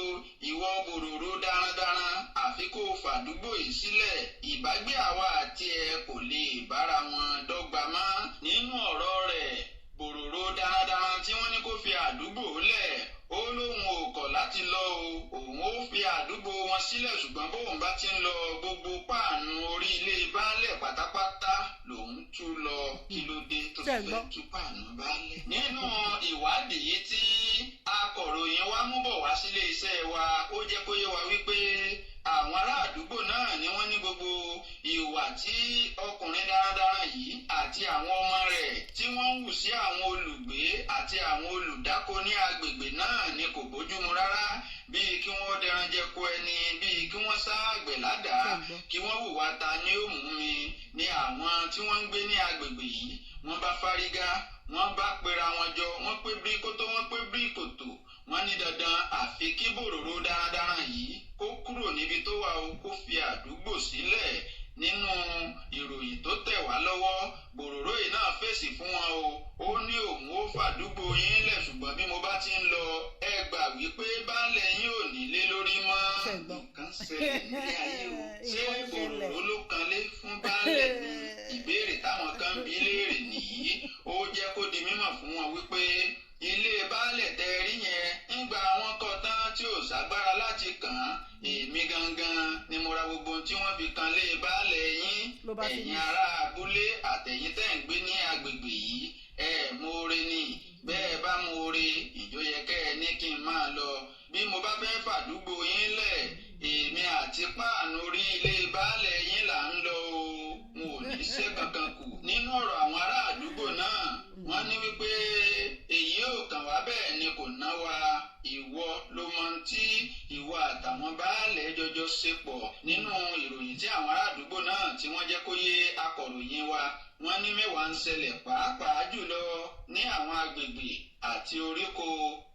ìwọ bòròró darandaran àfi kó fàdúgbò yìí sílẹ̀ ìbágbé àwa àti ẹ kò lè bára wọn dọ́gba mọ́ nínú ọ̀rọ̀ rẹ̀ bòròró darandaran tí wọ́n ní kó fi àdúgbò lẹ̀ ó lóun ò kọ̀ láti lọ o òun ó fi àdúgbò wọn sílẹ̀ ṣùgbọ́n bóun bá ti ń lọ gbogbo páànù orí ilé baálẹ̀ pátápátá lòun tú lọ kí ló dé tó fẹ́ tú páànù baálẹ̀. nínú ìwádìí tí akọ̀ròyìn wa mú bọ̀ wá sílé iṣẹ́ wa ó jẹ́ kó yé wa wípé àwọn ará àdúgbò náà ni wọ́n ní gbogbo ìwà tí ọkùnrin darandaran yìí àti àwọn ọmọ rẹ̀ tí wọ́n ń hù sí àwọn olùgbé àti àwọn olùdáko ní agbègbè náà ni kò bójúmu rárá bíi kí wọ́n dẹran jẹko ẹni bíi kí wọ́n sá àgbẹ̀ ládàá kí wọ́n hùwà ta ni ó mú mi ní àwọn tí wọ́n ń gbé ní agbègbè yìí wọ́n bá fárígá wọ́n bá pera wọn jọ wọ́n pé bí kótó wọ́n pé bí kòtò wọ́n ní dandan àfi kí bòròró dáradára yìí kó kúrò níbi tó wà ó kó fi àdúgbò sílẹ̀. Nínú ìròyìn tó tẹ̀ wá lọ́wọ́ bòròró yìí náà fèsì fún wọn o ó ní òun ó fàdúgbò yín lẹ̀ ṣùgbọ́n bí mo bá ti ń lọ ẹ gbà wípé baálẹ̀ yín ò nílé lórí mọ́. Nǹkan ṣẹlẹ̀ ní ayé o ṣé bòròró ló kanlé fún baálẹ̀ ni ìbéèrè táwọn kan bí léèrè nìyí ó jẹ́ kó di mímọ̀ fún wọn wípé ilé baálẹ̀ tẹ rí yẹn ńgbà wọn kọ́ tán tí ò ságbára láti kàn án èmi gangan ni mo ra gbogbo ohun tí wọ́n fi kan lé baálẹ̀ yín ẹ̀yin ará abúlé àtẹ̀yin tẹ́ ń gbé ní agbègbè yìí mọ̀ọ́re ni bẹ́ẹ̀ bá mọ̀ọ́re ìjọ yẹ kẹ́ ẹ ní kí n máa lọ bí mo bá fẹ́ fàdúgbò yín lẹ̀ èmi àti páànù orí ilé baálẹ̀ yín là ń lọ o mo ò ní ṣe kankan kù. Nínú ọ̀rọ̀ àwọn ará àdúgbò náà wọ́n ní wípé èyí ò kàn wá bẹ́ẹ̀ ni kò ná wa ìwọ ló mọ tí ìwọ àtàwọn baálẹ̀ jọjọ ṣe pọ̀. Nínú ìròyìn tí àwọn ará àdúgbò náà tí wọ́n jẹ́ kó yé akọ̀ròyìn wa wọ́n ní mẹ́wàá ń ṣẹlẹ̀ pàápàá jùlọ ní àwọn agbègbè àti oríko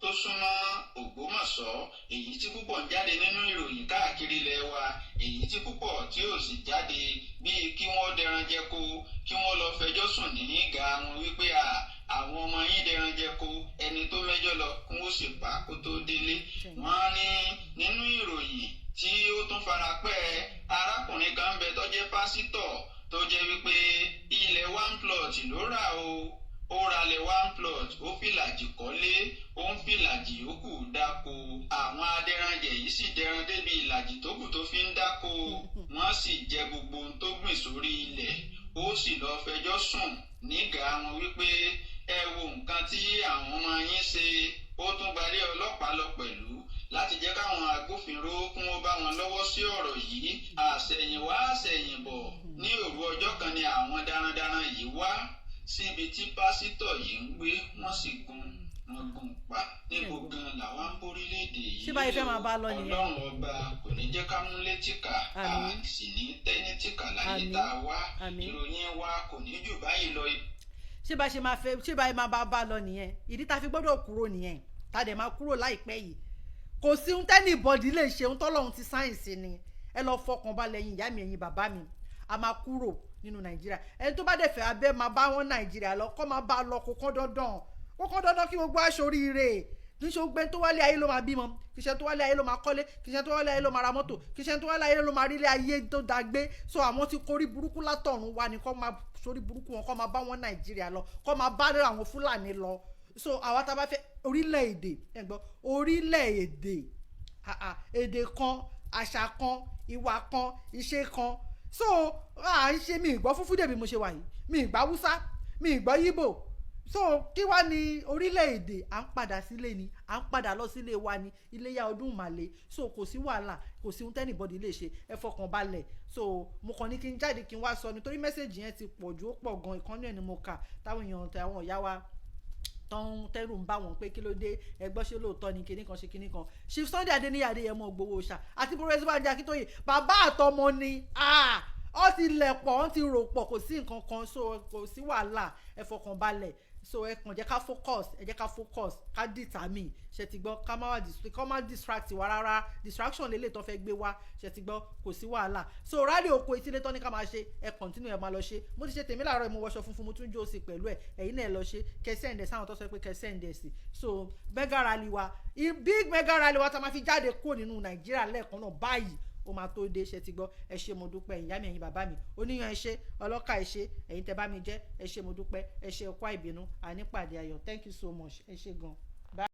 tó súnmọ́ Ògbómọ̀ṣọ́ èyí tí púpọ̀ ń jáde nínú ìròyìn káàkiri ilẹ̀ wa èyí tí púpọ̀ tí ò sì jáde bíi kí wọ́n dẹran jẹko kí wọ́n lọ fẹjọ́ sùn ní ìgà wọn wípé àwọn ọmọ yín dẹran jẹko ẹni tó mẹ́jọ lọ kí wọ́n sì pa kó tó délé. Wọ́n ní nínú ìròyìn tí ó tún fara pẹ́ arákùnrin kan bẹ tó jẹ́ pásítọ̀ tó jẹ́ wípé ilẹ̀ 1 plot ló rà ó ralẹ̀ 1 plot ó fìlàjì kọ́lé ó ń fìlàjì yòókù dáko àwọn adẹranjẹ yìí sì dẹran débi ìlàjì tó kù tó fi ń dáko wọ́n sì jẹ gbogbo ohun tó gbìn sórí ilẹ̀ ó sì lọ fẹjọ́ sùn nígà wọn wípé ẹ wo nǹkan tí àwọn ọmọ yín ṣe ó tún gbalé ọlọ́pàá lọ pẹ̀lú láti jẹ́ káwọn agbófinró kún ó bá wọn lọ́wọ́ sí ọ̀rọ̀ yìí àṣẹ̀yìnwá àṣẹ̀yìnbọ̀ ní òru ọjọ́ kan ni àwọn darandaran yìí wá síbi tí pásítọ̀ yìí ń gbé wọ́n sì gun pa níbo gan làwọn ń borílẹ̀-èdè yìí Ọlọ́run ọba kò ní jẹ́ ká mú létíkà a sì ní tẹ́ni tìkà láyé tá a wá ìròyìn wa kò ní jù báyìí lọ. ṣé báyìí máa bá lọ nìyẹn ìdí tá a fi gbọ́dọ̀ kúrò nìyẹn tá a dẹ̀ máa kúrò láìpẹ́ yìí kò sí ohun tẹ́ni ìbọ̀dí lè ṣe ohun tọ́lọ́run ti sáyẹ̀nsì ni ẹ lọ fọkàn balẹ̀ ẹ̀yin ìyá mi ẹ̀yin bàbá mi a máa kúrò nínú Nàìjíríà ẹni tó bá dẹ̀ fẹ́ abẹ́ máa bá wọn Nàìjíríà lọ kọ́ máa bá a lọ kó kán dandan kí gbogbo aṣọ oríire kì í ṣe gbẹ́ tó wálé ayé ló máa bímọ kì í ṣe tó wálé ayé ló máa kọ́lé kì í ṣe tó wálé ayé ló máa ra mọ́tò kì í ṣe tó wálé ayé ló máa rí ilé ayé tó dágbé so àwọn ti kórí burúkú látọ̀run wá ni kọ́ máa sórí burúkú wọn kọ́ máa bá wọn Nàìjíríà lọ kọ́ máa bá àwọn Fúlàní lọ so àwa tá a bá fẹ́ orílẹ̀-èdè ẹ̀gbọ́n orílẹ̀-èdè èdè kan àṣà kan ìwà kan ìṣe kan so à ń ṣe mi ìgbọ́ fúfú dèbí mo ṣe wà yìí mi ìgbà Haúsá mi ìgbọ́ Yíbò so kí wá ní orílẹ̀-èdè à ń padà sílé ni à ń padà lọ sílé wa ni iléyá ọdún màlẹ́ so kò sí wàhálà kò sí ohun tẹ́nìbọ̀dì lè ṣe ẹ fọkàn balẹ̀ so mo kàn ní kí n jáde kí n wá sọ nítorí mẹ́sẹ̀gì yẹn ti pọ̀ jù ó pọ̀ gan ìkànnì ẹ̀ ni mo kà táwọn èèyàn tẹ àwọn ìyá wa tán tẹ́rù ń bá wọn pé kí ló dé ẹgbọ́n ṣe lóòótọ́ ni kinní kan ṣe kinní kan Chief Sunday Adéníyì Adéyẹmọ Ògbówó ṣá àti Professor Banji Akíntóyè bàbá àtọmọ ni ọ ti lẹ̀ pọ̀ ọ ti rò pọ̀ kò sí nǹkan kan so kò sí wàhálà ẹ fọkàn balẹ̀ so ẹ kàn jẹ́ ká focus ká determine ṣe ti gbọ́ ká má distract wa rárá distraction lélẹ̀ tó fẹ́ gbé wá ṣe ti gbọ́ kò sí wàhálà so rally oko etílé tán ní ká máa ṣe ẹ continue ẹ máa lọ ṣe mo ti ṣe tèmi láàárọ̀ mo wọṣọ funfun mo tún jó sí pẹ̀lú ẹ ẹ̀yin náà lọ ṣe kẹsẹ̀ǹdẹ̀ sáwọn tó sọ pé kẹsẹ̀ǹdẹ̀ sí so mega rally wa big mega rally wa tá máa fi jáde kúrò nínú Nàìjíríà lẹ́ẹ̀kan náà báyìí ó máa tó dé ṣe ti gbọ́ ẹ ṣé mo dúpẹ́ ìyá mi ẹ̀yin bàbá mi oníyan ẹ ṣé ọlọ́kà ẹ ṣé ẹ̀yin tẹ́ bá mi jẹ́ ẹ ṣé mo dúpẹ́ ẹ ṣé ọkọ ìbínú ànípàdé ayọ̀ thank you so much ẹ ṣé gan.